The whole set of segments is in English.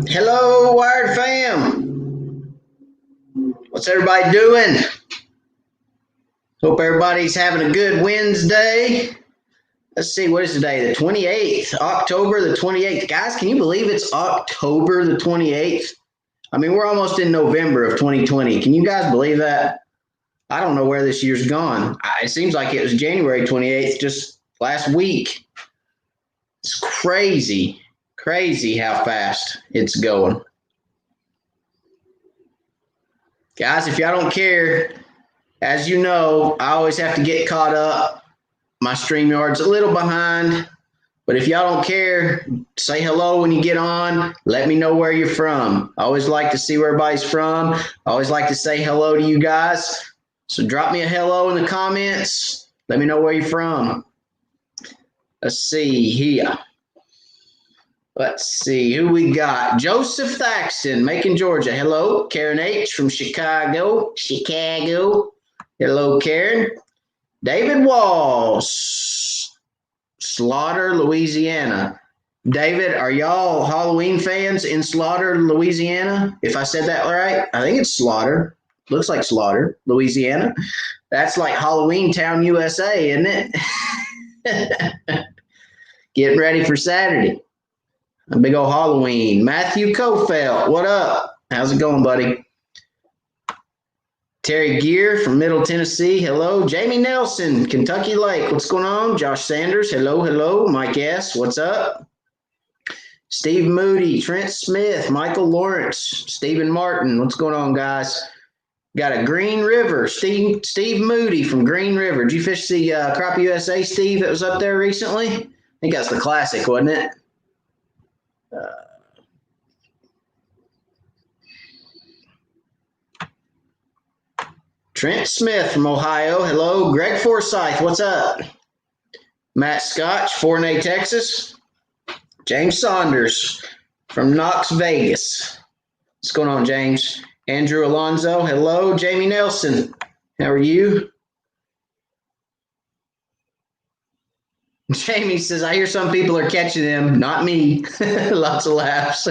Hello, Wired fam. What's everybody doing? Hope everybody's having a good Wednesday. Let's see, what is today? The 28th, October the 28th. Guys, can you believe it's October the 28th? I mean, we're almost in November of 2020. Can you guys believe that? I don't know where this year's gone. It seems like it was January 28th, just last week. It's crazy how fast it's going. Guys, if y'all don't care, as you know, I always have to get caught up. My StreamYard's a little behind, but if y'all don't care, say hello when you get on. Let me know where you're from. I always like to see where everybody's from. I always like to say hello to you guys. So drop me a hello in the comments. Let me know where you're from. Let's see here. Let's see who we got. Joseph Thaxton, Macon, Georgia. Hello. Karen H. from Chicago. Hello, Karen. David Walls, Slaughter, Louisiana. David, are y'all Halloween fans in Slaughter, Louisiana? If I said that right, I think it's Slaughter. Looks like Slaughter, Louisiana. That's like Halloween Town, USA, isn't it? Getting ready for Saturday. A big old Halloween. Matthew Kofelt, what up? How's it going, buddy? Terry Gear from Middle Tennessee, hello. Jamie Nelson, Kentucky Lake, what's going on? Josh Sanders, hello. Mike S., what's up? Steve Moody, Trent Smith, Michael Lawrence, Stephen Martin, what's going on, guys? Got a Green River, Steve Moody from Green River. Did you fish the Crappie USA, Steve, that was up there recently? I think that's the classic, wasn't it? Trent Smith from Ohio. Hello. Greg Forsyth. What's up? Matt Scotch, Forney, Texas. James Saunders from Knox Vegas. What's going on, James? Andrew Alonzo. Hello. Jamie Nelson. How are you? Jamie says, I hear some people are catching them. Not me. Lots of laughs.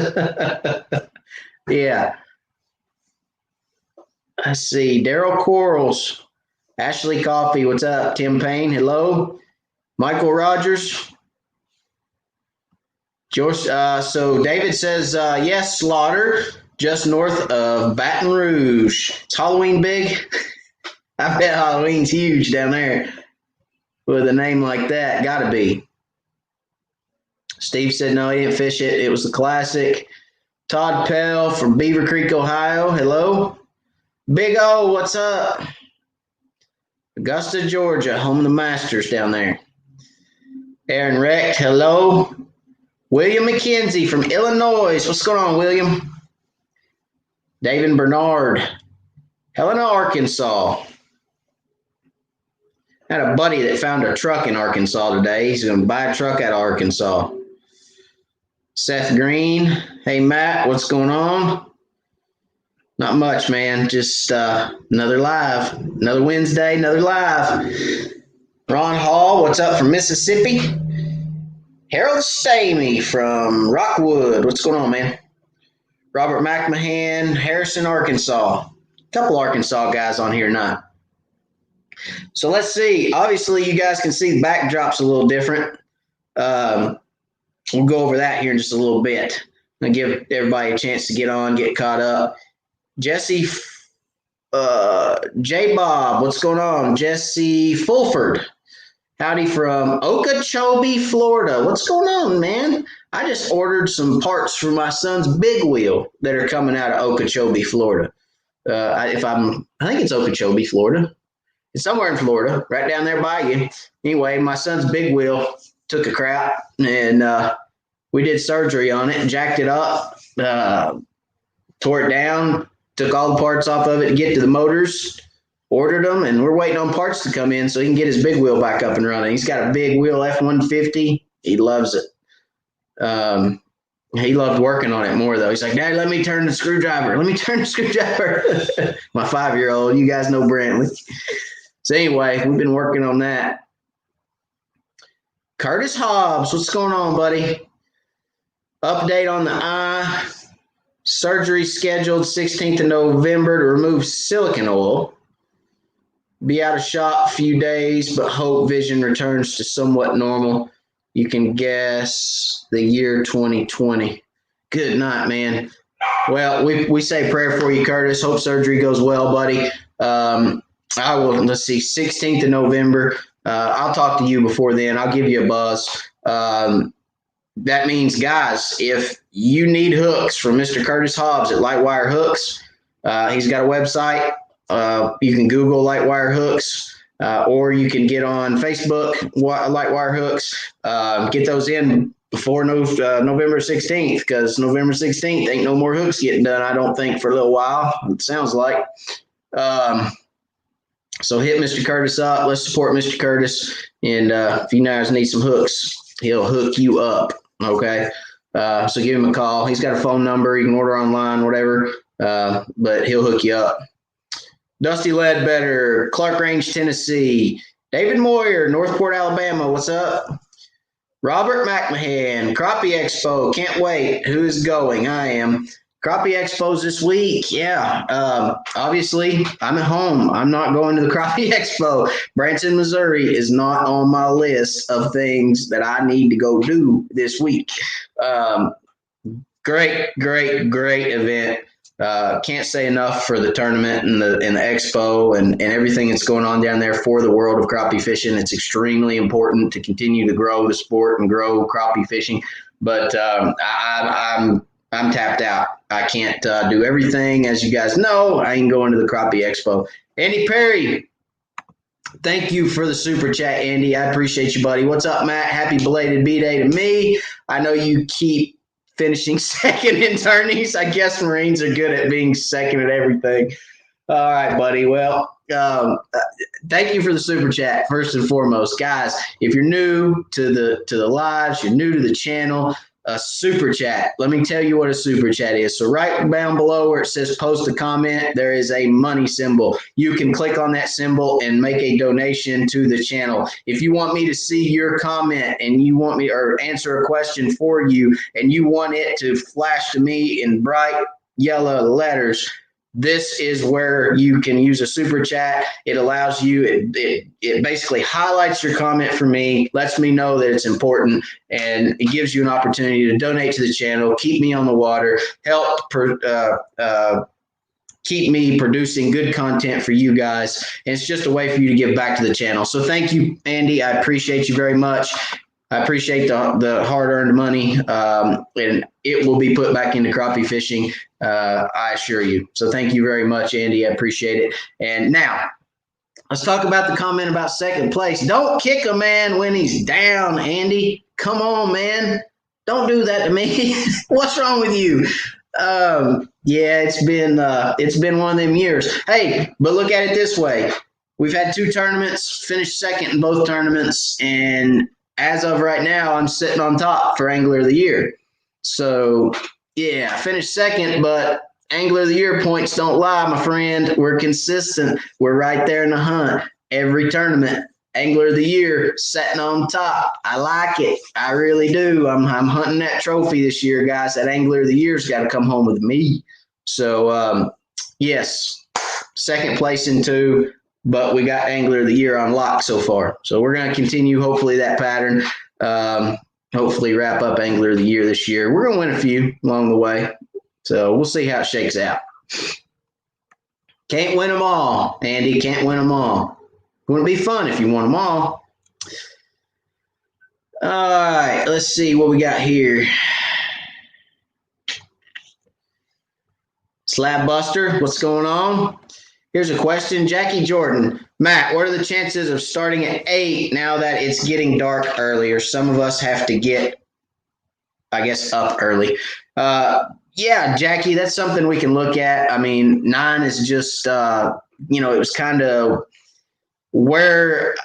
Yeah. Let's see. Daryl Quarles. Ashley Coffee. What's up? Tim Payne. Hello. Michael Rogers. George, so David says, yes, Slaughter, just north of Baton Rouge. It's Halloween big. I bet Halloween's huge down there with a name like that. Gotta be. Steve said, no, he didn't fish it. It was a classic. Todd Pell from Beaver Creek, Ohio. Hello. Big O, what's up? Augusta, Georgia, home of the Masters down there. Aaron Recht, hello. William McKenzie from Illinois. What's going on, William? David Bernard, Helena, Arkansas. I had a buddy that found a truck in Arkansas today. He's going to buy a truck out of Arkansas. Seth Green. Hey, Matt, what's going on? Not much, man. Just another live. Another Wednesday, another live. Ron Hall, what's up from Mississippi? Harold Stamey from Rockwood. What's going on, man? Robert McMahon, Harrison, Arkansas. A couple Arkansas guys on here not. So let's see. Obviously, you guys can see the backdrop's a little different. We'll go over that here in just a little bit. I'll give everybody a chance to get on, get caught up. Jesse J. Bob, what's going on? Jesse Fulford. Howdy from Okeechobee, Florida. What's going on, man? I just ordered some parts for my son's big wheel that are coming out of Okeechobee, Florida. I think it's Okeechobee, Florida. It's somewhere in Florida, right down there by you. Anyway, my son's big wheel took a crap, and we did surgery on it, jacked it up, tore it down, took all the parts off of it to get to the motors, ordered them, and we're waiting on parts to come in so he can get his big wheel back up and running. He's got a big wheel F-150. He loves it. He loved working on it more, though. He's like, Dad, let me turn the screwdriver. My 5-year-old. You guys know Brantley. So anyway, we've been working on that. Curtis Hobbs, what's going on, buddy? Update on the eye. Surgery scheduled 16th of November to remove silicone oil. Be out of shop a few days, but hope vision returns to somewhat normal. You can guess the year 2020. Good night, man. Well, we say prayer for you, Curtis. Hope surgery goes well, buddy. I will, let's see, 16th of November. I'll talk to you before then. I'll give you a buzz. That means, guys, if you need hooks from Mr. Curtis Hobbs at Lightwire Hooks, he's got a website. You can Google Lightwire Hooks, or you can get on Facebook, Lightwire Hooks. Get those in before November 16th, because November 16th ain't no more hooks getting done, I don't think, for a little while. It sounds like. So hit Mr. Curtis up. Let's support Mr. Curtis. And if you guys need some hooks, he'll hook you up. Okay. So give him a call. He's got a phone number. You can order online, whatever. But he'll hook you up. Dusty Ledbetter, Clark Range, Tennessee. David Moyer, Northport, Alabama. What's up? Robert McMahon, Crappie Expo. Can't wait. Who is going? I am. Crappie Expo's this week. Yeah. Obviously, I'm at home. I'm not going to the Crappie Expo. Branson, Missouri is not on my list of things that I need to go do this week. Great event. Can't say enough for the tournament and the expo and everything that's going on down there for the world of crappie fishing. It's extremely important to continue to grow the sport and grow crappie fishing. But I'm tapped out. I can't do everything, as you guys know. I ain't going to the Crappie Expo. Andy Perry, thank you for the super chat, Andy. I appreciate you, buddy. What's up, Matt? Happy belated B-Day to me. I know you keep finishing second in tourneys. I guess Marines are good at being second at everything. All right, buddy. Well, thank you for the super chat, first and foremost. Guys, if you're new to the lives, you're new to the channel, a super chat. Let me tell you what a super chat is. So right down below where it says post a comment, there is a money symbol. You can click on that symbol and make a donation to the channel. If you want me to see your comment and you want me or answer a question for you and you want it to flash to me in bright yellow letters, this is where you can use a super chat. It allows you, it basically highlights your comment for me, lets me know that it's important, and it gives you an opportunity to donate to the channel, keep me on the water, help keep me producing good content for you guys. And it's just a way for you to give back to the channel. So thank you, Andy. I appreciate you very much. I appreciate the hard-earned money, and it will be put back into crappie fishing, I assure you. So thank you very much, Andy. I appreciate it. And now, let's talk about the comment about second place. Don't kick a man when he's down, Andy. Come on, man. Don't do that to me. What's wrong with you? Yeah, it's been one of them years. Hey, but look at it this way. We've had 2 tournaments, finished second in both tournaments, and as of right now, I'm sitting on top for Angler of the Year. So, yeah, I finished second, but Angler of the Year points don't lie, my friend. We're consistent. We're right there in the hunt. Every tournament, Angler of the Year, sitting on top. I like it. I really do. I'm hunting that trophy this year, guys. That Angler of the Year's got to come home with me. So, yes, second place in 2. But we got Angler of the Year on lock so far. So we're going to continue, hopefully, that pattern. Hopefully wrap up Angler of the Year this year. We're going to win a few along the way. So we'll see how it shakes out. Can't win them all, Andy. Can't win them all. Wouldn't be fun if you won them all. All right. Let's see what we got here. Slab Buster, what's going on? Here's a question. Jackie Jordan. Matt, what are the chances of starting at 8 now that it's getting dark earlier? Some of us have to get, I guess, up early. Yeah, Jackie, that's something we can look at. I mean, 9 is just, it was kind of where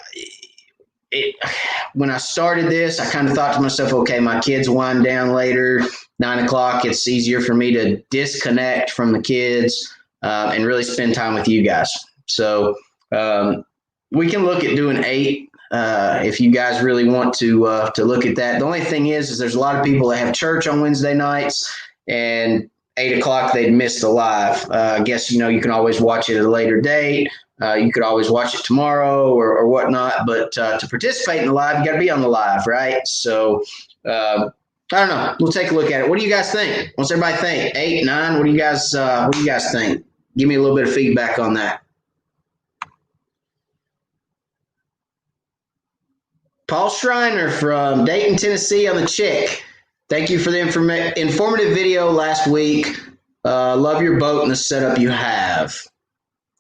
when I started this, I kind of thought to myself, okay, my kids wind down later, 9 o'clock. It's easier for me to disconnect from the kids and really spend time with you guys. So we can look at doing 8. if you guys really want to look at that. The only thing is there's a lot of people that have church on Wednesday nights, and 8 o'clock they'd miss the live. I guess you can always watch it at a later date. You could always watch it tomorrow or whatnot. But to participate in the live, you got to be on the live, right? So I don't know. We'll take a look at it. What do you guys think? What's everybody think? 8, 9? What do you guys think? Give me a little bit of feedback on that. Paul Schreiner from Dayton, Tennessee on the chick. Thank you for the informative video last week. Love your boat and the setup you have.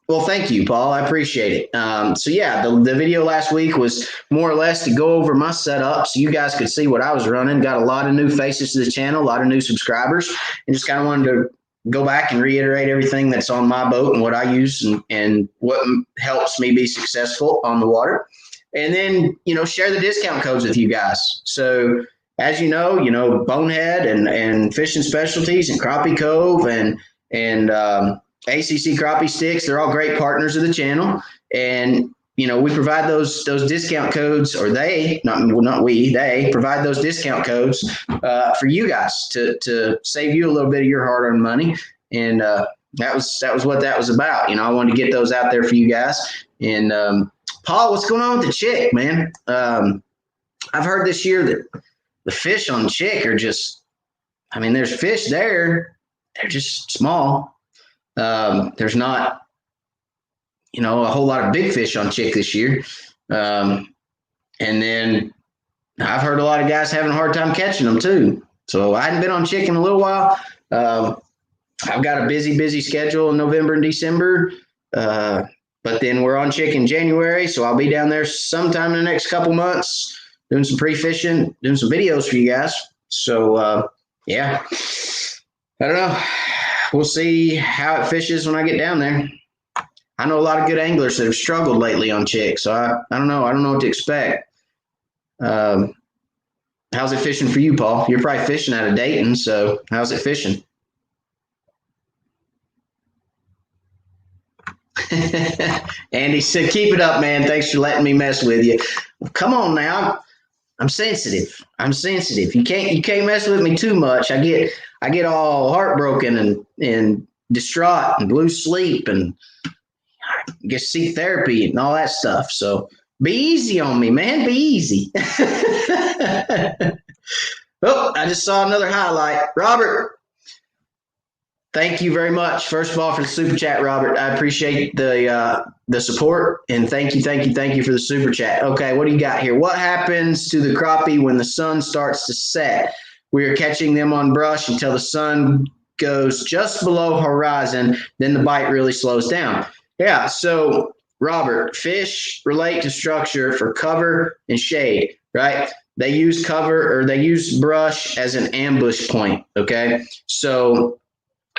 Well, thank you, Paul. I appreciate it. So yeah, the video last week was more or less to go over my setup so you guys could see what I was running. Got a lot of new faces to the channel, a lot of new subscribers, and just kind of wanted to go back and reiterate everything that's on my boat and what I use and what helps me be successful on the water. And then, share the discount codes with you guys. So as you know, Bonehead and Fishing Specialties and Crappie Cove and ACC Crappie Sticks, they're all great partners of the channel. And, we provide those discount codes, or they provide those discount codes for you guys to save you a little bit of your hard-earned money. And that was what that was about. I wanted to get those out there for you guys. And Paul, what's going on with the chick, man? I've heard this year that the fish on chick are just, there's fish there. They're just small. There's not, a whole lot of big fish on chick this year. And then I've heard a lot of guys having a hard time catching them too. So I hadn't been on chick in a little while. I've got a busy schedule in November and December. But then we're on chick in January. So I'll be down there sometime in the next couple months doing some pre-fishing, doing some videos for you guys. So, yeah, I don't know. We'll see how it fishes when I get down there. I know a lot of good anglers that have struggled lately on chick, so I don't know. I don't know what to expect. How's it fishing for you, Paul? You're probably fishing out of Dayton, so how's it fishing? Andy said, keep it up, man. Thanks for letting me mess with you. Come on now. I'm sensitive. You can't mess with me too much. I get all heartbroken and distraught and lose sleep and get seek therapy and all that stuff. So be easy on me, man. Be easy. Oh, I just saw another highlight. Robert, thank you very much. First of all, for the super chat, Robert. I appreciate the support, and thank you for the super chat. Okay, what do you got here? What happens to the crappie when the sun starts to set? We are catching them on brush until the sun goes just below horizon. Then the bite really slows down. Yeah. So, Robert, fish relate to structure for cover and shade, right? They use brush as an ambush point. Okay. So,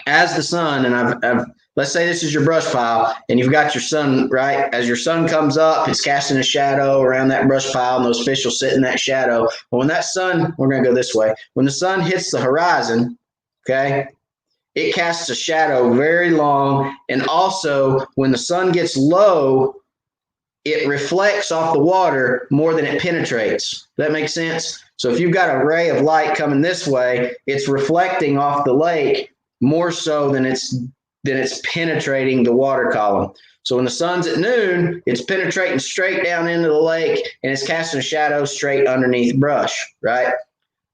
as the sun, and let's say this is your brush pile and you've got your sun, right? As your sun comes up, it's casting a shadow around that brush pile and those fish will sit in that shadow. But when that sun, we're going to go this way. When the sun hits the horizon, okay, it casts a shadow very long. And also when the sun gets low, it reflects off the water more than it penetrates. Does that make sense? So if you've got a ray of light coming this way, it's reflecting off the lake more so than it's penetrating the water column. So when the sun's at noon, it's penetrating straight down into the lake and it's casting a shadow straight underneath brush, right?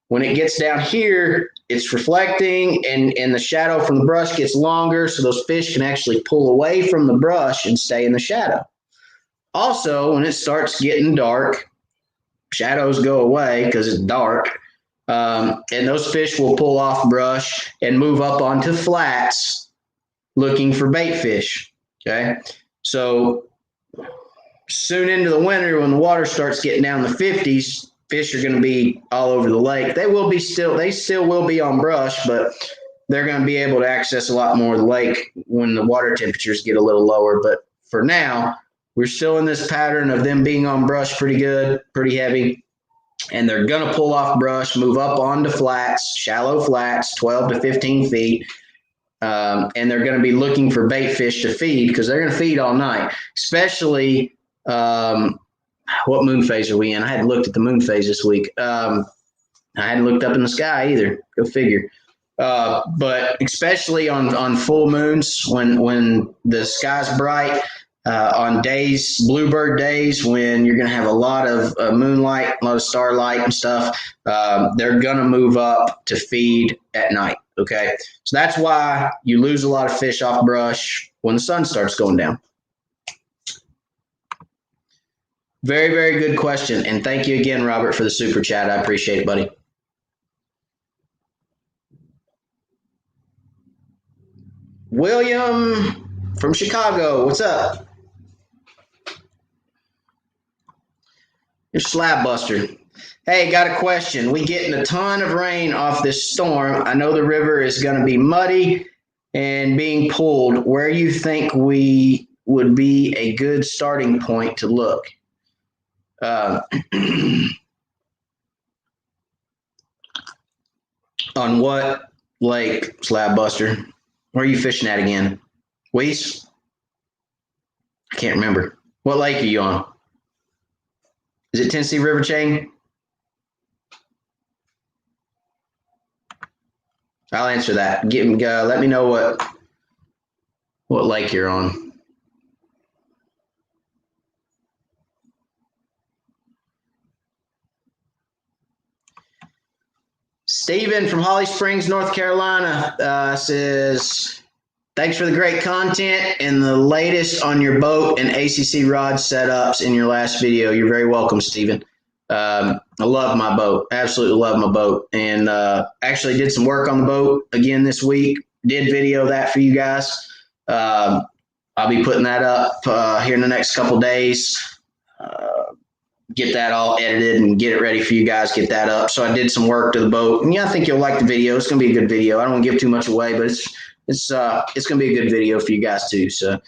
When it gets down here, it's reflecting and the shadow from the brush gets longer, so those fish can actually pull away from the brush and stay in the shadow. Also, when it starts getting dark, shadows go away because it's dark. And those fish will pull off brush and move up onto flats looking for bait fish. Okay. So soon into the winter, when the water starts getting down the 50s, fish are going to be all over the lake. They still will be on brush, but they're going to be able to access a lot more of the lake when the water temperatures get a little lower. But for now, we're still in this pattern of them being on brush pretty good, pretty heavy. And they're going to pull off brush, move up onto flats, shallow flats, 12 to 15 feet. And they're going to be looking for bait fish to feed because they're going to feed all night, especially what moon phase are we in? I hadn't looked at the moon phase this week. I hadn't looked up in the sky either. Go figure. But especially on full moons, when the sky's bright, on days, bluebird days, when you're going to have a lot of moonlight, a lot of starlight and stuff, they're going to move up to feed at night. Okay. So that's why you lose a lot of fish off brush when the sun starts going down. Very, very good question. And thank you again, Robert, for the super chat. I appreciate it, buddy. William from Chicago, what's up? You're Slab Buster. Hey, got a question. We getting a ton of rain off this storm. I know the river is going to be muddy and being pulled. Where you think we would be a good starting point to look? On what lake, Slab Buster? Where are you fishing at again? Weiss? I can't remember. What lake are you on? Is it Tennessee River Chain? I'll answer that. Let me know what lake you're on. Stephen from Holly Springs, North Carolina says, thanks for the great content and the latest on your boat and ACC rod setups in your last video. You're very welcome, Stephen. I love my boat. Absolutely love my boat. And actually did some work on the boat again this week. Did video that for you guys. I'll be putting that up here in the next couple days. Get that all edited and get it ready for you guys, get that up. So I did some work to the boat. And yeah, I think you'll like the video. It's going to be a good video. I don't want to give too much away, but it's going to be a good video for you guys too. So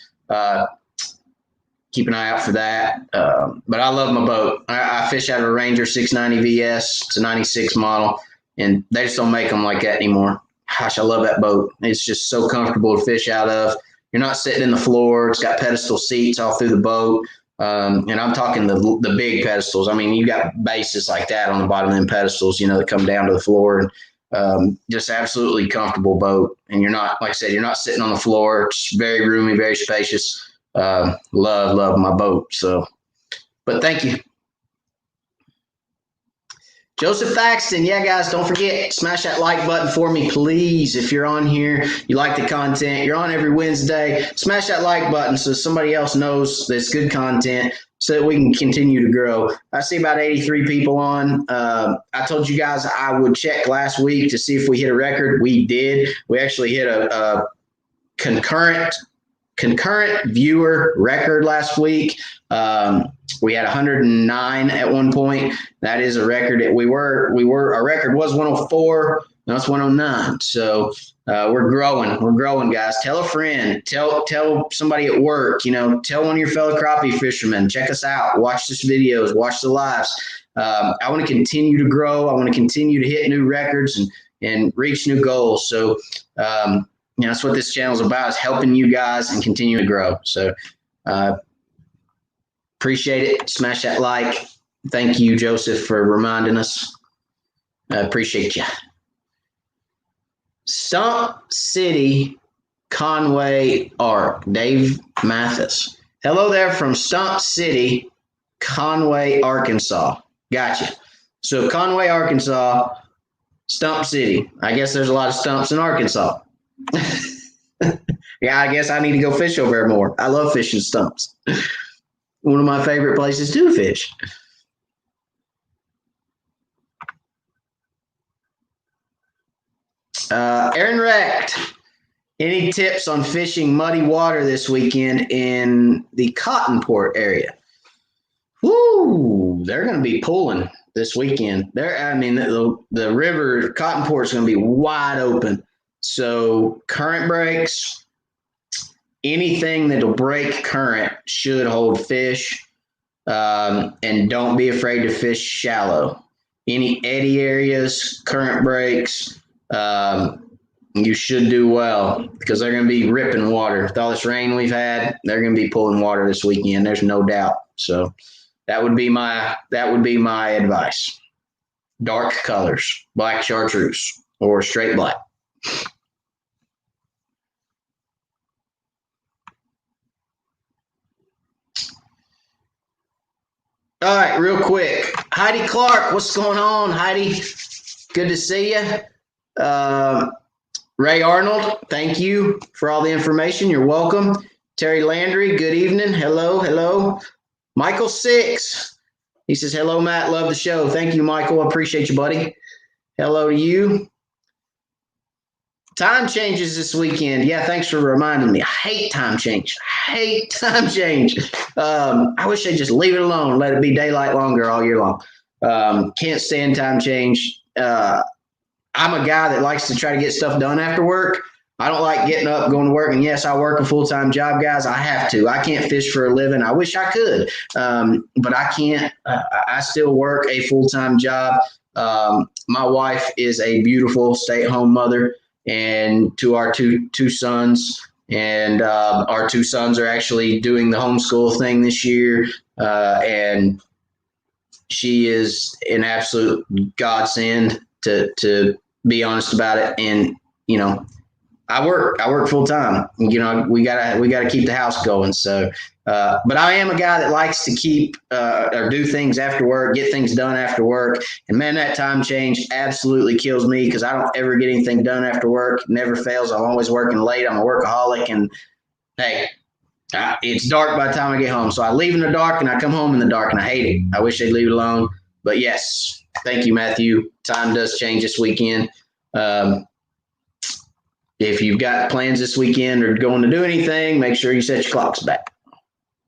keep an eye out for that. But I love my boat. I fish out of a Ranger 690 VS. It's a 96 model, and they just don't make them like that anymore. Gosh, I love that boat. It's just so comfortable to fish out of. You're not sitting in the floor. It's got pedestal seats all through the boat. And I'm talking the big pedestals. I mean, you got bases like that on the bottom of them pedestals, that come down to the floor. And just absolutely comfortable boat. And you're not, like I said, you're not sitting on the floor. It's very roomy, very spacious. Love my boat. So, but thank you. Joseph Thaxton, yeah, guys, don't forget, smash that like button for me, please. If you're on here, you like the content, you're on every Wednesday, smash that like button so somebody else knows that it's good content so that we can continue to grow. I see about 83 people on. I told you guys I would check last week to see if we hit a record. We did. We actually hit a concurrent viewer record last week. We had 109 at one point. That is a record. Our record was 104. Now it's 109. So we're growing. We're growing, guys. Tell a friend. Tell somebody at work. Tell one of your fellow crappie fishermen. Check us out. Watch this videos. Watch the lives. I want to continue to grow. I want to continue to hit new records and reach new goals. So that's what this channel is about, is helping you guys and continue to grow. So appreciate it. Smash that like. Thank you, Joseph, for reminding us. I appreciate you. Stump City, Conway Ark. Dave Mathis. Hello there from Stump City, Conway, Arkansas. Gotcha. So Conway, Arkansas, Stump City. I guess there's a lot of stumps in Arkansas. Yeah, I guess I need to go fish over there more. I love fishing stumps. One of my favorite places to fish. Aaron Recht, any tips on fishing muddy water this weekend in the Cottonport area? Woo, they're going to be pulling this weekend. The river, Cottonport is going to be wide open. So current breaks, anything that'll break current should hold fish, and don't be afraid to fish shallow. Any eddy areas, current breaks, you should do well because they're going to be ripping water. With all this rain we've had, they're going to be pulling water this weekend. There's no doubt. So That would be my advice. Dark colors, black chartreuse or straight black. All right, real quick. Heidi Clark, what's going on, Heidi? Good to see you. Ray Arnold, thank you for all the information. You're welcome. Terry Landry, good evening. Hello. Michael Six, he says, hello, Matt. Love the show. Thank you, Michael. I appreciate you, buddy. Hello to you. Time changes this weekend. Yeah, thanks for reminding me. I hate time change. I wish they'd just leave it alone. Let it be daylight longer all year long. Can't stand time change. I'm a guy that likes to try to get stuff done after work. I don't like getting up, going to work. And yes, I work a full-time job, guys. I have to. I can't fish for a living. I wish I could, but I can't. I still work a full-time job. My wife is a beautiful stay-at-home mother. And to our two sons, and our two sons are actually doing the homeschool thing this year, and she is an absolute godsend, to be honest about it. And I work full time. We gotta keep the house going. So, but I am a guy that likes to keep or do things after work, get things done after work. And man, that time change absolutely kills me because I don't ever get anything done after work. It never fails. I'm always working late. I'm a workaholic, and hey, it's dark by the time I get home. So I leave in the dark and I come home in the dark, and I hate it. I wish they'd leave it alone. But yes, thank you, Matthew. Time does change this weekend. If you've got plans this weekend or going to do anything, make sure you set your clocks back.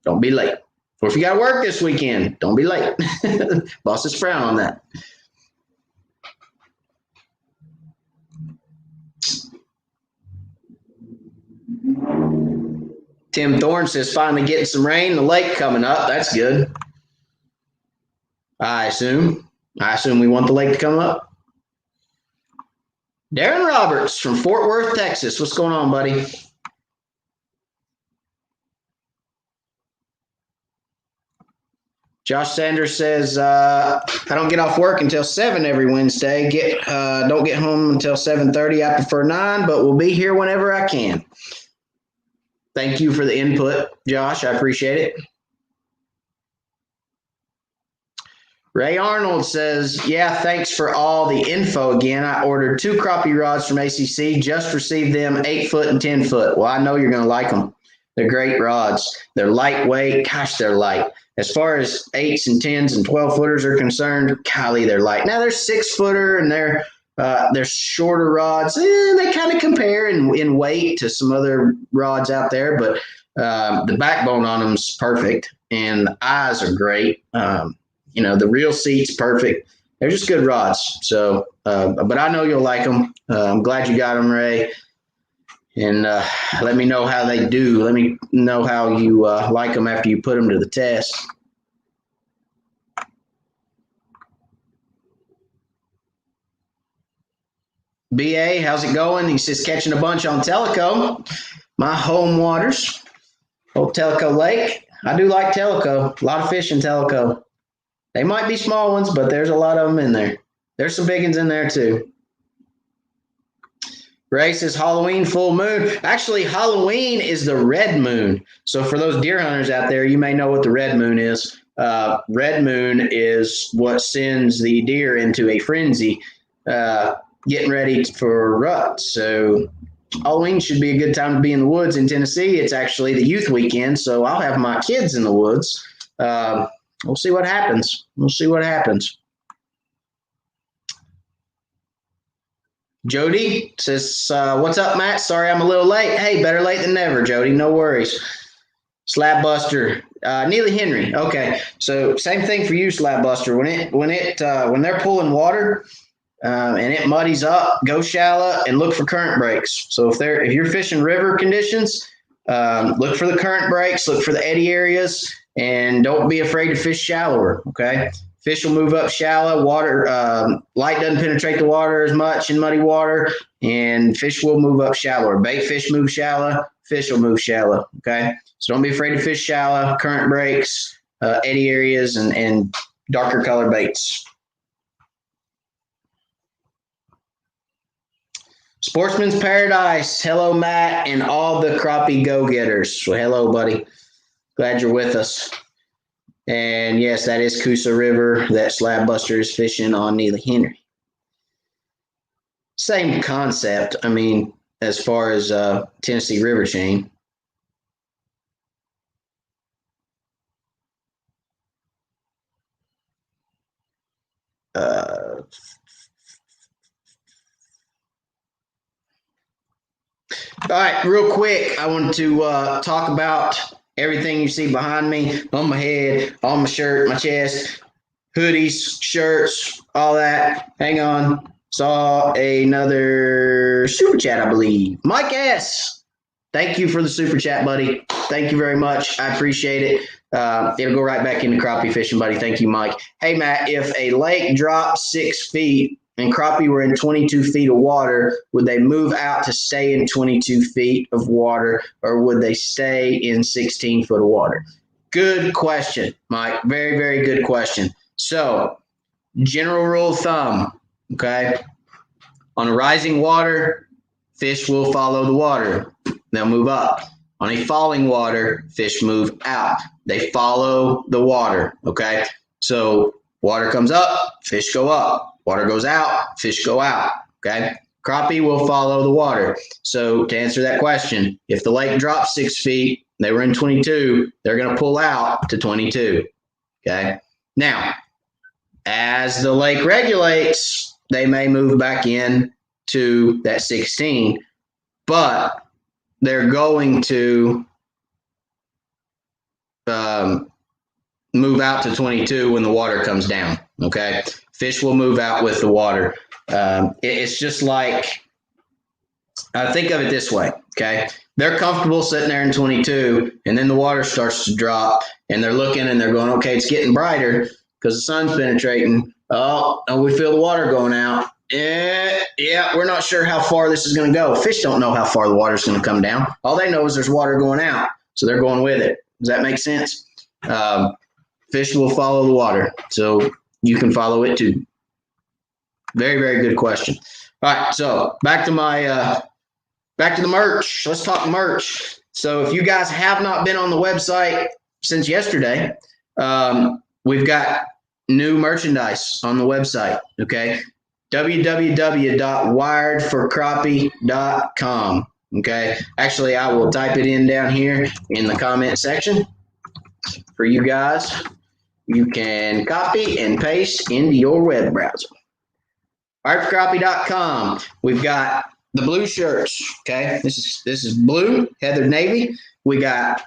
Don't be late. Or if you got to work this weekend, don't be late. Bosses frown on that. Tim Thorne says, finally getting some rain, the lake coming up. That's good. I assume we want the lake to come up. Darren Roberts from Fort Worth, Texas. What's going on, buddy? Josh Sanders says, I don't get off work until 7 every Wednesday. Don't get home until 7:30. I prefer 9, but we'll be here whenever I can. Thank you for the input, Josh. I appreciate it. Ray Arnold says, yeah, thanks for all the info again. I ordered 2 crappie rods from ACC, just received them 8 foot and 10 foot. Well, I know you're going to like them. They're great rods. They're lightweight. Gosh, they're light. As far as 8s and 10s and 12 footers are concerned, golly, they're light. Now, they're 6-footer and they're shorter rods. They kind of compare in weight to some other rods out there, but the backbone on them is perfect and the eyes are great. The reel seat's perfect. They're just good rods. So, but I know you'll like them. I'm glad you got them, Ray. And let me know how they do. Let me know how you like them after you put them to the test. BA, how's it going? He says catching a bunch on Tellico, my home waters, old Tellico Lake. I do like Tellico. A lot of fish in Tellico. They might be small ones, but there's a lot of them in there. There's some big ones in there too. Ray says Halloween full moon. Actually, Halloween is the red moon. So for those deer hunters out there, you may know what the red moon is. Red moon is what sends the deer into a frenzy, getting ready for rut. So Halloween should be a good time to be in the woods in Tennessee. It's actually the youth weekend, so I'll have my kids in the woods. We'll see what happens. Jody says, what's up, Matt? Sorry I'm a little late. Hey, better late than never, Jody. No worries. Slab Buster. Neely Henry. Okay. So same thing for you, Slab Buster. When they're pulling water and it muddies up, go shallow and look for current breaks. So if you're fishing river conditions, look for the current breaks, look for the eddy areas, and don't be afraid to fish shallower. Okay. Fish will move up shallow. Water, light doesn't penetrate the water as much in muddy water, and fish will move up shallower. Bait fish move shallow. Fish will move shallow. Okay, so don't be afraid to fish shallow. Current breaks. eddy areas and darker color baits. Sportsman's Paradise. Hello, Matt, and all the crappie go-getters. Well, hello, buddy. Glad you're with us. And yes, that is Coosa River that Slab Buster is fishing on Neely Henry. Same concept. I mean, as far as Tennessee River chain. All right, real quick, I wanted to talk about everything you see behind me, on my head, on my shirt, my chest, hoodies, shirts, all that. Hang on. Saw another super chat, I believe. Mike S. Thank you for the super chat, buddy. Thank you very much. I appreciate it. It'll go right back into crappie fishing, buddy. Thank you, Mike. Hey, Matt, if a lake dropped 6 feet and crappie were in 22 feet of water, would they move out to stay in 22 feet of water, or would they stay in 16 foot of water? Good question, Mike. Very, very good question. So, general rule of thumb, okay? On a rising water, fish will follow the water. They'll move up. On a falling water, fish move out. They follow the water, okay? So, water comes up, fish go up. Water goes out, fish go out, okay? Crappie will follow the water. So to answer that question, if the lake drops 6 feet, they were in 22, they're going to pull out to 22, okay? Now, as the lake regulates, they may move back in to that 16, but they're going to move out to 22 when the water comes down, okay? Fish will move out with the water. It's just like, think of it this way, okay? They're comfortable sitting there in 22, and then the water starts to drop, and they're looking and they're going, okay, it's getting brighter because the sun's penetrating. Oh, and we feel the water going out. Yeah, we're not sure how far this is going to go. Fish don't know how far the water's going to come down. All they know is there's water going out, so they're going with it. Does that make sense? Fish will follow the water, so you can follow it too. Very, very good question. All right, so back to the merch. Let's talk merch. So if you guys have not been on the website since yesterday, we've got new merchandise on the website, okay? www.wiredforcrappie.com, okay? Actually, I will type it in down here in the comment section for you guys. You can copy and paste into your web browser. Wiredforcrappie.com. We've got the blue shirts, okay? This is blue, heathered navy. We got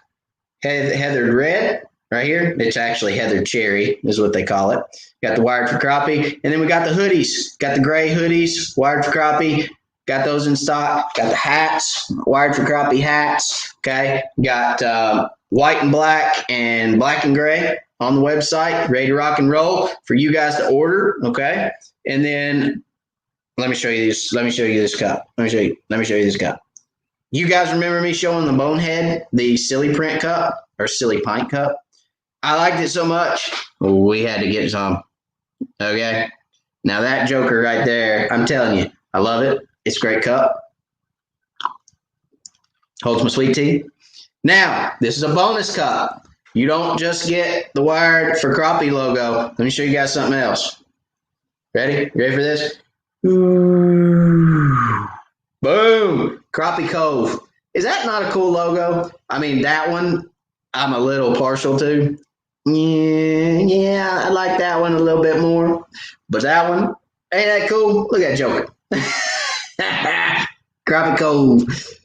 heathered red right here. It's actually heathered cherry is what they call it. Got the Wired for Crappie. And then we got the hoodies. Got the gray hoodies, Wired for Crappie. Got those in stock. Got the hats, Wired for Crappie hats, okay? Got white and black and gray on the website, ready to rock and roll for you guys to order, okay? And then let me show you this. Let me show you this cup. Let me show you this cup. You guys remember me showing the Bonehead, the silly print cup or silly pint cup? I liked it so much, we had to get some. Okay. Now that joker right there, I'm telling you, I love it. It's a great cup. Holds my sweet tea. Now, this is a bonus cup. You don't just get the Wired for Crappie logo. Let me show you guys something else. Ready? You ready for this? Ooh. Boom. Crappie Cove. Is that not a cool logo? I mean, that one I'm a little partial to. Yeah, I like that one a little bit more. But that one, ain't that cool? Look at that joker. Crappie Cove.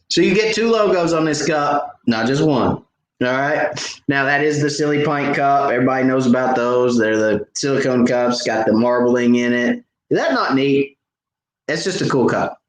So you get two logos on this cup, not just one. All right. Now that is the silly pint cup. Everybody knows about those. They're the silicone cups, got the marbling in it. Is that not neat? It's just a cool cup.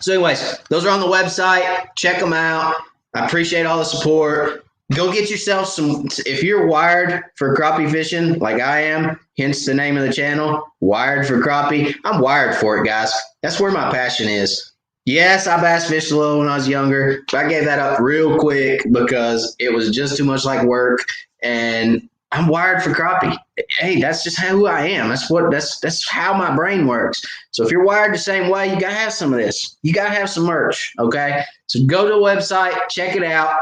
So anyways, those are on the website. Check them out. I appreciate all the support. Go get yourself some, if you're wired for crappie fishing like I am, hence the name of the channel, Wired for Crappie. I'm wired for it, guys. That's where my passion is. Yes, I bass fished a little when I was younger, but I gave that up real quick because it was just too much like work, and I'm wired for crappie. Hey, that's just who I am. That's how my brain works. So if you're wired the same way, you gotta have some of this. You gotta have some merch. Okay, so go to the website, check it out.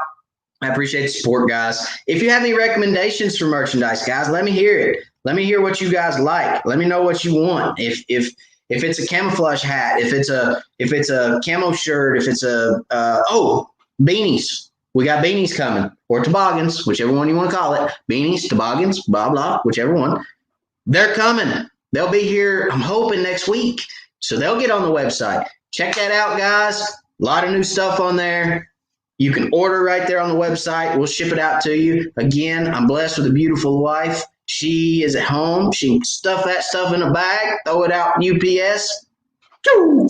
I appreciate the support, guys. If you have any recommendations for merchandise, guys, let me hear it. Let me hear what you guys like. Let me know what you want. If it's a camouflage hat, if it's a camo shirt, if it's a beanies. We got beanies coming, or toboggans, whichever one you want to call it. Beanies, toboggans, blah blah, whichever one. They're coming. They'll be here, I'm hoping, next week. So they'll get on the website. Check that out, guys. A lot of new stuff on there. You can order right there on the website. We'll ship it out to you. Again, I'm blessed with a beautiful wife. She is at home. She can stuff that stuff in a bag, throw it out UPS,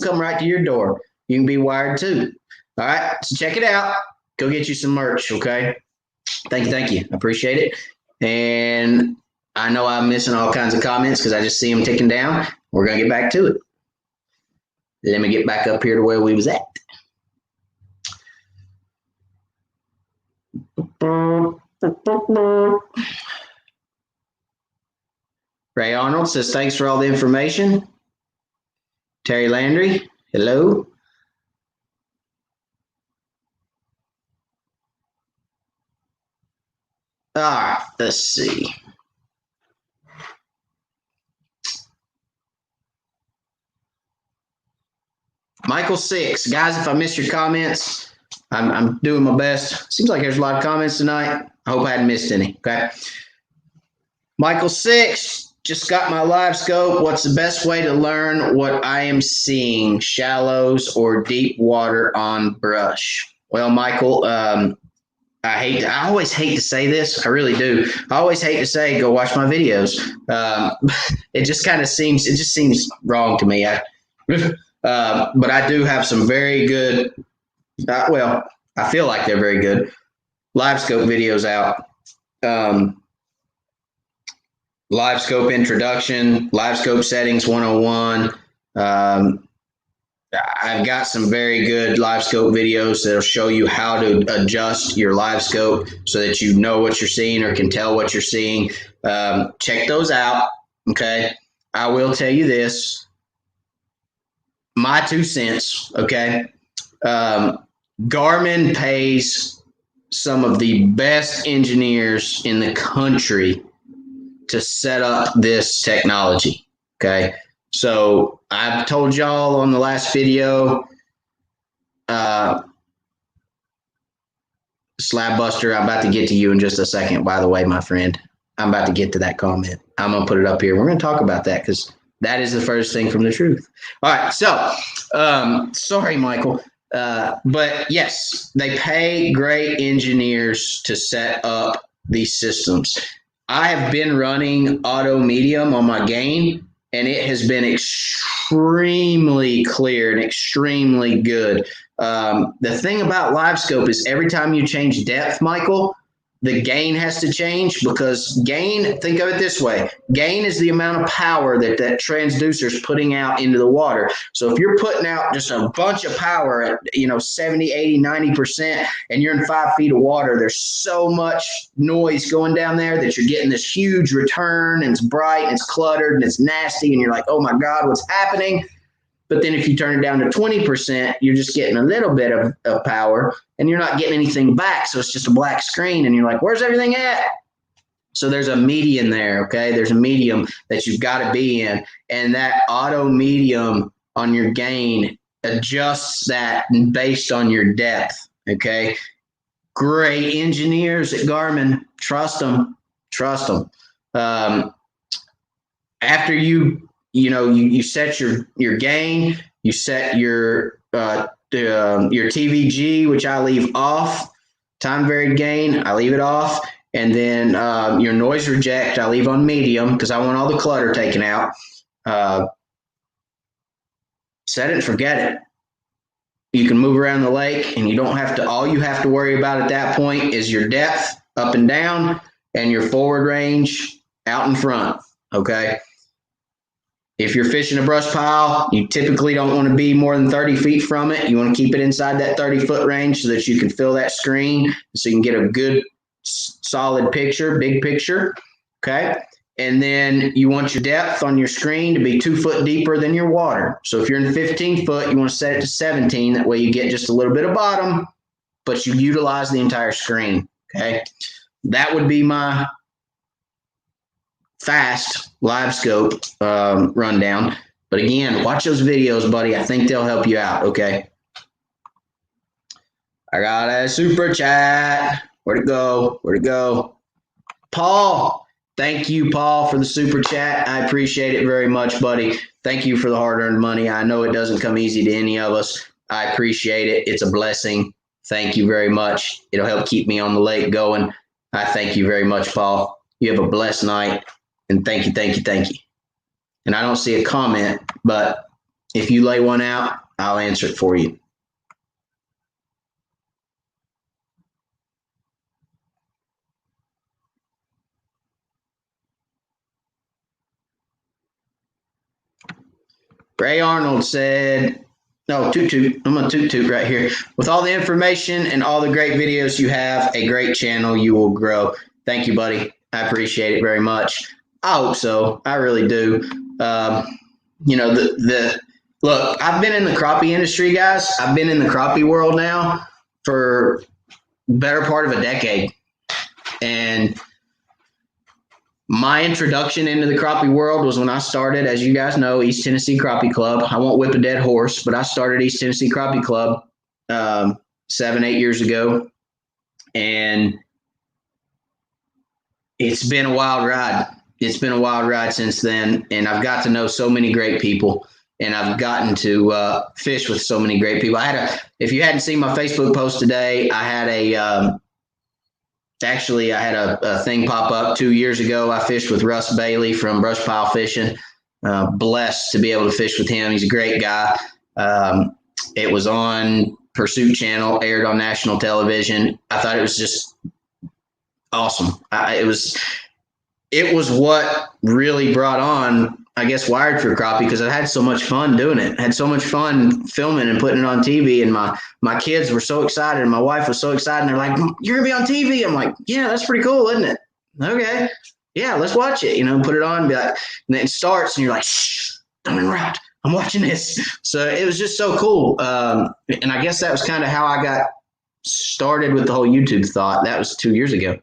come right to your door. You can be wired too. All right, so check it out. Go get you some merch, okay? Thank you. I appreciate it. And I know I'm missing all kinds of comments because I just see them ticking down. We're going to get back to it. Let me get back up here to where we was at. Ray Arnold says, thanks for all the information. Terry Landry, hello. Let's see. Michael 6. Guys, if I missed your comments, I'm doing my best. Seems like there's a lot of comments tonight. I hope I hadn't missed any, okay? Michael 6, just got my Livescope. What's the best way to learn what I am seeing, shallows or deep water on brush? Well, Michael, I always hate to say this. I really do. I always hate to say, go watch my videos. It just seems wrong to me. But I do have some very good, I feel like they're very good Livescope videos out. Livescope introduction, Livescope settings 101. I've got some very good Livescope videos that'll show you how to adjust your Livescope so that you know what you're seeing or can tell what you're seeing. Check those out, okay? I will tell you this, my 2 cents, okay? Garmin pays some of the best engineers in the country to set up this technology, okay? So I've told y'all on the last video, Slab Buster, I'm about to get to you in just a second, by the way, my friend. I'm about to get to that comment. I'm going to put it up here. We're going to talk about that because that is the first thing from the truth. All right, so sorry, Michael. But yes, they pay great engineers to set up these systems. I have been running auto medium on my gain, and it has been extremely clear and extremely good. The thing about Livescope is every time you change depth, Michael, the gain has to change because gain, think of it this way, gain is the amount of power that transducer is putting out into the water. So if you're putting out just a bunch of power at 70, 80, 90%, and you're in 5 feet of water, there's so much noise going down there that you're getting this huge return, and it's bright and it's cluttered and it's nasty, and you're like, oh my God, what's happening? But then if you turn it down to 20%, you're just getting a little bit of power and you're not getting anything back. So it's just a black screen and you're like, where's everything at? So there's a medium there, okay? There's a medium that you've got to be in. And that auto medium on your gain adjusts that based on your depth, okay? Great engineers at Garmin. Trust them. After you set your gain, you set your TVG, which I leave off, time varied gain, I leave it off, and then your noise reject, I leave on medium because I want all the clutter taken out. Set it and forget it. You can move around the lake, and you don't have to. All you have to worry about at that point is your depth up and down, and your forward range out in front. Okay. If you're fishing a brush pile, you typically don't want to be more than 30 feet from it. You want to keep it inside that 30-foot range so that you can fill that screen so you can get a good, solid picture, big picture. Okay. And then you want your depth on your screen to be 2 foot deeper than your water. So if you're in 15 foot, you want to set it to 17. That way you get just a little bit of bottom, but you utilize the entire screen. Okay. That would be my fast Livescope rundown. But again, watch those videos, buddy. I think they'll help you out. Okay. I got a super chat. Where'd it go? Where'd it go? Paul. Thank you, Paul, for the super chat. I appreciate it very much, buddy. Thank you for the hard-earned money. I know it doesn't come easy to any of us. I appreciate it. It's a blessing. Thank you very much. It'll help keep me on the lake going. I thank you very much, Paul. You have a blessed night. And thank you, thank you, thank you. And I don't see a comment, but if you lay one out, I'll answer it for you. Ray Arnold said, no, toot. I'm going to toot right here. With all the information and all the great videos you have, a great channel, you will grow. Thank you, buddy. I appreciate it very much. I hope so. I really do. Look, I've been in the crappie industry, guys. I've been in the crappie world now for the better part of a decade. And my introduction into the crappie world was when I started, as you guys know, East Tennessee Crappie Club. I won't whip a dead horse, but I started East Tennessee Crappie Club 7-8 years ago. And it's been a wild ride. It's been a wild ride since then, and I've got to know so many great people, and I've gotten to fish with so many great people. If you hadn't seen my Facebook post today, I had a thing pop up 2 years ago. I fished with Russ Bailey from Brush Pile Fishing. Blessed to be able to fish with him. He's a great guy. It was on Pursuit Channel, aired on national television. I thought it was just awesome. It was what really brought on, I guess, Wired for Crappie, because I had so much fun doing it. I had so much fun filming and putting it on TV, and my kids were so excited, and my wife was so excited, and they're like, "You're gonna be on TV?" I'm like, "Yeah, that's pretty cool, isn't it?" Okay, yeah, let's watch it. Put it on, and be like, and then it starts, and you're like, "Shh, don't interrupt. I'm watching this." So it was just so cool, and I guess that was kind of how I got started with the whole YouTube thought. That was 2 years ago.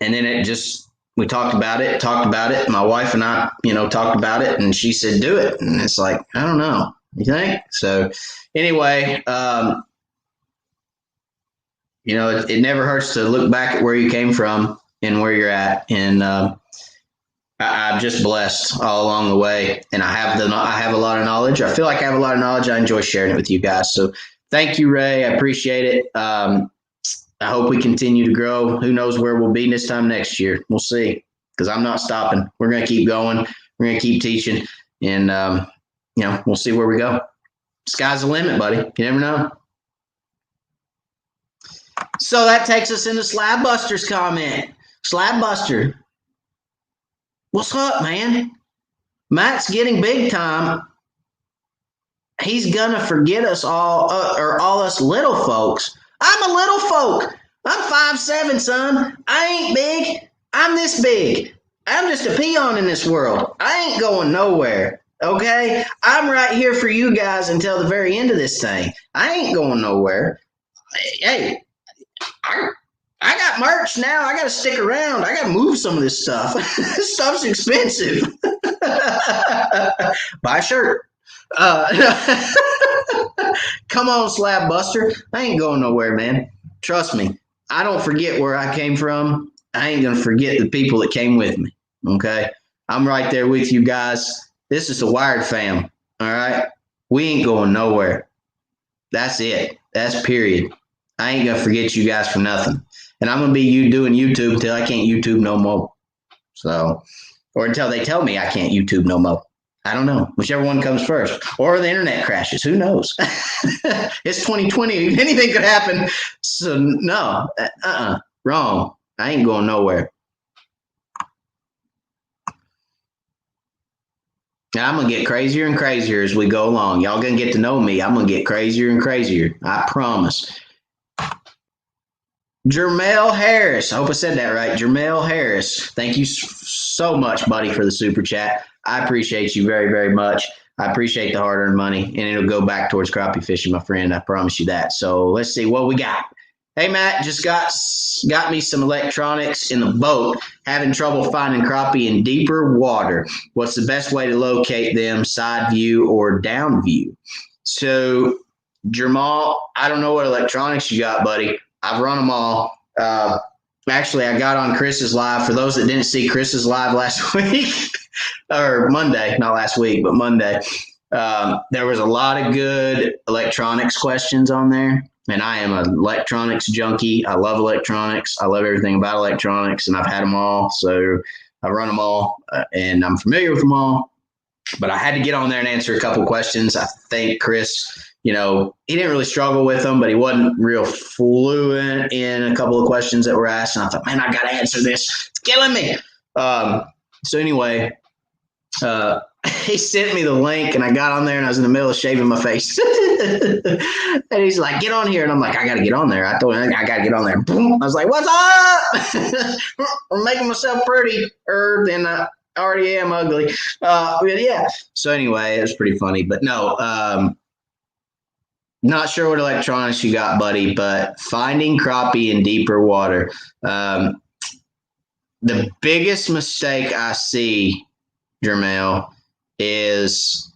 And then we talked about it. My wife and I, talked about it, and she said, do it. And it's like, I don't know. You think? So anyway, it never hurts to look back at where you came from and where you're at. And I'm just blessed all along the way. And I have a lot of knowledge. I feel like I have a lot of knowledge. I enjoy sharing it with you guys. So thank you, Ray. I appreciate it. I hope we continue to grow. Who knows where we'll be this time next year? We'll see, because I'm not stopping. We're going to keep going. We're going to keep teaching, and we'll see where we go. Sky's the limit, buddy. You never know. So that takes us into Slab Buster's comment. Slab Buster, what's up, man? Matt's getting big time. He's going to forget us all, or all us little folks. I'm a little folk. I'm 5'7", son. I ain't big. I'm this big. I'm just a peon in this world. I ain't going nowhere, okay? I'm right here for you guys until the very end of this thing. I ain't going nowhere. Hey, I got merch now. I got to stick around. I got to move some of this stuff. This stuff's expensive. Buy a shirt. Come on, Slab Buster. I ain't going nowhere, man. Trust me. I don't forget where I came from. I ain't going to forget the people that came with me. Okay? I'm right there with you guys. This is the Wired fam. All right? We ain't going nowhere. That's it. That's period. I ain't going to forget you guys for nothing. And I'm going to be doing YouTube until I can't YouTube no more. So, or until they tell me I can't YouTube no more. I don't know. Whichever one comes first. Or the internet crashes. Who knows? It's 2020. Anything could happen. So, no. Wrong. I ain't going nowhere. Now I'm going to get crazier and crazier as we go along. Y'all going to get to know me. I'm going to get crazier and crazier. I promise. Jermel Harris. I hope I said that right. Jermel Harris. Thank you so much, buddy, for the super chat. I appreciate you very, very much. I appreciate the hard-earned money, and it'll go back towards crappie fishing, my friend. I promise you that. So let's see what we got. Hey, Matt, just got me some electronics in the boat. Having trouble finding crappie in deeper water. What's the best way to locate them, side view or down view? So, Jamal, I don't know what electronics you got, buddy. I've run them all. Actually, I got on Chris's live. For those that didn't see Chris's live last week, or Monday, not last week, but Monday, there was a lot of good electronics questions on there. And I am an electronics junkie. I love electronics. I love everything about electronics, and I've had them all. So I run them all, and I'm familiar with them all. But I had to get on there and answer a couple questions. I think Chris, he didn't really struggle with them, but he wasn't real fluent in a couple of questions that were asked. And I thought, man, I got to answer this. It's killing me. So anyway, he sent me the link, and I got on there, and I was in the middle of shaving my face. And he's like, get on here. And I'm like, I got to get on there. I told him I got to get on there. Boom. I was like, what's up? I'm making myself prettier than I already am ugly. Yeah. So anyway, it was pretty funny. But no, not sure what electronics you got, buddy, but finding crappie in deeper water. The biggest mistake I see, Jermel, is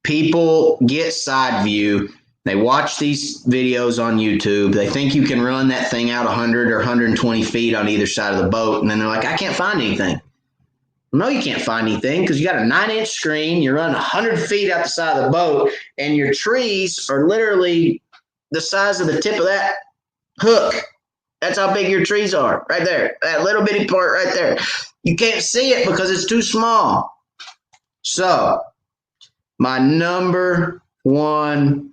people get side view. They watch these videos on YouTube. They think you can run that thing out 100 or 120 feet on either side of the boat. And then they're like, I can't find anything. No, you can't find anything because you got a 9-inch screen. You run 100 feet out the side of the boat, and your trees are literally the size of the tip of that hook. That's how big your trees are right there. That little bitty part right there. You can't see it because it's too small. So my number one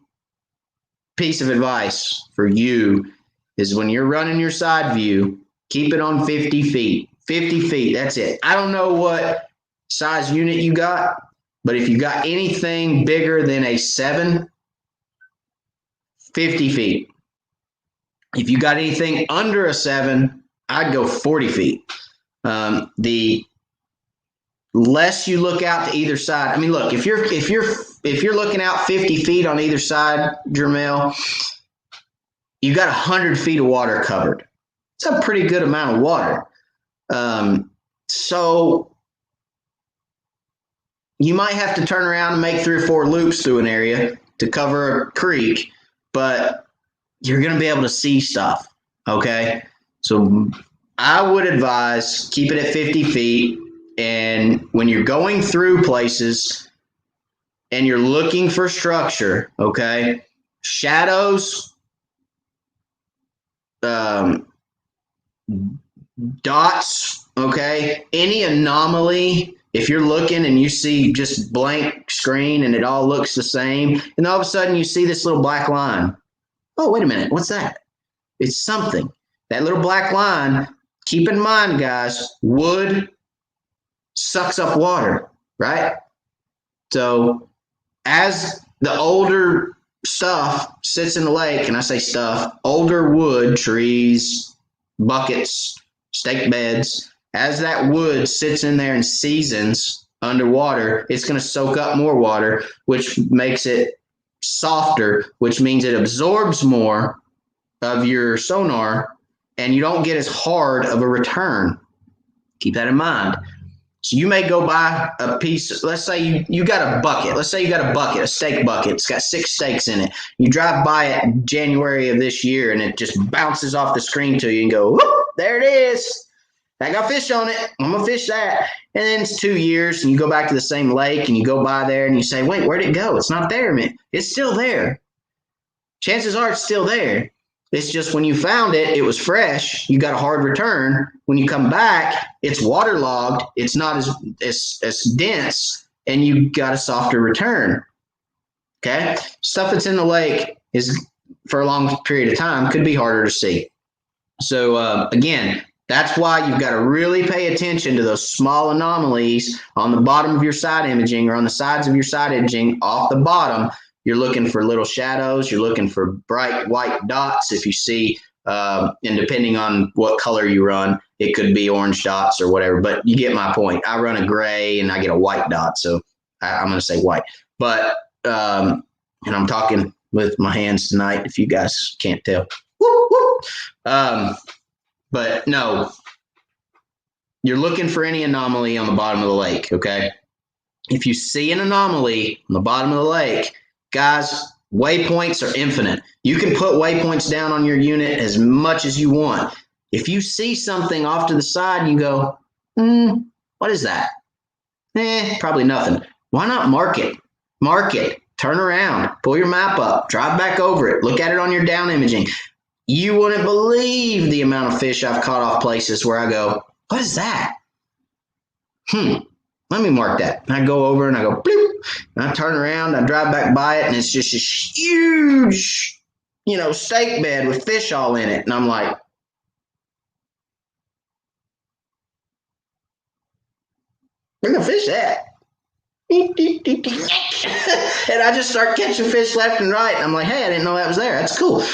piece of advice for you is when you're running your side view, keep it on 50 feet. 50 feet, that's it. I don't know what size unit you got, but if you got anything bigger than a 7, 50 feet. If you got anything under a 7, I'd go 40 feet. The less you look out to either side. I mean, look, if you're looking out 50 feet on either side, Jermel, you got 100 feet of water covered. It's a pretty good amount of water. So you might have to turn around and make 3 or 4 loops through an area to cover a creek, but you're going to be able to see stuff. Okay. So I would advise keep it at 50 feet. And when you're going through places and you're looking for structure, okay, shadows, dots, okay, any anomaly, if you're looking and you see just blank screen and it all looks the same, and all of a sudden you see this little black line. Oh, wait a minute, what's that? It's something. That little black line, keep in mind, guys, wood sucks up water, right? So as the older stuff sits in the lake, and I say stuff, older wood, trees, buckets, stake beds, as that wood sits in there and seasons underwater, it's going to soak up more water, which makes it softer, which means it absorbs more of your sonar, and you don't get as hard of a return. Keep that in mind. So you may go buy a piece. Let's say you got a bucket. Let's say you got a bucket, a steak bucket. It's got 6 steaks in it. You drive by it in January of this year, and it just bounces off the screen to you and go, whoop, there it is. I got fish on it. I'm going to fish that. And then it's 2 years, and you go back to the same lake, and you go by there, and you say, wait, where'd it go? It's not there, man. It's still there. Chances are it's still there. It's just when you found it, it was fresh. You got a hard return. When you come back, it's waterlogged. It's not as dense, and you got a softer return. Okay? Stuff that's in the lake is, for a long period of time, could be harder to see. So, again, That's why you've got to really pay attention to those small anomalies on the bottom of your side imaging or on the sides of your side imaging off the bottom. You're looking for little shadows. You're looking for bright white dots. If you see, and depending on what color you run, it could be orange dots or whatever. But you get my point. I run a gray and I get a white dot. So I'm going to say white. But, and I'm talking with my hands tonight, if you guys can't tell. Woo, woo. But no, you're looking for any anomaly on the bottom of the lake, okay? If you see an anomaly on the bottom of the lake, guys, waypoints are infinite. You can put waypoints down on your unit as much as you want. If you see something off to the side, you go, what is that? Probably nothing. Why not mark it? Mark it. Turn around. Pull your map up. Drive back over it. Look at it on your down imaging. You wouldn't believe the amount of fish I've caught off places where I go, what is that? Let me mark that. And I go over and I go, bloop, and I turn around, I drive back by it, and it's just this huge, steak bed with fish all in it. And I'm like, where the fish at? And I just start catching fish left and right. And I'm like, hey, I didn't know that was there. That's cool.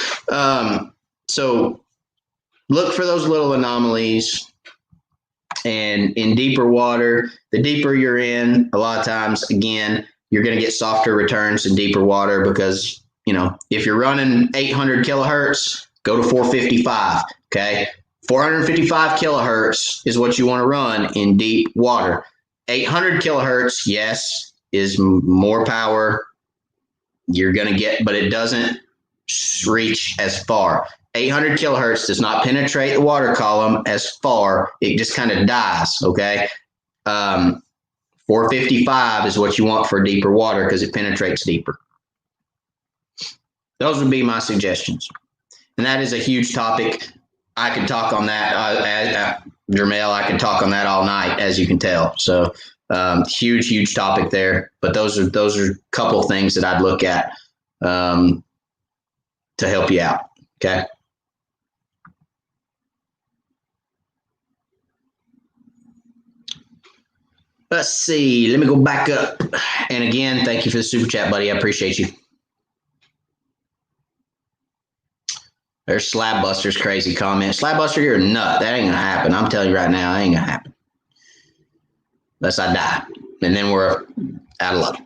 So look for those little anomalies. And in deeper water, the deeper you're in, a lot of times, again, you're going to get softer returns in deeper water because, if you're running 800 kilohertz, go to 455, okay? 455 kilohertz is what you want to run in deep water. 800 kilohertz, yes, is more power you're going to get, but it doesn't reach as far. 800 kilohertz does not penetrate the water column as far. It just kind of dies, okay? 455 is what you want for deeper water because it penetrates deeper. Those would be my suggestions. And that is a huge topic. I could talk on that, Jermail, I could talk on that all night, as you can tell. So huge topic there. But those are a couple of things that I'd look at to help you out, okay? Let's see. Let me go back up. And again, thank you for the super chat, buddy. I appreciate you. There's Slabbuster's crazy comment. Slabbuster, you're a nut. That ain't going to happen. I'm telling you right now, that ain't going to happen. Unless I die. And then we're out of luck.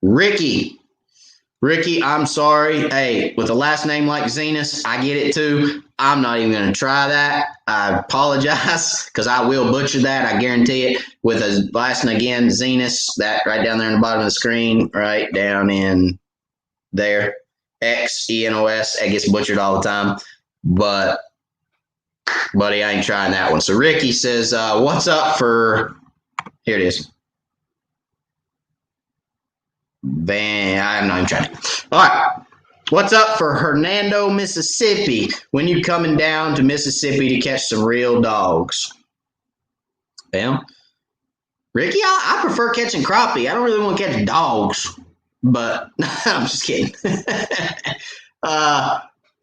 Ricky, I'm sorry. Hey, with a last name like Zenas, I get it too. I'm not even going to try that. I apologize because I will butcher that. I guarantee it. With a last name again, Zenas, that right down there in the bottom of the screen, right down in there. Xenos. It gets butchered all the time. But, buddy, I ain't trying that one. So Ricky says, what's up for, here it is. I'm not even trying. All right. What's up for Hernando, Mississippi? When you coming down to Mississippi to catch some real dogs? Well, Ricky, I prefer catching crappie. I don't really want to catch dogs, but I'm just kidding.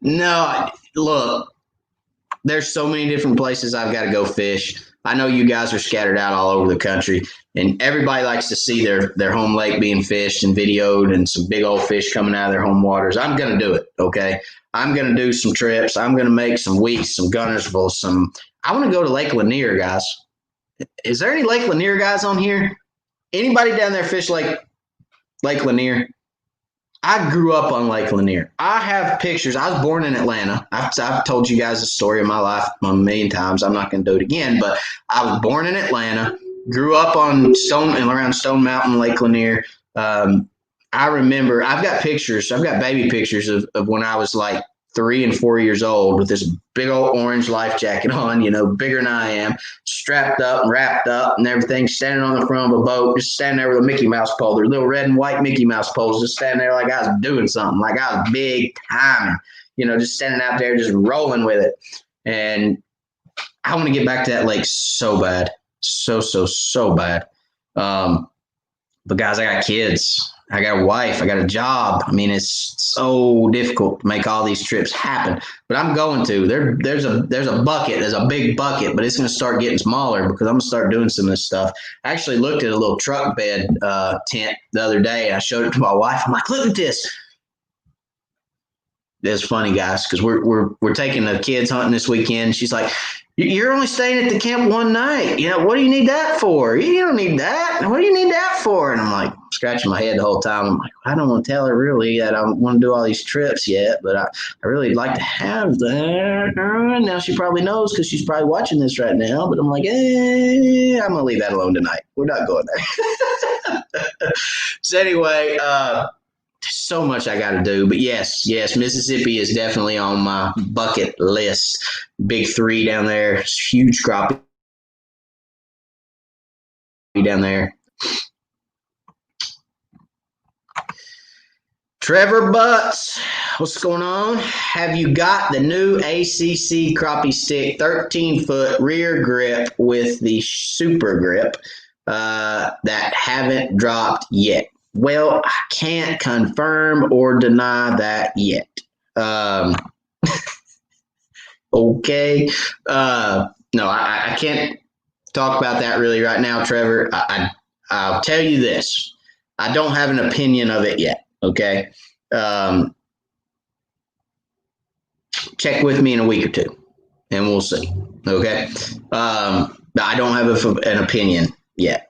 No, look, there's so many different places I've got to go fish. I know you guys are scattered out all over the country, and everybody likes to see their home lake being fished and videoed and some big old fish coming out of their home waters. I'm going to do it, okay? I'm going to do some trips. I'm going to make some weeks, some Gunnersville, I want to go to Lake Lanier, guys. Is there any Lake Lanier guys on here? Anybody down there fish Lake Lanier? I grew up on Lake Lanier. I have pictures. I was born in Atlanta. I've told you guys the story of my life a million times. I'm not going to do it again, but I was born in Atlanta, grew up on around Stone Mountain, Lake Lanier. I remember, I've got pictures. I've got baby pictures of when I was like 3 and 4 years old with this big old orange life jacket on, bigger than I am, strapped up and wrapped up and everything, standing on the front of a boat, just standing there with a Mickey Mouse pole. Their little red and white Mickey Mouse poles, just standing there like I was doing something, like I was big time, just standing out there, just rolling with it. And I want to get back to that lake so bad, so bad. But guys, I got kids. I got a wife. I got a job. I mean, it's so difficult to make all these trips happen. But I'm going to. There's a bucket. There's a big bucket, but it's going to start getting smaller because I'm going to start doing some of this stuff. I actually looked at a little truck bed tent the other day, and I showed it to my wife. I'm like, look at this. It's funny, guys, because we're taking the kids hunting this weekend. She's like, "You're only staying at the camp one night. You know, what do you need that for? You don't need that. What do you need that for?" And I'm like, scratching my head the whole time. I'm like, I don't want to tell her really that I want to do all these trips yet, but I really like to have that. Now she probably knows because she's probably watching this right now. But I'm like, I'm gonna leave that alone tonight. We're not going there. So anyway. So much I got to do, but yes, Mississippi is definitely on my bucket list. Big 3 down there, huge crappie down there. Trevor Butts, what's going on? Have you got the new ACC crappie stick, 13-foot rear grip with the super grip that haven't dropped yet? Well, I can't confirm or deny that yet. Okay. No, I can't talk about that really right now, Trevor. I'll tell you this. I don't have an opinion of it yet, okay? Check with me in a week or two, and we'll see, okay? I don't have an opinion yet.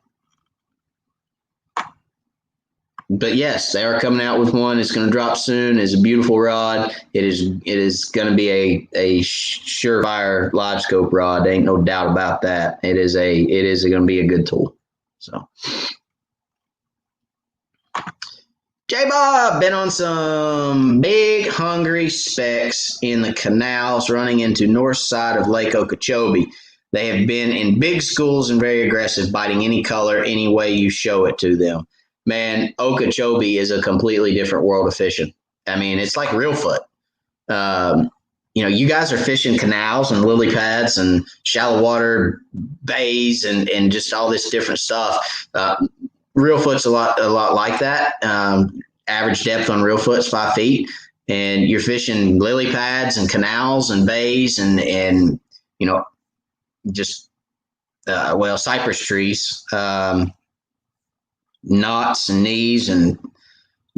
But yes, they are coming out with one. It's going to drop soon. It's a beautiful rod. It is going to be a surefire Livescope rod. There ain't no doubt about that. It is going to be a good tool. So, J Bob, been on some big hungry specks in the canals running into north side of Lake Okeechobee. They have been in big schools and very aggressive, biting any color any way you show it to them. Man, Okeechobee is a completely different world of fishing. I mean, it's like Reelfoot. You guys are fishing canals and lily pads and shallow water bays and just all this different stuff. Reelfoot's a lot like that. Average depth on Reelfoot is 5 feet, and you're fishing lily pads and canals and bays and just cypress trees. Knots and knees and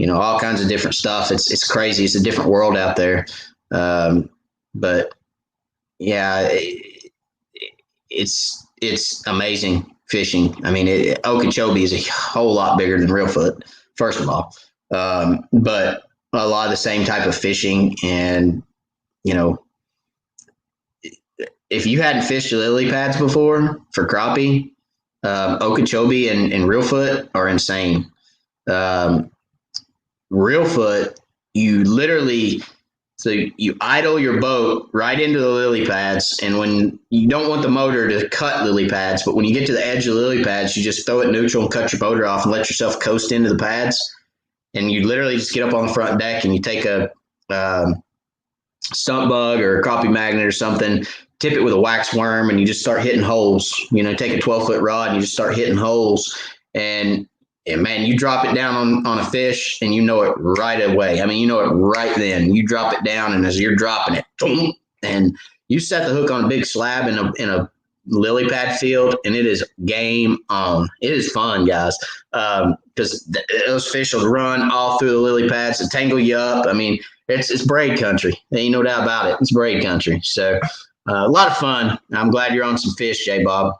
all kinds of different stuff. It's crazy. It's a different world out there. But yeah, it's amazing fishing. I mean, Okeechobee is a whole lot bigger than Reelfoot, first of all. But a lot of the same type of fishing, and if you hadn't fished lily pads before for crappie, Okeechobee and Reelfoot are insane. Reelfoot, you idle your boat right into the lily pads, and when you don't want the motor to cut lily pads, but when you get to the edge of the lily pads, you just throw it neutral and cut your motor off and let yourself coast into the pads. And you literally just get up on the front deck and you take a stump bug or a crappie magnet or something, tip it with a wax worm, and you just start hitting holes. Take a 12-foot rod and you just start hitting holes. And man, you drop it down on a fish and you know it right away. I mean, you know it right then. You drop it down, and as you're dropping it, boom, and you set the hook on a big slab in a lily pad field, and it is game on. It is fun, guys, because those fish will run all through the lily pads and tangle you up. I mean, it's braid country. There ain't no doubt about it. It's braid country. So a lot of fun. I'm glad you're on some fish, J Bob.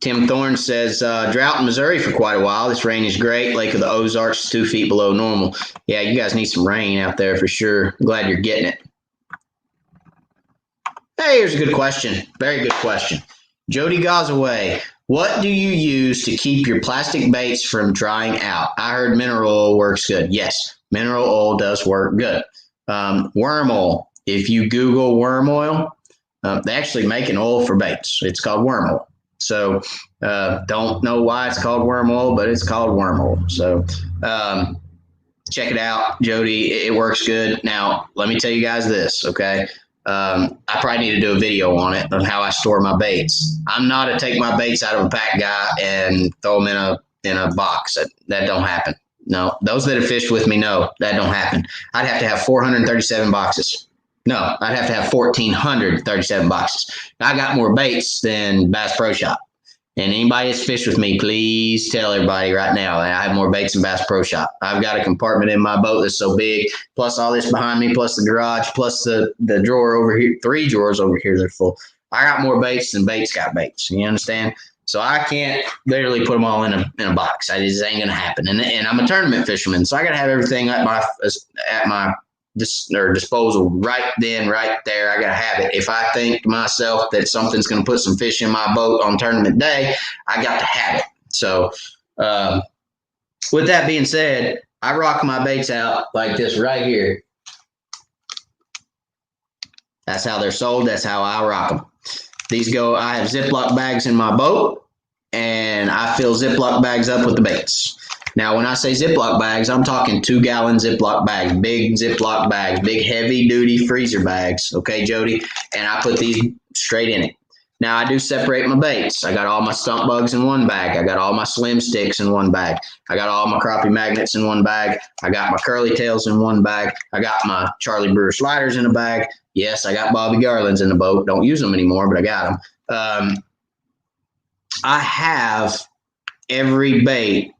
Tim Thorne says, drought in Missouri for quite a while. This rain is great. Lake of the Ozarks, 2 feet below normal. Yeah, you guys need some rain out there for sure. Glad you're getting it. Hey, here's a good question. Very good question. Jody Gazaway, what do you use to keep your plastic baits from drying out? I heard mineral oil works good. Yes, mineral oil does work good. Worm oil. If you Google worm oil, they actually make an oil for baits. It's called worm oil. So don't know why it's called worm oil, but it's called worm oil. So check it out, Jody. It works good. Now, let me tell you guys this, okay? I probably need to do a video on it, on how I store my baits. I'm not a take my baits out of a pack guy and throw them in a box. That don't happen. No, those that have fished with me know that don't happen. I'd have to have 437 boxes. No, I'd have to have 1,437 boxes. I got more baits than Bass Pro Shop. And anybody that's fished with me, please tell everybody right now that I have more baits than Bass Pro Shop. I've got a compartment in my boat that's so big, plus all this behind me, plus the garage, plus the drawer over here, 3 drawers over here that are full. I got more baits than baits got baits. You understand? So I can't literally put them all in a box. I just ain't gonna happen. And I'm a tournament fisherman, so I gotta have everything at my disposal right then, right there. I gotta have it. If I think to myself that something's gonna put some fish in my boat on tournament day, I got to have it. So, with that being said, I rock my baits out like this right here. That's how they're sold. That's how I rock them. These go, I have Ziploc bags in my boat, and I fill Ziploc bags up with the baits. Now, when I say Ziploc bags, I'm talking 2-gallon Ziploc bags, big Ziploc bags, big heavy-duty freezer bags, okay, Jody? And I put these straight in it. Now, I do separate my baits. I got all my stump bugs in one bag. I got all my slim sticks in one bag. I got all my crappie magnets in one bag. I got my curly tails in one bag. I got my Charlie Brewer sliders in a bag. Yes, I got Bobby Garlands in the boat. Don't use them anymore, but I got them. I have every bait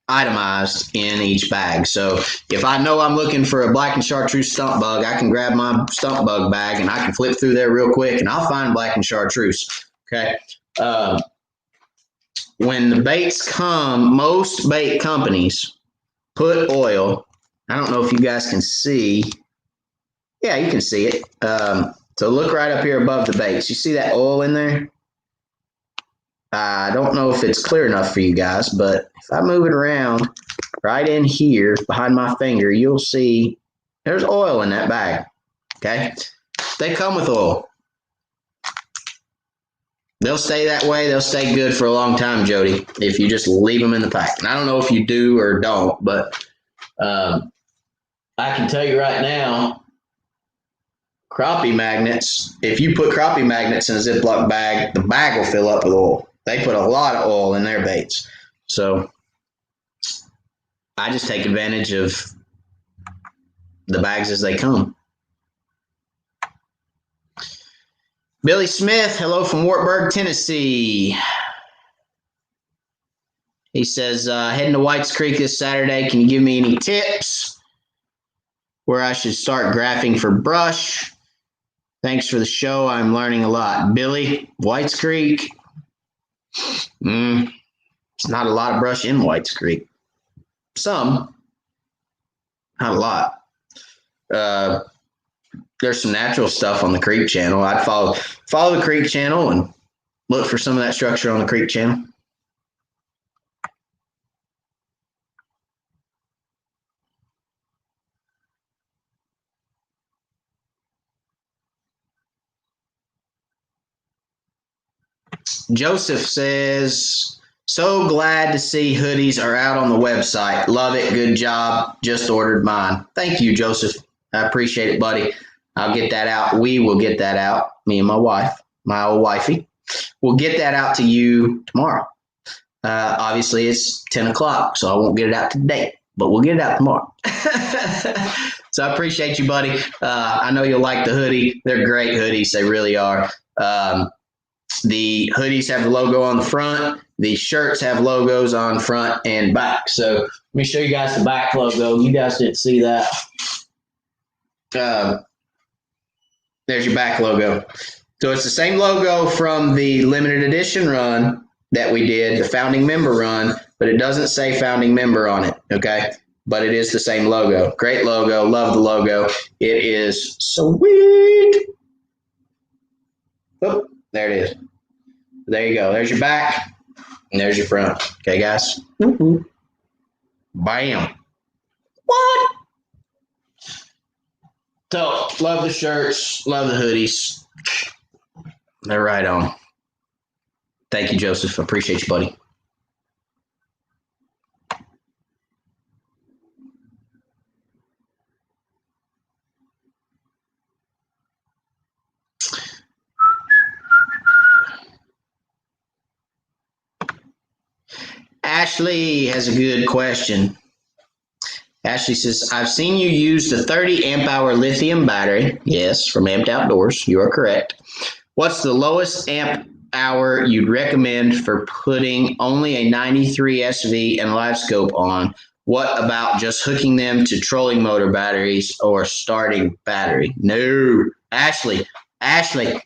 itemized in each bag. So if I know I'm looking for a black and chartreuse stump bug, I can grab my stump bug bag and I can flip through there real quick and I'll find black and chartreuse. Okay. When the baits come, most bait companies put oil. I don't know if you guys can see. Yeah, you can see it. So look right up here above the baits. You see that oil in there? I don't know if it's clear enough for you guys, but if I move it around right in here behind my finger, you'll see there's oil in that bag. Okay? They come with oil. They'll stay that way. They'll stay good for a long time, Jody, if you just leave them in the pack. And I don't know if you do or don't, but I can tell you right now, crappie magnets, if you put crappie magnets in a Ziploc bag, the bag will fill up with oil. They put a lot of oil in their baits. So I just take advantage of the bags as they come. Billy Smith, hello from Wartburg, Tennessee. He says, heading to Whites Creek this Saturday. Can you give me any tips where I should start graphing for brush? Thanks for the show. I'm learning a lot. Billy, Whites Creek. It's not a lot of brush in Whites Creek. Some, not a lot. There's some natural stuff on the creek channel. I'd follow the creek channel and look for some of that structure on the creek channel. Joseph says, so glad to see hoodies are out on the website. Love it. Good job. Just ordered mine. Thank you, Joseph. I appreciate it, buddy. I'll get that out. We will get that out. Me and my wife, my old wifey. We'll get that out to you tomorrow. Obviously, it's 10 o'clock, so I won't get it out today, but we'll get it out tomorrow. So I appreciate you, buddy. I know you'll like the hoodie. They're great hoodies. They really are. The hoodies have the logo on the front. The shirts have logos on front and back. So let me show you guys the back logo. You guys didn't see that. There's your back logo. So it's the same logo from the limited edition run that we did, the founding member run, but it doesn't say founding member on it, okay? But it is the same logo. Great logo. Love the logo. It is sweet. Oh, there it is. There you go. There's your back, and there's your front. Okay, guys? Woo-hoo. Bam. What? So, love the shirts. Love the hoodies. They're right on. Thank you, Joseph. I appreciate you, buddy. Ashley has a good question. Ashley says, I've seen you use the 30 amp hour lithium battery. Yes, from Amped Outdoors. You are correct. What's the lowest amp hour you'd recommend for putting only a 93 SV and Livescope on? What about just hooking them to trolling motor batteries or starting battery? No. Ashley,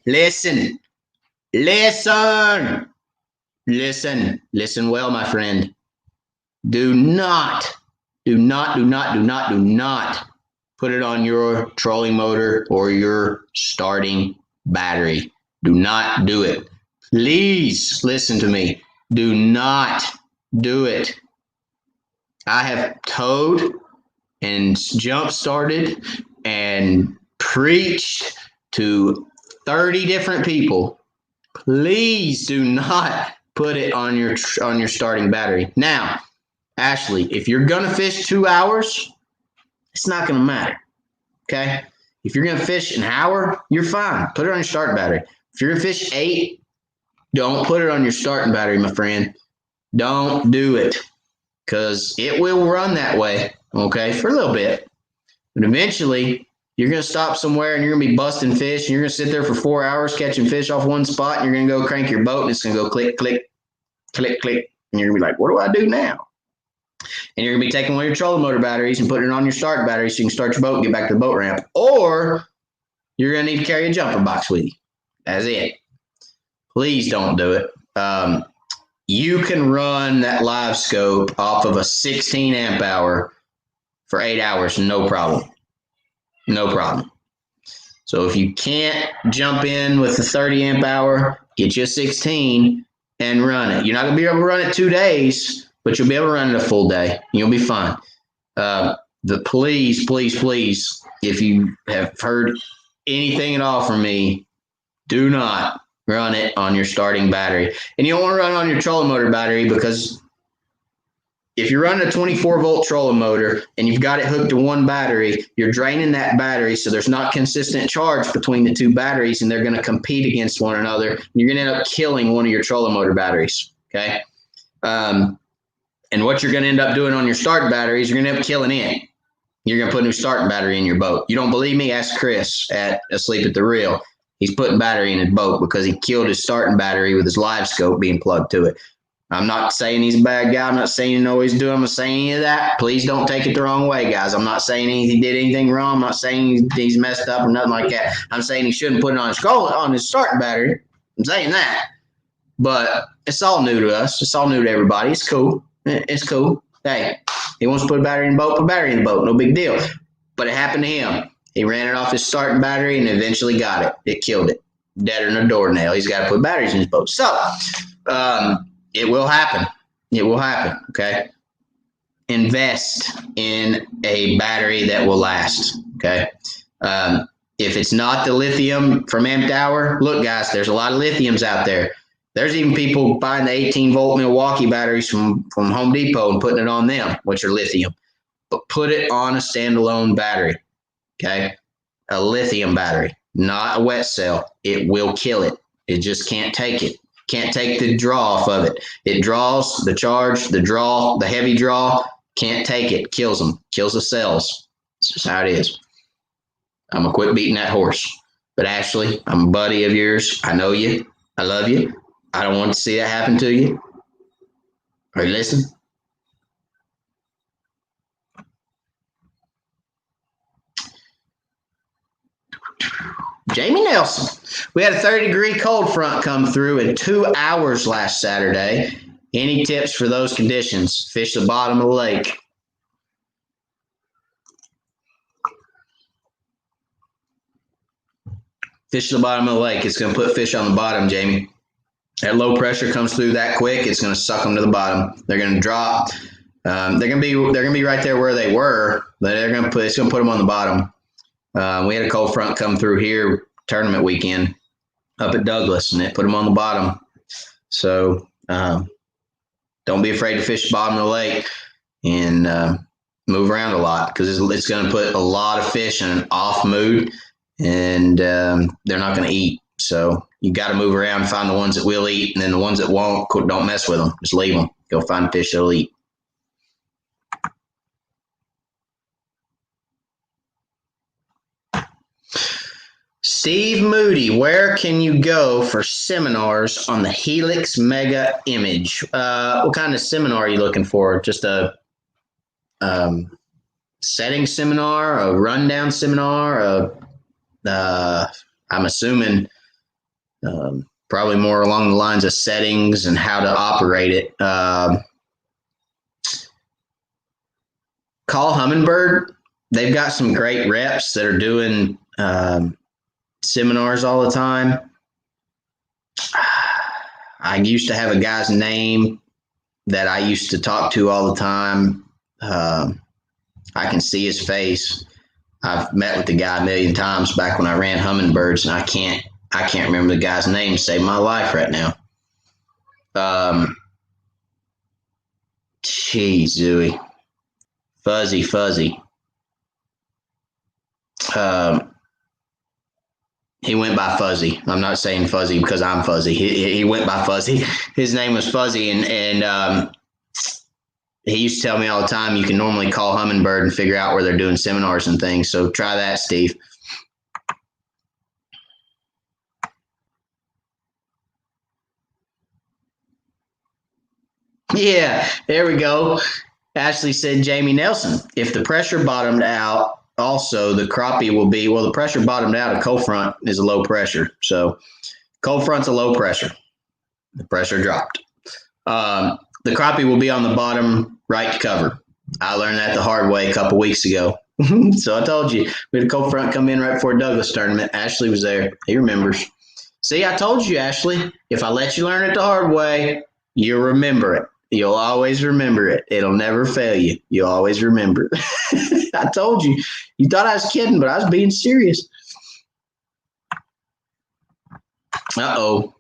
listen. Listen well, my friend. Do not put it on your trolling motor or your starting battery. Do not do it. Please listen to me. Do not do it. I have towed and jump started and preached to 30 different people. Please do not put it on your starting battery. Now, Ashley, if you're going to fish 2 hours, it's not going to matter, okay? If you're going to fish an hour, you're fine. Put it on your starting battery. If you're going to fish 8, don't put it on your starting battery, my friend. Don't do it because it will run that way, okay, for a little bit. But eventually, you're going to stop somewhere and you're going to be busting fish and you're going to sit there for 4 hours catching fish off one spot and you're going to go crank your boat and it's going to go click, click, click, click. And you're going to be like, what do I do now? And you're going to be taking one of your trolling motor batteries and putting it on your start battery so you can start your boat and get back to the boat ramp. Or you're going to need to carry a jumper box with you. That's it. Please don't do it. You can run that Livescope off of a 16 amp hour for 8 hours, no problem. No problem. So if you can't jump in with the 30 amp hour, get you a 16 and run it. You're not going to be able to run it 2 days, but you'll be able to run it a full day. You'll be fine. Please, if you have heard anything at all from me, do not run it on your starting battery. And you don't want to run it on your trolling motor battery because if you're running a 24-volt trolling motor and you've got it hooked to one battery, you're draining that battery so there's not consistent charge between the two batteries and they're going to compete against one another. And you're going to end up killing one of your trolling motor batteries, okay? And what you're going to end up doing on your start batteries, you're going to end up killing it. You're going to put a new starting battery in your boat. You don't believe me? Ask Chris at Asleep at the Reel. He's putting battery in his boat because he killed his starting battery with his Livescope being plugged to it. I'm not saying he's a bad guy. I'm not saying you know what he's doing. I'm not saying any of that. Please don't take it the wrong way, guys. I'm not saying he did anything wrong. I'm not saying he's messed up or nothing like that. I'm saying he shouldn't put it on his starting battery. I'm saying that. But it's all new to us. It's all new to everybody. It's cool. It's cool. Hey, he wants to put a battery in the boat, put a battery in the boat. No big deal. But it happened to him. He ran it off his starting battery and eventually got it. It killed it. Deader than a doornail. He's got to put batteries in his boat. So, it will happen. It will happen, okay? Invest in a battery that will last, okay? If it's not the lithium from Amped Hour, look, guys, there's a lot of lithiums out there. There's even people buying the 18-volt Milwaukee batteries from Home Depot and putting it on them, which are lithium. But put it on a standalone battery, okay? A lithium battery, not a wet cell. It will kill it. It just can't take it. Can't take the draw off of it. It draws the charge, the draw, the heavy draw. Can't take it. Kills them. Kills the cells. That's just how it is. I'm going to quit beating that horse. But Ashley, I'm a buddy of yours. I know you. I love you. I don't want to see that happen to you. Are you listening? Jamie Nelson. We had a 30-degree cold front come through in 2 hours last Saturday. Any tips for those conditions? Fish the bottom of the lake. Fish the bottom of the lake. It's going to put fish on the bottom, Jamie. That low pressure comes through that quick. It's going to suck them to the bottom. They're going to drop. They're going to be right there where they were, but it's going to put them on the bottom. We had a cold front come through here tournament weekend up at Douglas, and it put them on the bottom. So don't be afraid to fish the bottom of the lake and move around a lot because it's going to put a lot of fish in an off mood, and they're not going to eat. So you got to move around, find the ones that will eat, and then the ones that won't, don't mess with them. Just leave them. Go find fish that'll eat. Steve Moody, where can you go for seminars on the Helix Mega Image? What kind of seminar are you looking for? Just a setting seminar, a rundown seminar? I'm assuming probably more along the lines of settings and how to operate it. Call Humminbird. They've got some great reps that are doing seminars all the time. I used to have a guy's name that I used to talk to all the time. I can see his face. I've met with the guy a million times back when I ran Humminbirds, and I can't remember the guy's name to save my life right now. Geez, Zooey. Fuzzy. He went by Fuzzy. I'm not saying Fuzzy because I'm fuzzy. He went by Fuzzy. His name was Fuzzy, and he used to tell me all the time, you can normally call Humminbird and figure out where they're doing seminars and things. So try that, Steve. Yeah, there we go. Ashley said Jamie Nelson. If the pressure bottomed out, also the crappie will be, well, the pressure bottomed out. A cold front is a low pressure. So cold front's a low pressure. The pressure dropped. The crappie will be on the bottom right cover. I learned that the hard way a couple weeks ago. So I told you, we had a cold front come in right before Douglas tournament. Ashley was there. He remembers. See, I told you, Ashley, if I let you learn it the hard way, you'll remember it. You'll always remember it. It'll never fail you. You'll always remember it. I told you. You thought I was kidding, but I was being serious. Uh-oh.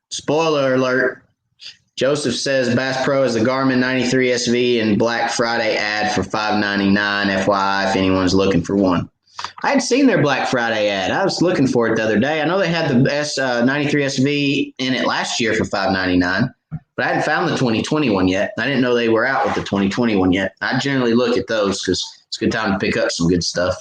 Spoiler alert. Joseph says Bass Pro has the Garmin 93 SV and Black Friday ad for $5.99. FYI, if anyone's looking for one. I hadn't seen their Black Friday ad. I was looking for it the other day. I know they had the 93 SV in it last year for $5.99, but I hadn't found the 2020 one yet. I didn't know they were out with the 2020 one yet. I generally look at those because it's a good time to pick up some good stuff.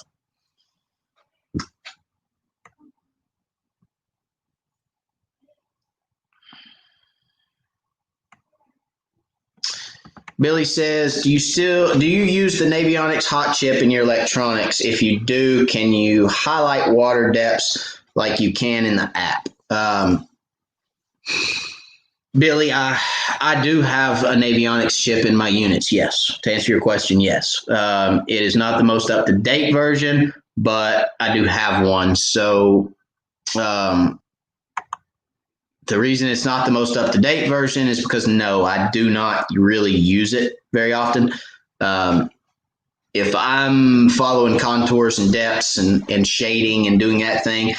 Billy says, do you use the Navionics hot chip in your electronics? If you do, can you highlight water depths like you can in the app? Billy, I do have a Navionics chip in my units, yes. To answer your question, yes. It is not the most up-to-date version, but I do have one. So the reason it's not the most up-to-date version is because, no, I do not really use it very often. If I'm following contours and depths and shading and doing that thing,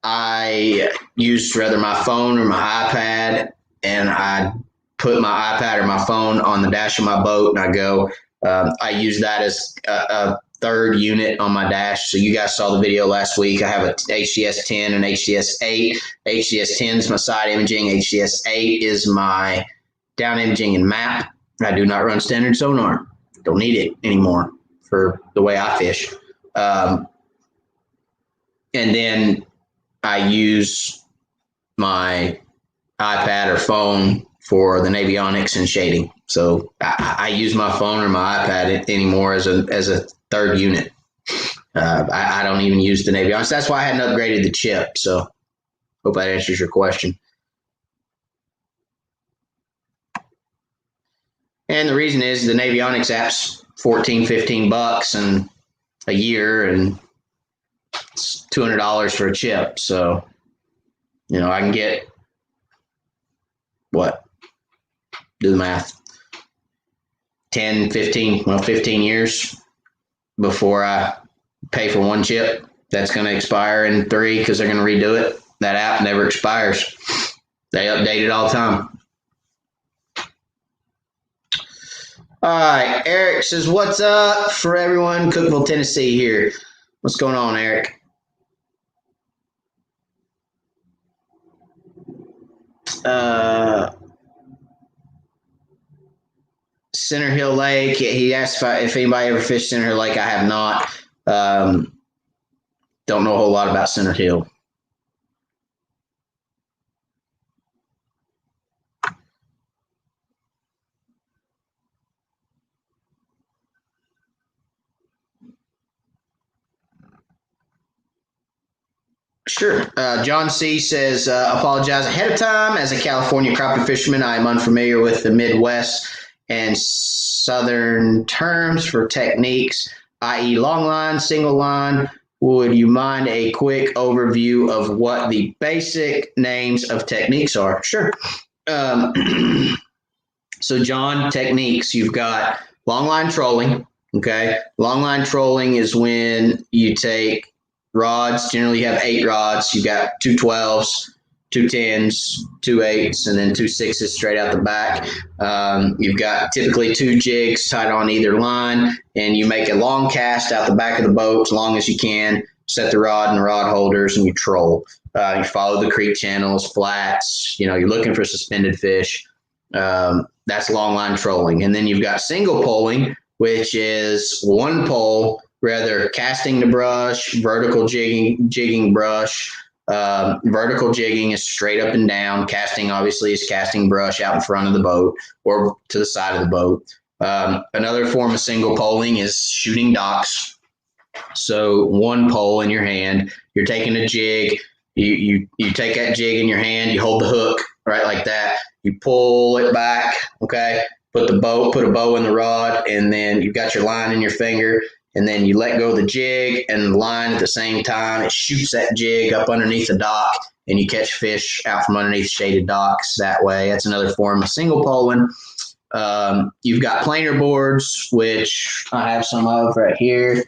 I use rather my phone or my iPad, and I put my iPad or my phone on the dash of my boat, and I go. I use that as a third unit on my dash. So you guys saw the video last week. I have a HDS 10 and HDS 8. HDS 10 is my side imaging. HDS 8 is my down imaging and map. I do not run standard sonar. Don't need it anymore for the way I fish. And then I use my iPad or phone for the Navionics and shading. So I use my phone or my iPad anymore as a third unit. I don't even use the Navionics. That's why I hadn't upgraded the chip. So hope that answers your question. And the reason is the Navionics app's $14-15 and a year, and it's $200 for a chip. So, I can get what? Do the math. 15 years before I pay for one chip that's going to expire in 3 because they're going to redo it. That app never expires. They update it all the time. All right, Eric says, what's up for everyone? Cookeville, Tennessee here. What's going on, Eric? Center Hill Lake. He asked if anybody ever fished Center Hill Lake. I have not. Don't know a whole lot about Center Hill. Sure. John C. says, apologize ahead of time. As a California crappie fisherman, I am unfamiliar with the Midwest and Southern terms for techniques, i.e. long line, single line. Would you mind a quick overview of what the basic names of techniques are? Sure. So, John, techniques, you've got long line trolling. Okay. Long line trolling is when you take rods. Generally, you have 8 rods. You've got 2 12s, 2 10s, 2 8s, and then 2 6s straight out the back. You've got typically 2 jigs tied on either line, and you make a long cast out the back of the boat as long as you can. Set the rod in the rod holders, and you troll. You follow the creek channels, flats. You're looking for suspended fish. That's long line trolling. And then you've got single poling, which is one pole, rather casting the brush, vertical jigging brush. Vertical jigging is straight up and down. Casting, obviously, is casting brush out in front of the boat or to the side of the boat. Another form of single poling is shooting docks. So one pole in your hand, you're taking a jig. You take that jig in your hand, you hold the hook right like that. You pull it back, okay? Put a bow in the rod, and then you've got your line in your finger, and then you let go of the jig and the line at the same time. It shoots that jig up underneath the dock, and you catch fish out from underneath shaded docks that way. That's another form of single poling. You've got planer boards, which I have some of right here.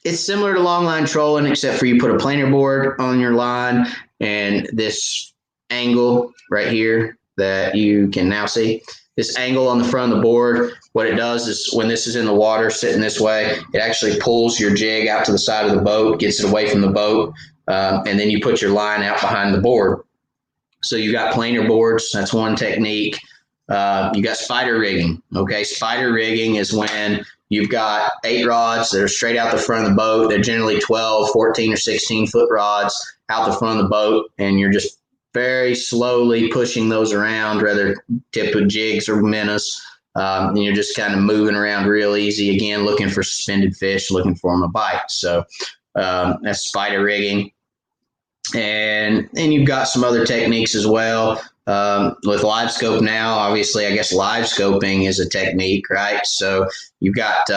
It's similar to long line trolling, except for you put a planer board on your line, and this angle right here that you can now see, this angle on the front of the board, what it does is when this is in the water sitting this way, it actually pulls your jig out to the side of the boat, gets it away from the boat, and then you put your line out behind the board. So you got planer boards. That's one technique. You got spider rigging. Okay, spider rigging is when you've got 8 rods that are straight out the front of the boat. They're generally 12, 14, or 16-foot rods out the front of the boat, and you're just very slowly pushing those around, whether tip of jigs or minnows. And you're just kind of moving around real easy, again, looking for suspended fish, looking for them to bite. So that's spider rigging. And you've got some other techniques as well. With Livescope now, obviously, I guess live scoping is a technique, right? So you've got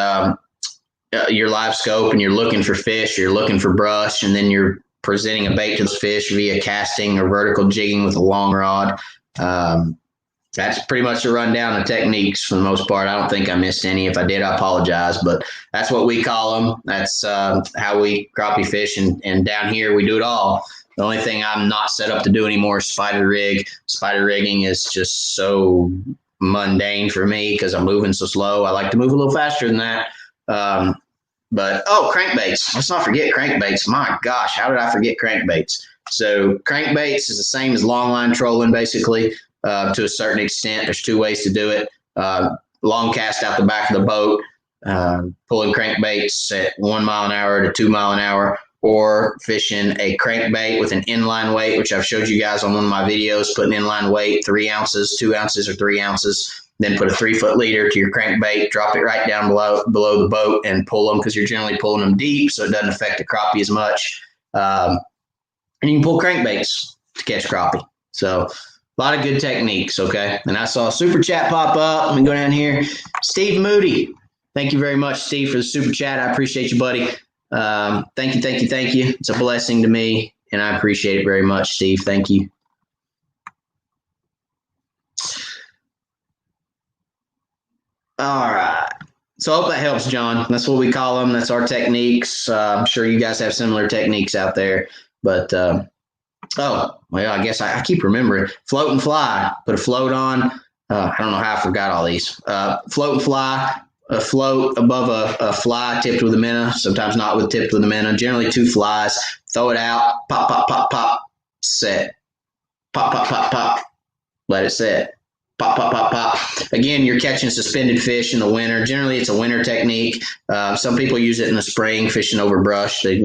your Livescope, and you're looking for fish, you're looking for brush, and then you're presenting a bait to those fish via casting or vertical jigging with a long rod. That's pretty much a rundown of techniques for the most part. I don't think I missed any. If I did, I apologize, but that's what we call them. That's how we crappie fish, and down here we do it all. The only thing I'm not set up to do anymore is spider rig. Spider rigging is just so mundane for me because I'm moving so slow. I like to move a little faster than that. But crankbaits. Let's not forget crankbaits. My gosh, how did I forget crankbaits? So crankbaits is the same as long line trolling, basically, to a certain extent. There's 2 ways to do it. Long cast out the back of the boat, pulling crankbaits at 1 mile an hour to 2 mile an hour, or fishing a crankbait with an inline weight, which I've showed you guys on one of my videos, put an inline weight, 3 ounces, 2 ounces, or 3 ounces, then put a 3-foot leader to your crankbait, drop it right down below the boat, and pull them, because you're generally pulling them deep, so it doesn't affect the crappie as much. And you can pull crankbaits to catch crappie. So a lot of good techniques, okay? And I saw a super chat pop up. Let me go down here. Steve Moody. Thank you very much, Steve, for the super chat. I appreciate you, buddy. Thank you. It's a blessing to me, and I appreciate it very much, Steve. Thank you. All right. So I hope that helps, John. That's what we call them. That's our techniques. I'm sure you guys have similar techniques out there. But, I guess I keep remembering. Float and fly. Put a float on. I don't know how I forgot all these. Float and fly. A float above a fly tipped with a minnow, sometimes not tipped with a minnow, generally 2 flies. Throw it out, pop, pop, pop, pop, set. Pop, pop, pop, pop, let it set. Pop, pop, pop, pop. Again, you're catching suspended fish in the winter. Generally, it's a winter technique. Some people use it in the spring, fishing over brush. They,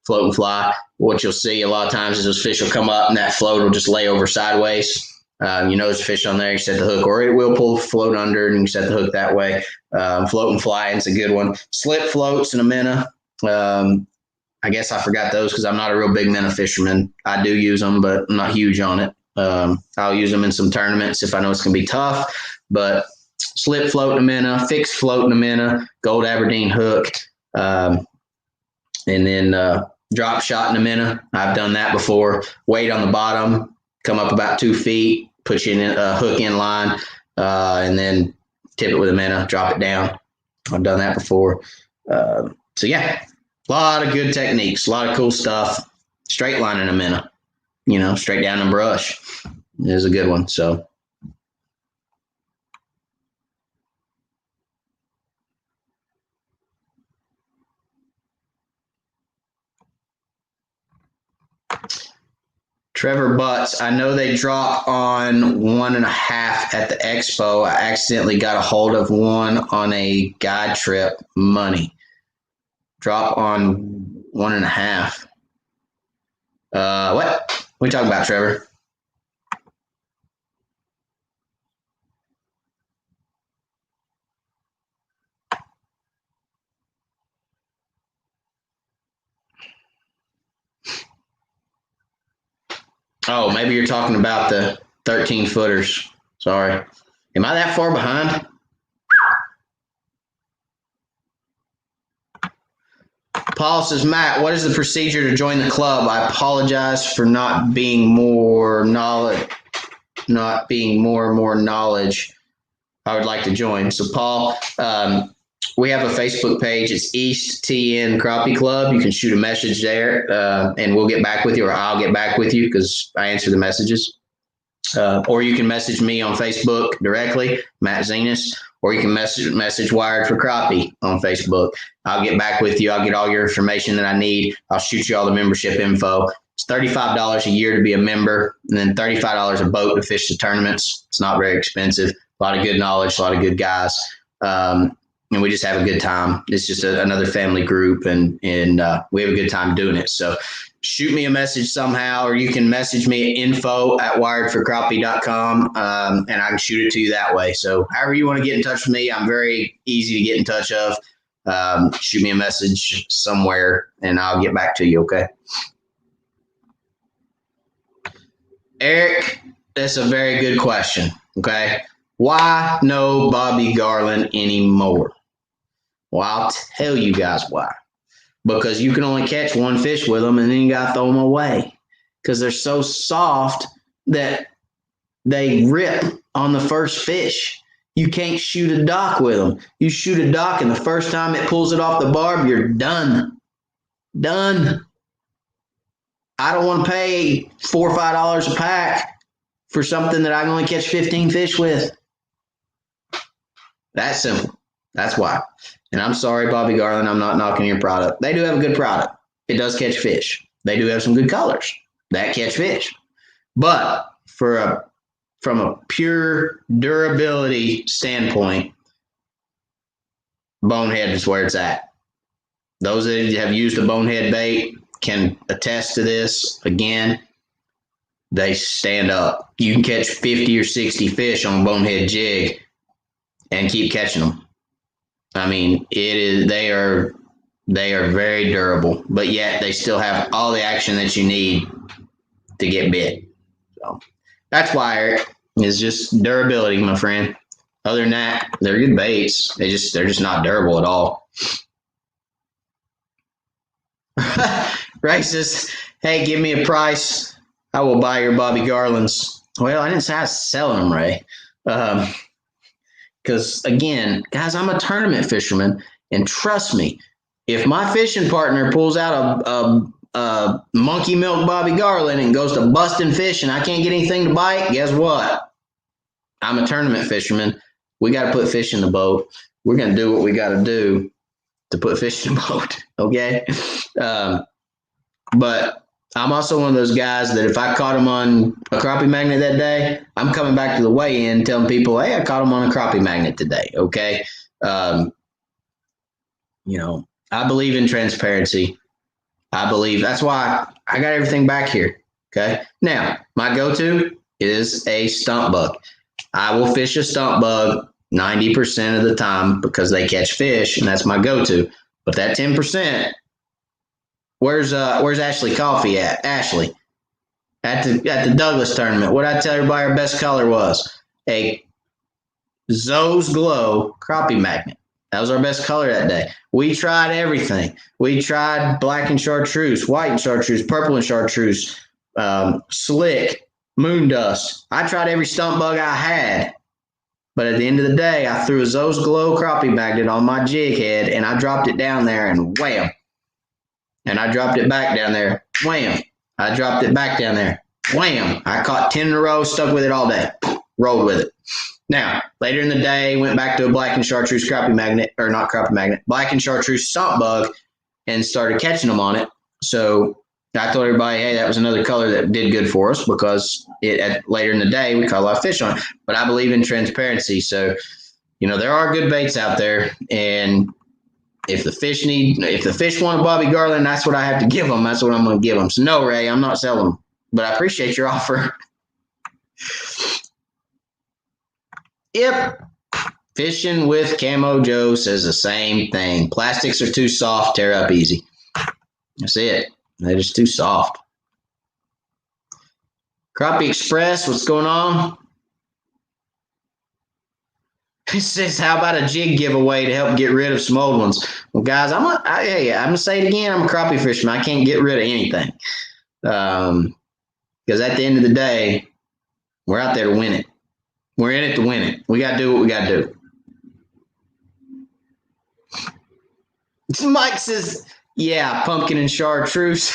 float and fly. What you'll see a lot of times is those fish will come up and that float will just lay over sideways. There's a fish on there, you set the hook, or it will pull float under and you set the hook that way. Float and fly is a good one. Slip floats and a minnow. I guess I forgot those because I'm not a real big minnow fisherman. I do use them, but I'm not huge on it. I'll use them in some tournaments if I know it's going to be tough. But slip float and a minnow, fixed float and a minnow, gold Aberdeen hook, and then drop shot and a minnow. I've done that before. Weight on the bottom, come up about 2 feet, put you in a hook in line, and then tip it with a minnow, drop it down. I've done that before. So yeah, a lot of good techniques, a lot of cool stuff. Straight line and a minnow, straight down in brush is a good one. So. Trevor Butts, I know they drop on 1.5 at the expo. I accidentally got a hold of one on a guide trip. Money. Drop on 1.5. What are you talking about, Trevor? Oh, maybe you're talking about the 13 footers. Sorry. Am I that far behind? Paul says, Matt, what is the procedure to join the club? I apologize for not being more and more knowledge. I would like to join. So, Paul, we have a Facebook page. It's East TN Crappie Club. You can shoot a message there, and we'll get back with you, or I'll get back with you because I answer the messages. Or you can message me on Facebook directly, Matt Zenas, or you can message Wired for Crappie on Facebook. I'll get back with you. I'll get all your information that I need. I'll shoot you all the membership info. It's $35 a year to be a member, and then $35 a boat to fish the tournaments. It's not very expensive. A lot of good knowledge, a lot of good guys. And we just have a good time. It's just another family group, and we have a good time doing it. So shoot me a message somehow, or you can message me at info@wiredforcrappie.com, and I can shoot it to you that way. So however you want to get in touch with me, I'm very easy to get in touch of. Shoot me a message somewhere, and I'll get back to you, okay? Eric, that's a very good question, okay? Why no Bobby Garland anymore? Well, I'll tell you guys why. Because you can only catch one fish with them, and then you got to throw them away. Because they're so soft that they rip on the first fish. You can't shoot a dock with them. You shoot a dock, and the first time it pulls it off the barb, you're done. Done. I don't want to pay $4 or $5 a pack for something that I can only catch 15 fish with. That's simple. That's why. And I'm sorry, Bobby Garland, I'm not knocking your product. They do have a good product. It does catch fish. They do have some good colors that catch fish. But from a pure durability standpoint, Bonehead is where it's at. Those that have used a Bonehead bait can attest to this. Again, they stand up. You can catch 50 or 60 fish on a Bonehead jig and keep catching them. I mean, they are very durable, but yet they still have all the action that you need to get bit. So that's why, Eric, is just durability, my friend. Other than that, they're good baits. They're just not durable at all. Ray says, hey, give me a price. I will buy your Bobby Garlands. Well, I didn't say I was selling them, Ray. Because, again, guys, I'm a tournament fisherman, and trust me, if my fishing partner pulls out a monkey milk Bobby Garland and goes to busting fish and I can't get anything to bite, guess what? I'm a tournament fisherman. We got to put fish in the boat. We're going to do what we got to do to put fish in the boat, okay? But I'm also one of those guys that if I caught them on a crappie magnet that day, I'm coming back to the weigh-in telling people, hey, I caught them on a crappie magnet today. Okay. Um, I believe in transparency. I believe that's why I got everything back here. Okay. Now, my go-to is a stump bug. I will fish a stump bug 90% of the time because they catch fish, and that's my go-to. But that 10%, where's Ashley Coffee at? Ashley, at the Douglas tournament, what I tell everybody our best color was? A Zoe's Glow crappie magnet. That was our best color that day. We tried everything. We tried black and chartreuse, white and chartreuse, purple and chartreuse, slick, moon dust. I tried every stump bug I had. But at the end of the day, I threw a Zoe's Glow crappie magnet on my jig head, and I dropped it down there, and wham. And I dropped it back down there, wham. I dropped it back down there, wham. I caught 10 in a row, stuck with it all day, rolled with it. Now, later in the day, went back to a black and chartreuse crappie magnet, or not crappie magnet, black and chartreuse stump bug, and started catching them on it. So I told everybody, hey, that was another color that did good for us because later in the day, we caught a lot of fish on it. But I believe in transparency. So, there are good baits out there. And if the fish want a Bobby Garland, that's what I have to give them. That's what I'm going to give them. So, no, Ray, I'm not selling them. But I appreciate your offer. Yep. Fishing with Camo Joe says the same thing. Plastics are too soft, tear up easy. That's it. They're just too soft. Crappie Express, what's going on? It says, how about a jig giveaway to help get rid of some old ones? Well, guys, I'm going to say it again. I'm a crappie fisherman. I can't get rid of anything. Because at the end of the day, we're out there to win it. We're in it to win it. We got to do what we got to do. Mike says, yeah, pumpkin and chartreuse.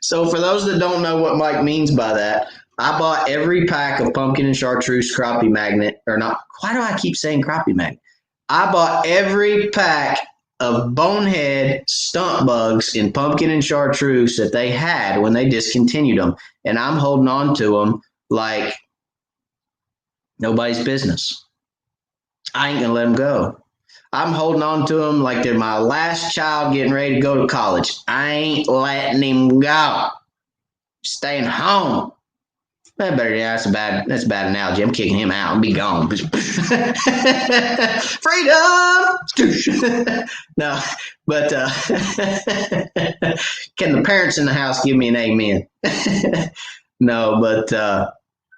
So for those that don't know what Mike means by that, I bought every pack of pumpkin and chartreuse crappie magnet, or not. Why do I keep saying crappie magnet? I bought every pack of bonehead stump bugs in pumpkin and chartreuse that they had when they discontinued them. And I'm holding on to them like nobody's business. I ain't going to let them go. I'm holding on to them like they're my last child getting ready to go to college. I ain't letting him go. Staying home. That's a bad analogy. I'm kicking him out. I'll be gone. Freedom! No, but can the parents in the house give me an amen? No, but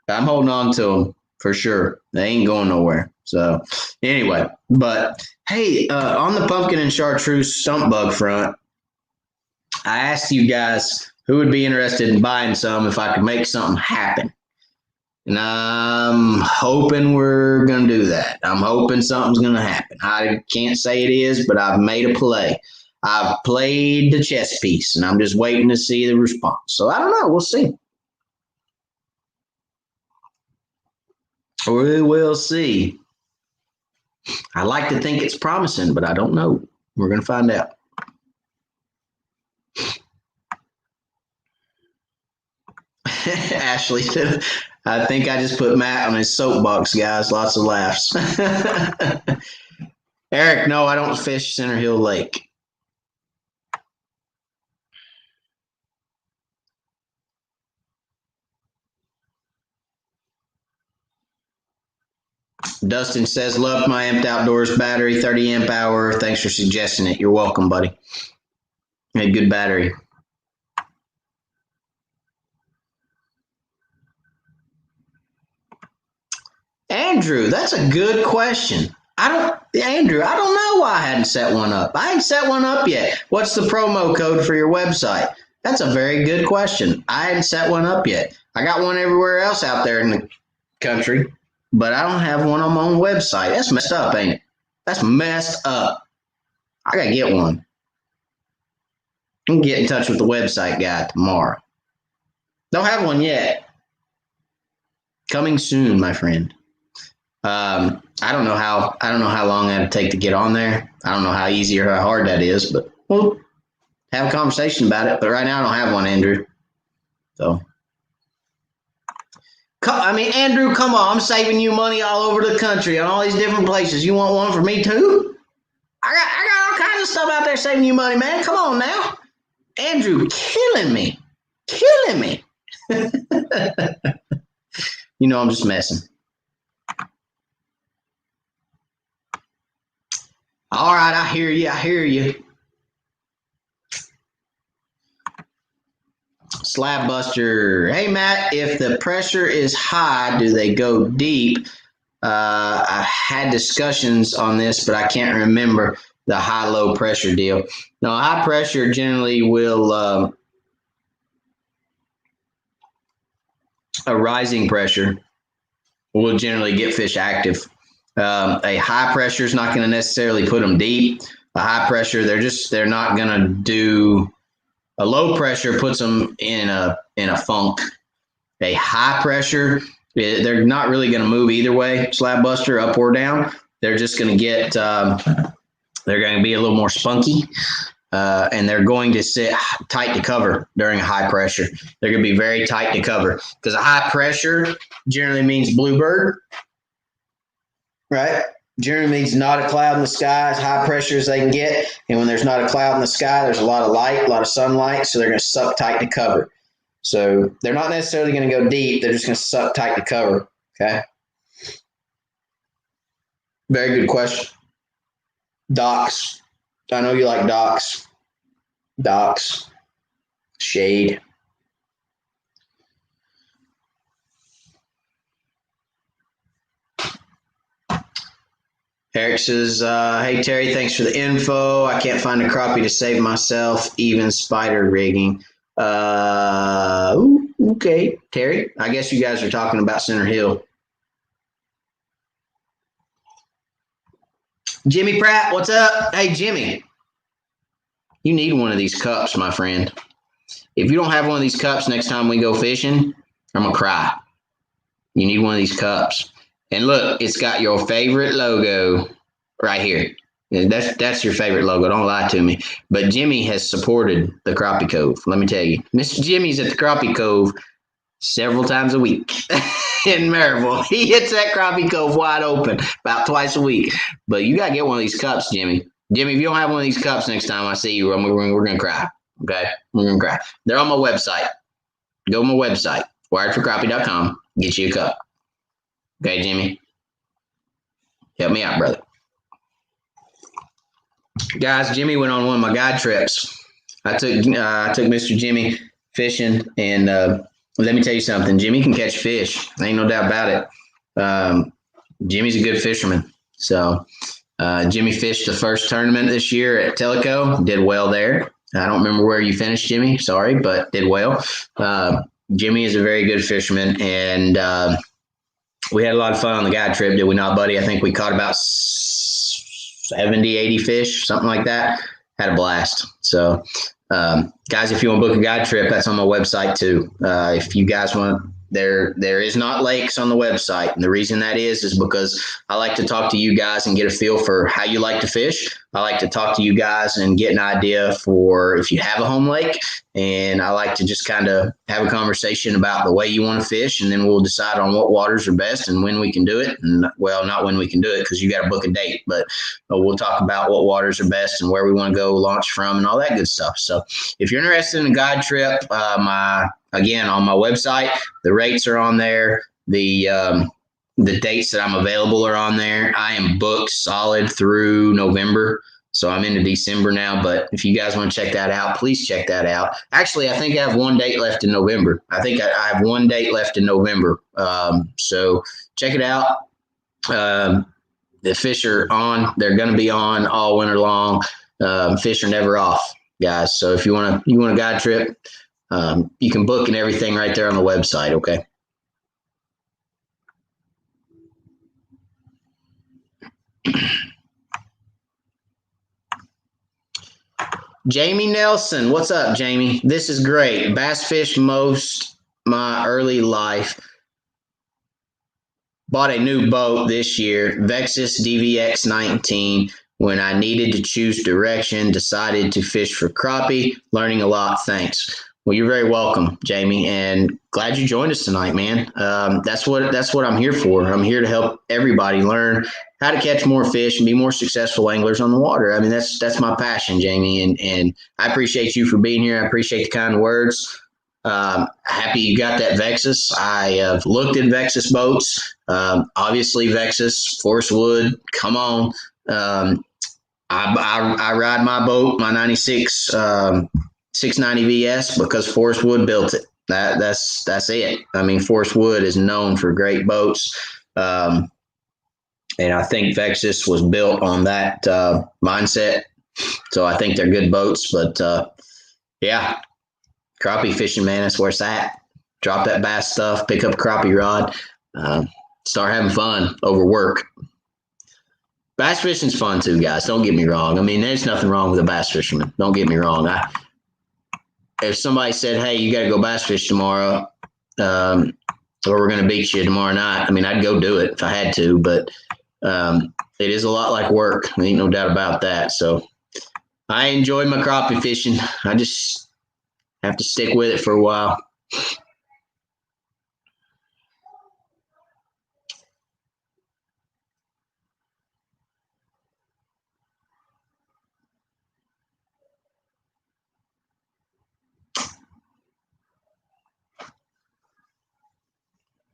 I'm holding on to them for sure. They ain't going nowhere. So anyway, but hey, on the pumpkin and chartreuse stump bug front, I asked you guys who would be interested in buying some if I could make something happen. And I'm hoping we're going to do that. I'm hoping something's going to happen. I can't say it is, but I've made a play. I've played the chess piece, and I'm just waiting to see the response. So I don't know. We'll see. We will see. I like to think it's promising, but I don't know. We're going to find out. Ashley said, I think I just put Matt on his soapbox, guys. Lots of laughs. Eric, no, I don't fish Center Hill Lake. Dustin says, love my Amped Outdoors battery, 30 amp hour. Thanks for suggesting it. You're welcome, buddy. A good battery. Andrew, that's a good question. Andrew, I don't know why I hadn't set one up. I ain't set one up yet. What's the promo code for your website? That's a very good question. I hadn't set one up yet. I got one everywhere else out there in the country, but I don't have one on my own website. That's messed up, ain't it? That's messed up. I got to get one. I can get in touch with the website guy tomorrow. Don't have one yet. Coming soon, my friend. I don't know how long that'd take to get on there. I don't know how easy or how hard that is, but we'll have a conversation about it. But right now I don't have one, Andrew. So, I mean, Andrew, come on. I'm saving you money all over the country on all these different places. You want one for me too? I got all kinds of stuff out there saving you money, man. Come on now. Andrew, killing me. Killing me. You know I'm just messing. All right, I hear you. I hear you. Slab Buster. Hey, Matt, if the pressure is high, do they go deep? I've had discussions on this, but I can't remember the high-low pressure deal. No, high pressure generally will, a rising pressure will generally get fish active. A high pressure is not going to necessarily put them deep. A high pressure, they're not going to do. A low pressure puts them in a funk. A high pressure, they're not really going to move either way, Slab Buster, up or down. They're just going to get, they're going to be a little more spunky, and they're going to sit tight to cover during a high pressure. They're going to be very tight to cover because a high pressure generally means bluebird, right? Generally means not a cloud in the sky, as high pressure as they can get. And when there's not a cloud in the sky, there's a lot of light, a lot of sunlight, so they're going to suck tight to cover. So they're not necessarily going to go deep. They're just going to suck tight to cover, okay? Very good question. Docks. I know you like docks. Docks. Shade. Eric says, hey, Terry, thanks for the info. I can't find a crappie to save myself, even spider rigging. Okay, Terry. I guess you guys are talking about Center Hill. Jimmy Pratt, what's up? Hey, Jimmy. You need one of these cups, my friend. If you don't have one of these cups next time we go fishing, I'm going to cry. You need one of these cups. And look, it's got your favorite logo right here. That's your favorite logo. Don't lie to me. But Jimmy has supported the Crappie Cove. Let me tell you. Mr. Jimmy's at the Crappie Cove several times a week in Maryville. He hits that Crappie Cove wide open about twice a week. But you got to get one of these cups, Jimmy. Jimmy, if you don't have one of these cups next time I see you, we're going to cry. Okay? We're going to cry. They're on my website. Go to my website, wiredforcrappie.com. Get you a cup. Okay, Jimmy? Help me out, brother. Guys, Jimmy went on one of my guide trips. I took Mr. Jimmy fishing, and let me tell you something. Jimmy can catch fish. Ain't no doubt about it. Jimmy's a good fisherman. So Jimmy fished the first tournament this year at Tellico. Did well there. I don't remember where you finished, Jimmy. Sorry, but did well. Jimmy is a very good fisherman, and we had a lot of fun on the guide trip, did we not, buddy? I think we caught about 70, 80 fish, something like that. Had a blast. So, guys, if you want to book a guide trip, that's on my website too. If you guys want, there is not lakes on the website. And the reason that is because I like to talk to you guys and get a feel for how you like to fish. I like to talk to you guys and get an idea for if you have a home lake. And I like to just kind of have a conversation about the way you want to fish. And then we'll decide on what waters are best and when we can do it. And well, not when we can do it because you got to book a date, but we'll talk about what waters are best and where we want to go launch from and all that good stuff. So if you're interested in a guide trip, again, on my website, the rates are on there. The dates that I'm available are on there. I am booked solid through November. So I'm into December now, but if you guys want to check that out, please check that out. Actually, I think I have one date left in November. I think I have one date left in November. So check it out. The fish are on. They're going to be on all winter long. Fish are never off, guys. So if you want a guide trip, you can book and everything right there on the website. Okay. Jamie Nelson, what's up, Jamie? This is great. Bass fish most my early life. Bought a new boat this year, Vexus DVX 19. When I needed to choose direction, decided to fish for crappie. Learning a lot. Thanks. Well, you're very welcome, Jamie, and glad you joined us tonight, man. That's what I'm here for. I'm here to help everybody learn how to catch more fish and be more successful anglers on the water. I mean, that's my passion, Jamie, and I appreciate you for being here. I appreciate the kind words. Happy you got that Vexus. I have looked at Vexus boats. Obviously, Vexus, Forest Wood, come on. Um, I ride my boat, my 96 690 VS, because Forest Wood built it. That's it. I mean, Forest Wood is known for great boats. And I think Vexus was built on that mindset. So I think they're good boats. But yeah, crappie fishing, man, that's where it's at. Drop that bass stuff, pick up a crappie rod, start having fun over work. Bass fishing's fun too, guys. Don't get me wrong. I mean, there's nothing wrong with a bass fisherman. Don't get me wrong. If somebody said, "Hey, you got to go bass fish tomorrow," or we're going to beat you tomorrow night, I mean, I'd go do it if I had to. But it is a lot like work. Ain't no doubt about that. So I enjoy my crappie fishing. I just have to stick with it for a while.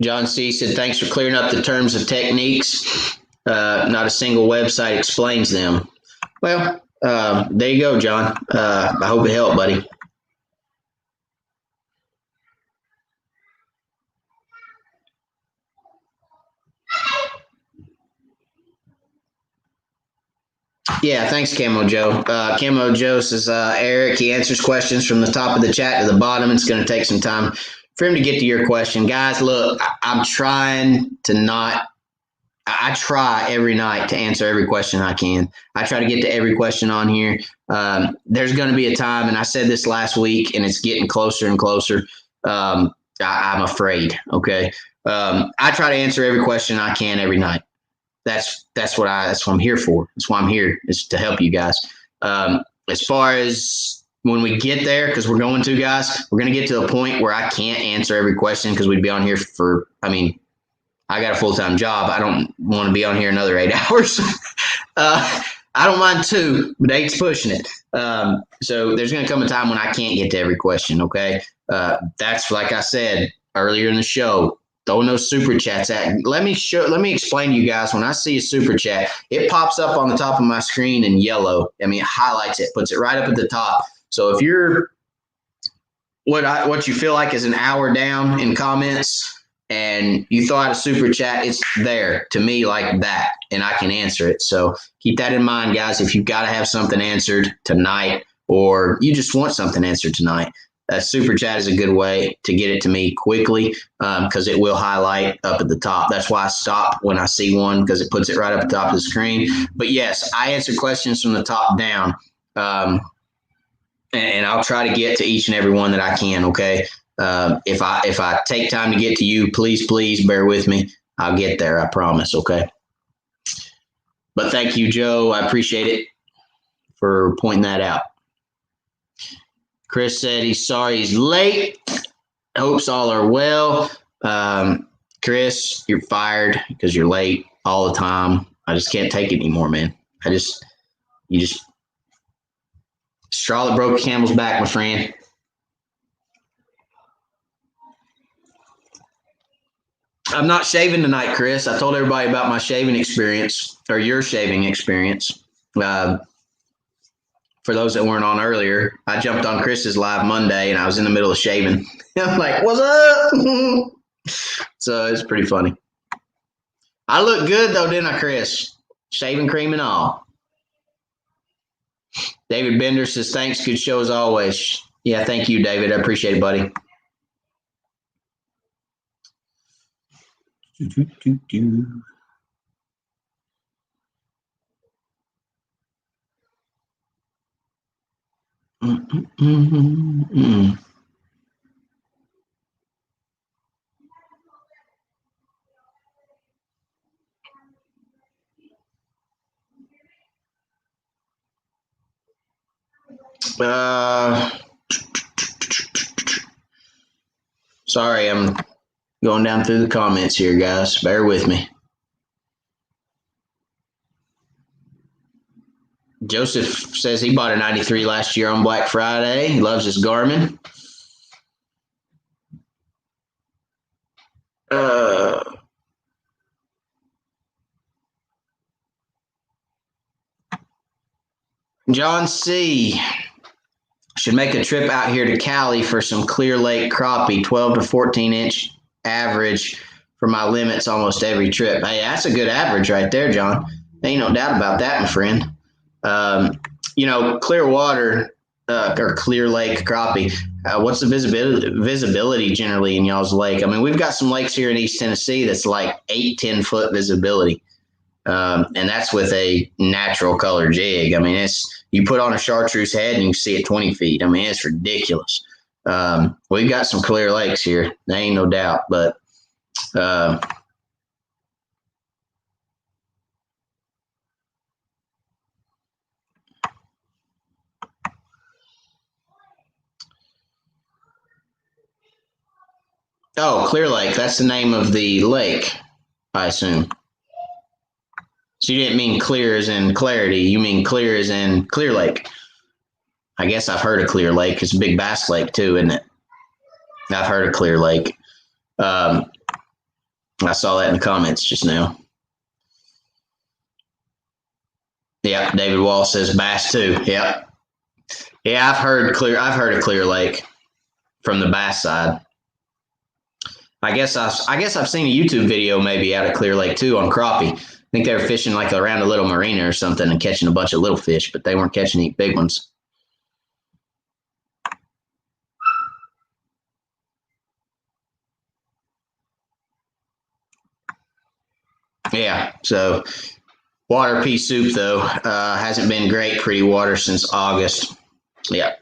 John C. said, thanks for clearing up the terms of techniques. Not a single website explains them. Well, there you go, John. I hope it helped, buddy. Yeah, thanks, Camo Joe. Camo Joe says, Eric, he answers questions from the top of the chat to the bottom. It's going to take some time for him to get to your question. Guys, look, I'm trying to not I try every night to answer every question I can. I try to get to every question on here. There's going to be a time, and I said this last week, and it's getting closer and closer. I'm afraid. Okay, I try to answer every question I can every night. That's what I'm here for. That's why I'm here, is to help you guys. As far as when we get there, because we're going to, guys, we're going to get to a point where I can't answer every question, because we'd be on here for, I got a full-time job. I don't want to be on here another 8 hours. I don't mind 2, but 8's pushing it. So there's going to come a time when I can't get to every question, okay? That's, like I said earlier in the show, throwing those super chats at. Let me explain to you guys. When I see a super chat, it pops up on the top of my screen in yellow. It highlights it, puts it right up at the top. So if you're what you feel like is an hour down in comments and you throw out a super chat, it's there to me like that, and I can answer it. So keep that in mind, guys. If you've got to have something answered tonight, or you just want something answered tonight, a super chat is a good way to get it to me quickly, because it will highlight up at the top. That's why I stop when I see one, because it puts it right up at the top of the screen. But yes, I answer questions from the top down, and I'll try to get to each and every one that I can. Okay. If I take time to get to you, please bear with me. I'll get there. I promise. Okay. But thank you, Joe. I appreciate it for pointing that out. Chris said he's sorry he's late. Hopes all are well. Chris, you're fired because you're late all the time. I just can't take it anymore, man. You just straw that broke the camel's back, my friend. I'm not shaving tonight, Chris. I told everybody about my shaving experience, or your shaving experience. For those that weren't on earlier, I jumped on Chris's live Monday, and I was in the middle of shaving. I'm like, what's up? So it's pretty funny. I look good, though, didn't I, Chris? Shaving cream and all. David Bender says, thanks. Good show as always. Yeah, thank you, David. I appreciate it, buddy. Sorry, I'm going down through the comments here, guys. Bear with me. Joseph says he bought a 93 last year on Black Friday. He loves his Garmin. John C. should make a trip out here to Cali for some Clear Lake crappie, 12 to 14 inch average for my limits almost every trip. Hey, that's a good average right there, John. Ain't no doubt about that, my friend. Clear water or Clear Lake crappie. What's the visibility generally in y'all's lake? I mean, we've got some lakes here in East Tennessee that's like 8-10 foot visibility. And that's with a natural color jig. I mean, you put on a chartreuse head and you see it 20 feet. I mean, it's ridiculous. We've got some clear lakes here. There ain't no doubt. But Clear Lake. That's the name of the lake, I assume. So you didn't mean clear as in clarity. You mean clear as in Clear Lake. I guess I've heard of Clear Lake. It's a big bass lake too, isn't it? I've heard of Clear Lake. I saw that in the comments just now. Yeah, David Wall says bass too. Yeah. Yeah, I've heard of Clear Lake from the bass side. I guess I've seen a YouTube video maybe out of Clear Lake too on crappie. I think they were fishing like around a little marina or something and catching a bunch of little fish, but they weren't catching any big ones. Yeah, so water pea soup though hasn't been great pretty water since August. Yeah.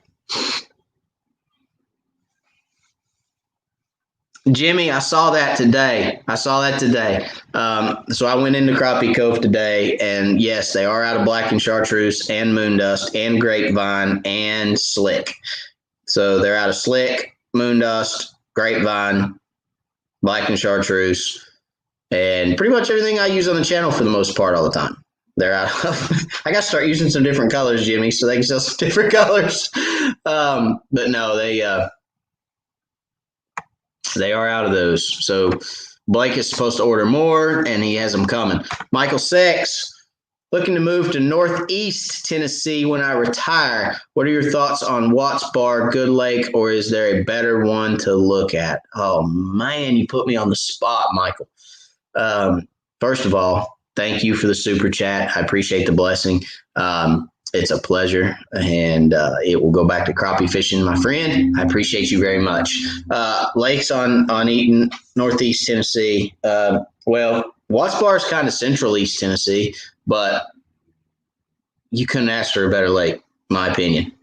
Jimmy, I saw that today. So I went into Crappie Cove today, and yes, they are out of black and chartreuse and moon dust and grapevine and slick. So they're out of slick, moon dust, grapevine, black and chartreuse, and pretty much everything I use on the channel for the most part all the time. They're out of, I got to start using some different colors, Jimmy, so they can sell some different colors. But no, they are out of those. So Blake is supposed to order more, and he has them coming. Michael Six, looking to move to Northeast Tennessee when I retire. What are your thoughts on Watts Bar, Good Lake, or is there a better one to look at? Oh, man, you put me on the spot, Michael. First of all, thank you for the super chat. I appreciate the blessing. It's a pleasure, and it will go back to crappie fishing, my friend. I appreciate you very much. Lakes on Eaton, Northeast Tennessee. Well, Watts Bar is kind of central East Tennessee, but you couldn't ask for a better lake, in my opinion.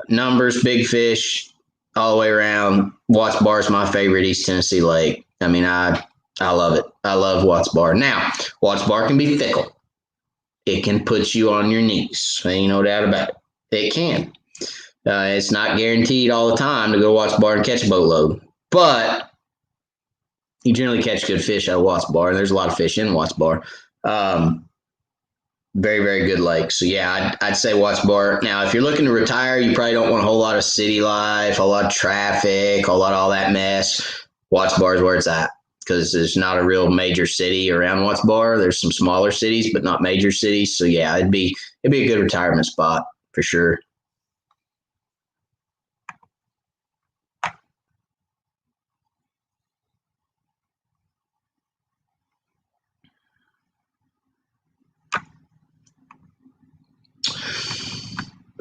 Numbers, big fish, all the way around. Watts Bar is my favorite East Tennessee lake. I mean, I love it. I love Watts Bar. Now, Watts Bar can be fickle. It can put you on your knees. Ain't no doubt about it. It can. It's not guaranteed all the time to go to Watts Bar and catch a boatload, but you generally catch good fish out of Watts Bar, and there's a lot of fish in Watts Bar. Very, very good lake. So, yeah, I'd say Watts Bar. Now, if you're looking to retire, you probably don't want a whole lot of city life, a lot of traffic, a lot of all that mess. Watts Bar is where it's at, because there's not a real major city around Watts Bar. There's some smaller cities, but not major cities. So yeah, it'd be a good retirement spot for sure.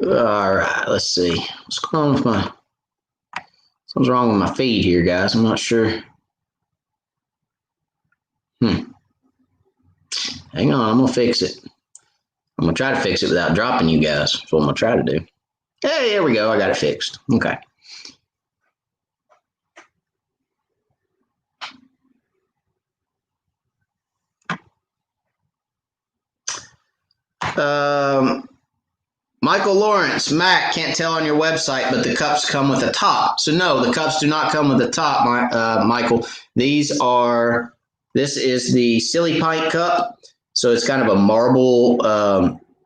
All right, let's see. What's going on with something's wrong with my feed here, guys. I'm not sure. Hang on, I'm gonna fix it. I'm gonna try to fix it without dropping you guys. That's what I'm gonna try to do. Hey, there we go. I got it fixed. Okay. Michael Lawrence, Mac, can't tell on your website, but the cups come with a top. So no, the cups do not come with a top, Michael. This is the Silly Pint cup. So it's kind of a marble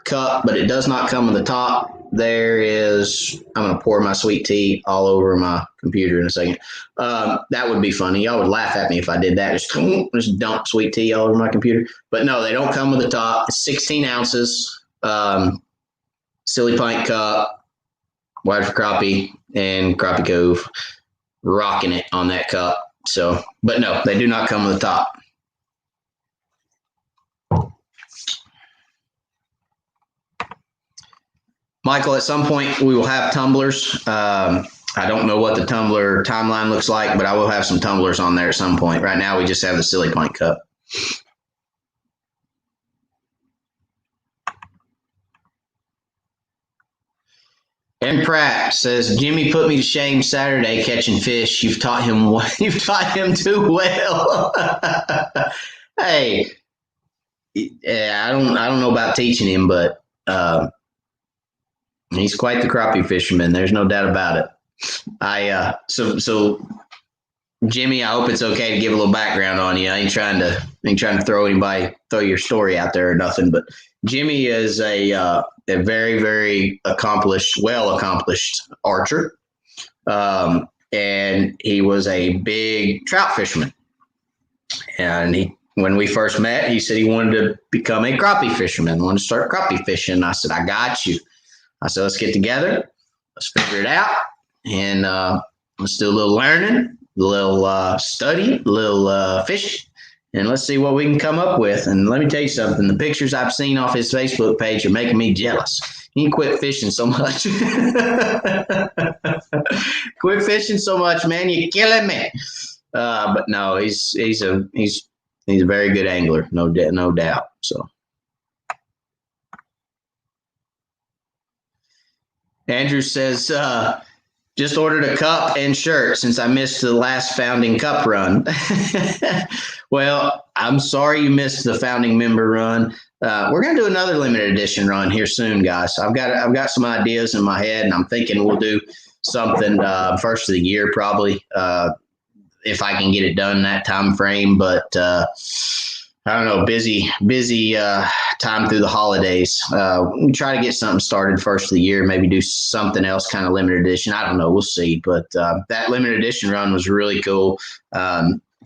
cup, but it does not come with a top. I'm going to pour my sweet tea all over my computer in a second. That would be funny. Y'all would laugh at me if I did that. Just dump sweet tea all over my computer. But no, they don't come with a top. It's 16 ounces. Silly Pint cup, Wide for Crappie, and Crappie Cove, rocking it on that cup. So, but no, they do not come with a top. Michael, at some point we will have tumblers. I don't know what the tumbler timeline looks like, but I will have some tumblers on there at some point. Right now, we just have the Silly Pint cup. And Pratt says, Jimmy put me to shame Saturday catching fish. You've taught him too well. Hey, I don't know about teaching him, but he's quite the crappie fisherman. There's no doubt about it. So Jimmy, I hope it's okay to give a little background on you. I ain't trying to throw your story out there or nothing, but Jimmy is a very, very well accomplished archer. And he was a big trout fisherman. And when we first met, he said he wanted to become a crappie fisherman, wanted to start crappie fishing. I said, I got you. I said, let's get together. Let's figure it out. And let's do a little learning, a little study, a little fishing. And let's see what we can come up with. And let me tell you something. The pictures I've seen off his Facebook page are making me jealous. He can quit fishing so much. Quit fishing so much, man. You're killing me. But no, he's a very good angler, no doubt. So Andrew says, just ordered a cup and shirt since I missed the last founding cup run. Well, I'm sorry you missed the founding member run. We're going to do another limited edition run here soon, guys. I've got some ideas in my head, and I'm thinking we'll do something first of the year probably, if I can get it done in that time frame. But I don't know, busy time through the holidays. We try to get something started first of the year, maybe do something else kind of limited edition. I don't know. We'll see. But that limited edition run was really cool.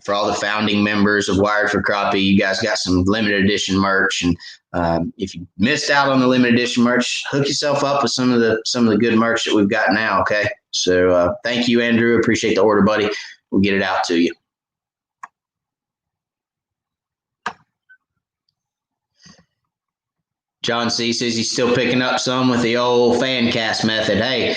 For all the founding members of Wired for Crappie, you guys got some limited edition merch. And if you missed out on the limited edition merch, hook yourself up with some of the good merch that we've got now. Okay. So thank you, Andrew. Appreciate the order, buddy. We'll get it out to you. John C. says he's still picking up some with the old fan cast method. Hey,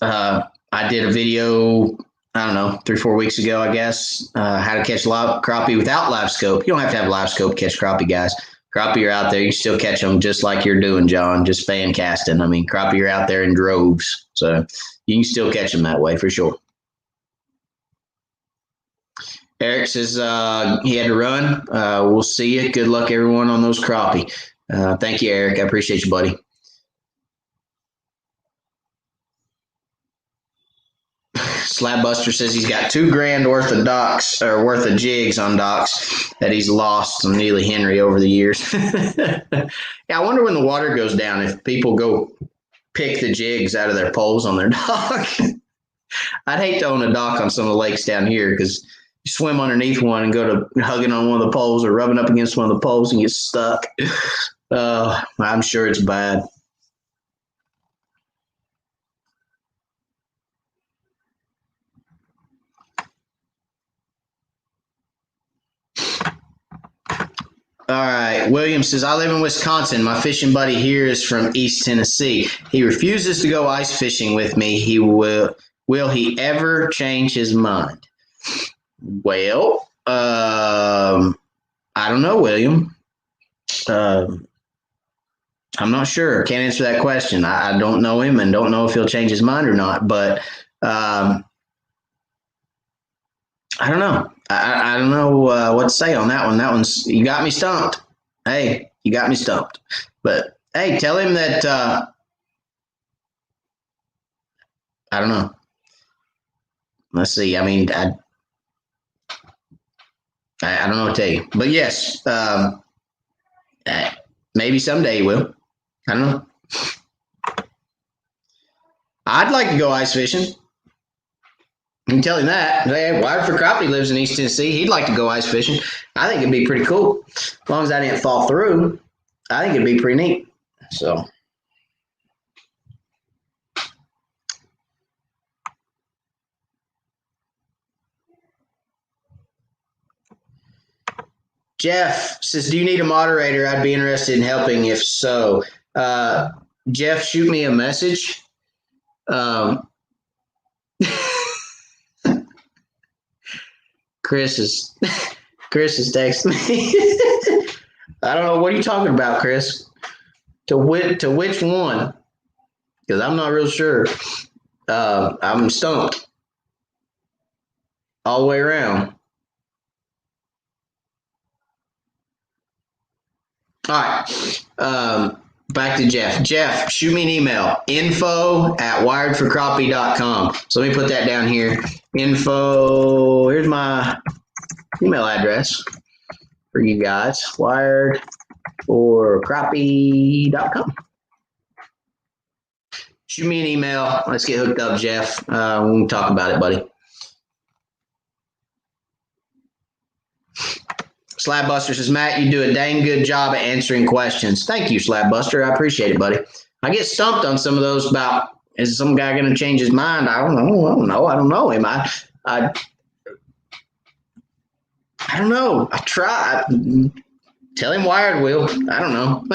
I did a video, I don't know, 3-4 weeks ago, I guess, how to catch crappie without Livescope. You don't have to have Livescope to catch crappie, guys. Crappie are out there. You still catch them just like you're doing, John, just fan casting. I mean, crappie are out there in droves. So you can still catch them that way for sure. Eric says he had to run. We'll see you. Good luck, everyone, on those crappie. Thank you, Eric. I appreciate you, buddy. Slabbuster says he's got $2,000 worth of docks or worth of jigs on docks that he's lost on Neely Henry over the years. Yeah, I wonder when the water goes down if people go pick the jigs out of their poles on their dock. I'd hate to own a dock on some of the lakes down here because you swim underneath one and go to hugging on one of the poles or rubbing up against one of the poles and get stuck. I'm sure it's bad. All right. William says, I live in Wisconsin. My fishing buddy here is from East Tennessee. He refuses to go ice fishing with me. Will he ever change his mind? Well, I don't know, William. I'm not sure. Can't answer that question. I don't know him and don't know if he'll change his mind or not. But I don't know. I don't know what to say on that one. That one's, you got me stumped. Hey, you got me stumped. But Hey, tell him that. I don't know. Let's see. I mean, I don't know what to tell you, but yes, maybe someday he will. I don't know. I'd like to go ice fishing. You can tell him that. Hey, Wired for Crappie lives in East Tennessee. He'd like to go ice fishing. I think it'd be pretty cool. As long as I didn't fall through, I think it'd be pretty neat. So, Jeff says, "Do you need a moderator? I'd be interested in helping. If so, Jeff, shoot me a message." Um, Chris is Chris is texting me. I don't know what are you talking about, Chris. To which one? Because I'm not real sure. I'm stumped all the way around. All right. Back to Jeff. Jeff, shoot me an email. info@wiredforcrappie.com. So let me put that down here. Info. Here's my email address for you guys. Wiredforcrappie.com. Shoot me an email. Let's get hooked up, Jeff. We can talk about it, buddy. Slabbuster says, Matt, you do a dang good job at answering questions. Thank you, Slabbuster. I appreciate it, buddy. I get stumped on some of those about, is some guy going to change his mind? I don't know. I don't know him. I don't know. I try. Tell him Wired will. I don't know.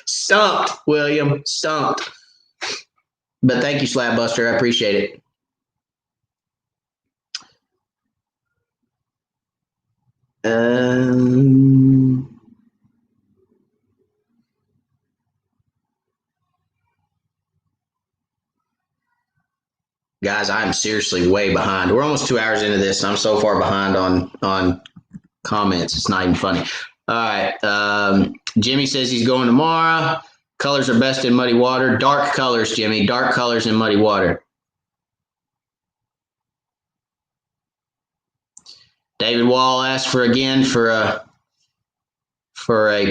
Stumped, William. Stumped. But thank you, Slabbuster. I appreciate it. Guys, I'm seriously way behind. We're almost 2 hours into this, and I'm so far behind on comments. It's not even funny. All right. Jimmy says he's going tomorrow. Colors are best in muddy water. Dark colors, Jimmy. Dark colors in muddy water. David Wall asked for a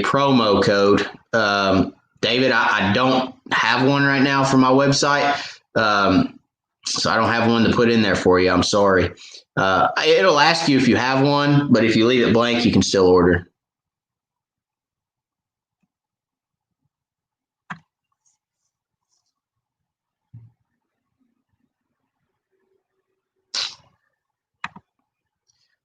promo code. David, I don't have one right now for my website. So I don't have one to put in there for you. I'm sorry. It'll ask you if you have one, but if you leave it blank, you can still order.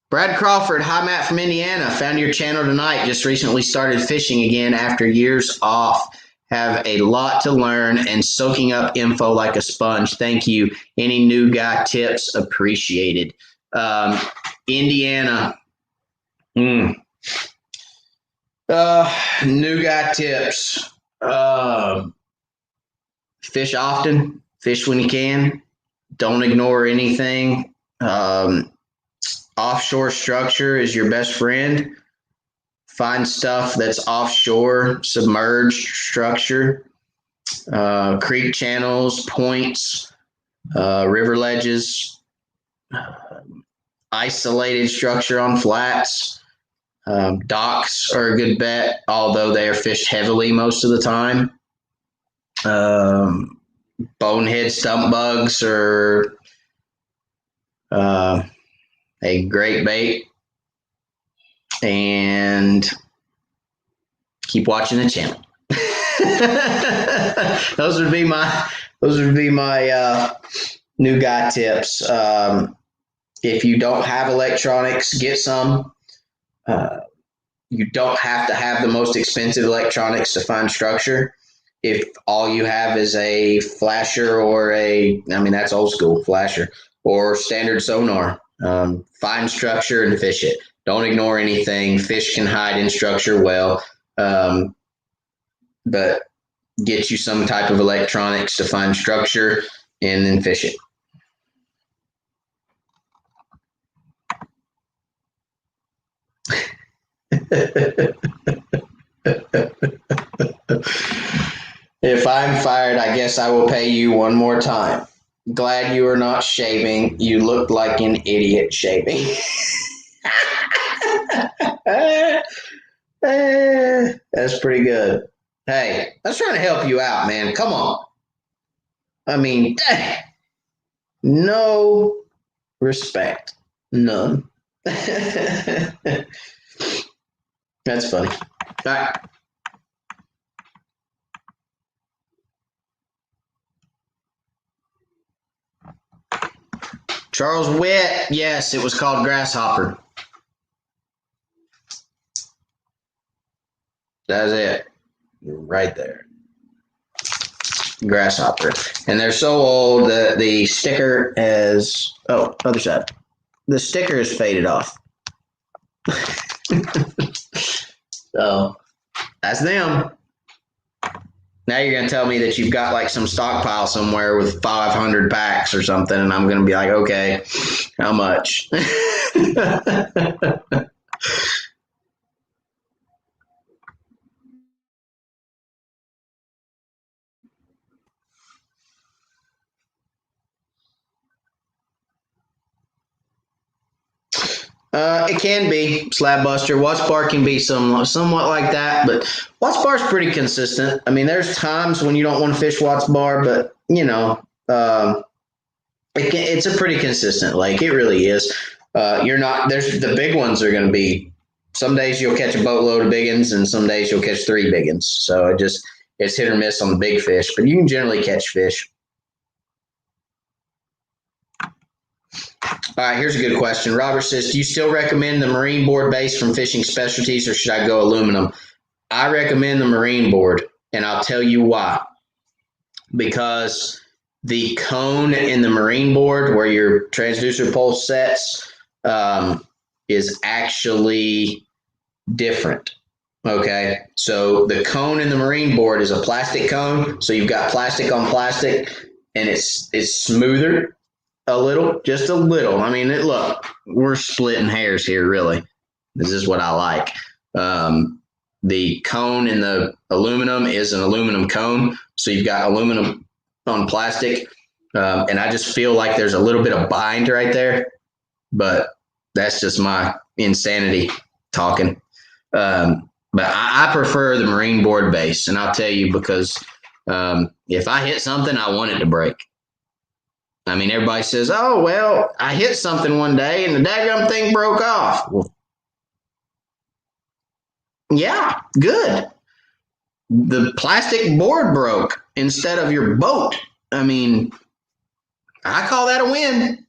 Brad Crawford, hi Matt from Indiana. Found your channel tonight. Just recently started fishing again after years off. Have a lot to learn and soaking up info like a sponge. Thank you. Any new guy tips appreciated. Indiana. New guy tips. Fish often. Fish when you can. Don't ignore anything. Offshore structure is your best friend. Find stuff that's offshore, submerged structure, creek channels, points, river ledges, isolated structure on flats. Docks are a good bet, although they are fished heavily most of the time. Bonehead stump bugs are a great bait, and keep watching the channel. those would be my new guy tips. If you don't have electronics, get some. You don't have to have the most expensive electronics to find structure. If all you have is a flasher or that's old school flasher or standard sonar, find structure and fish it. Don't ignore anything. Fish can hide in structure well, but get you some type of electronics to find structure and then fish it. If I'm fired, I guess I will pay you one more time. Glad you are not shaving. You look like an idiot shaving. That's pretty good. Hey, I was trying to help you out, man. Come on. I mean, no respect. None. That's funny. All right. Charles Witt. Yes, it was called Grasshopper. That's it. Right there. Grasshopper. And they're so old that the sticker has, oh, other side. The sticker is faded off. So that's them. Now you're going to tell me that you've got like some stockpile somewhere with 500 packs or something, and I'm going to be like, okay, how much? It can be Slab Buster. Watts Bar can be somewhat like that, but Watts Bar's pretty consistent. I mean, there's times when you don't want to fish Watts Bar, but you know, it's a pretty consistent lake. It really is. You're not. There's the big ones are going to be. Some days you'll catch a boatload of big ones, and some days you'll catch 3 big ones. So it's hit or miss on the big fish, but you can generally catch fish. All right, here's a good question. Robert says, do you still recommend the marine board base from Fishing Specialties, or should I go aluminum? I recommend the marine board, and I'll tell you why. Because the cone in the marine board where your transducer pole sets is actually different. Okay, so the cone in the marine board is a plastic cone, so you've got plastic on plastic, and it's smoother. A little, just a little. I mean, look, we're splitting hairs here, really. This is what I like. The cone in the aluminum is an aluminum cone. So you've got aluminum on plastic. And I just feel like there's a little bit of bind right there. But that's just my insanity talking. But I prefer the marine board base. And I'll tell you because if I hit something, I want it to break. I mean, everybody says, oh, well, I hit something one day and the daggum thing broke off. Well, yeah, good. The plastic board broke instead of your boat. I mean, I call that a win.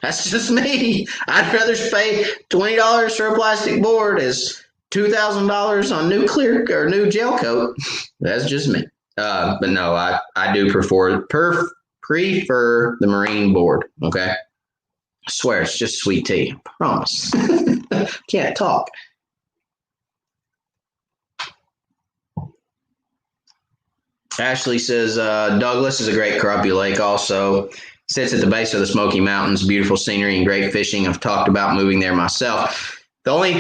That's just me. I'd rather pay $20 for a plastic board as $2,000 on new clear or new gel coat. That's just me. But no, I do prefer the marine board. Okay. I swear it's just sweet tea. I promise. Can't talk. Ashley says Douglas is a great crappie lake also. Sits at the base of the Smoky Mountains, beautiful scenery and great fishing. I've talked about moving there myself. The only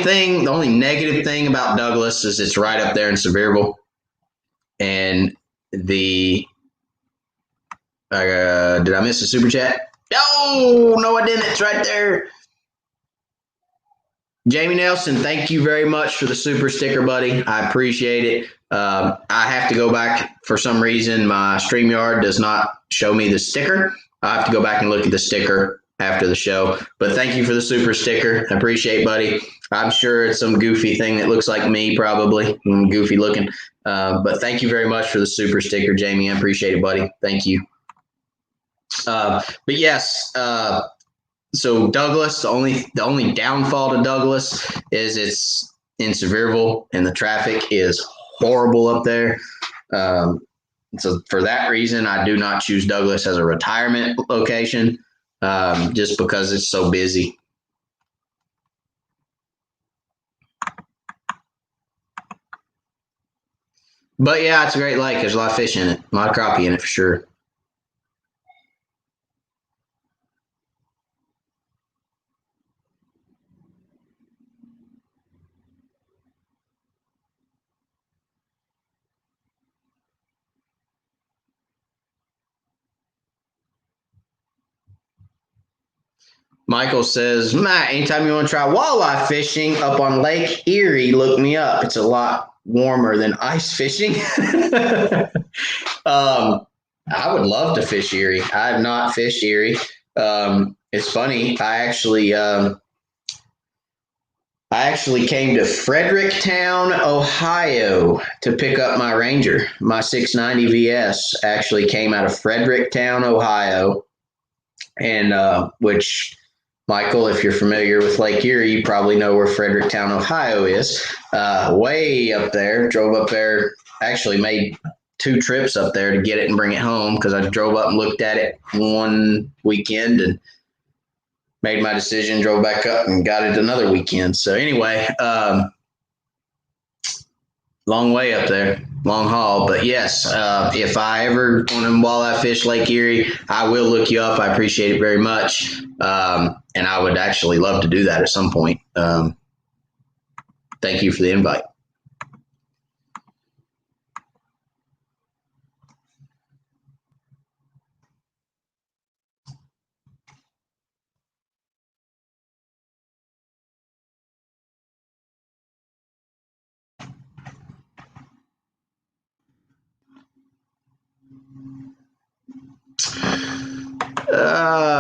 negative thing about Douglas is it's right up there in Sevierville. And did I miss a super chat? No, I didn't. It's right there. Jamie Nelson, thank you very much for the super sticker, buddy. I appreciate it. I have to go back for some reason. My StreamYard does not show me the sticker. I have to go back and look at the sticker after the show. But thank you for the super sticker. I appreciate it, buddy. I'm sure it's some goofy thing that looks like me, probably. Goofy looking. But thank you very much for the super sticker, Jamie. I appreciate it, buddy. Thank you. But yes, so Douglas, the only downfall to Douglas is it's in Sevierville and the traffic is horrible up there. So for that reason, I do not choose Douglas as a retirement location, just because it's so busy. But yeah, it's a great lake. There's a lot of fish in it, a lot of crappie in it for sure. Michael says, Matt, anytime you want to try walleye fishing up on Lake Erie, look me up. It's a lot warmer than ice fishing. I would love to fish Erie. I have not fished Erie. It's funny. I actually came to Fredericktown, Ohio to pick up my Ranger. My 690 VS actually came out of Fredericktown, Ohio. And which, Michael, if you're familiar with Lake Erie, you probably know where Fredericktown, Ohio is. Way up there. Drove up there, actually made 2 trips up there to get it and bring it home because I drove up and looked at it one weekend and made my decision, drove back up and got it another weekend. So anyway, long way up there, long haul. But yes, if I ever want to walleye fish Lake Erie, I will look you up. I appreciate it very much. And I would actually love to do that at some point. Thank you for the invite.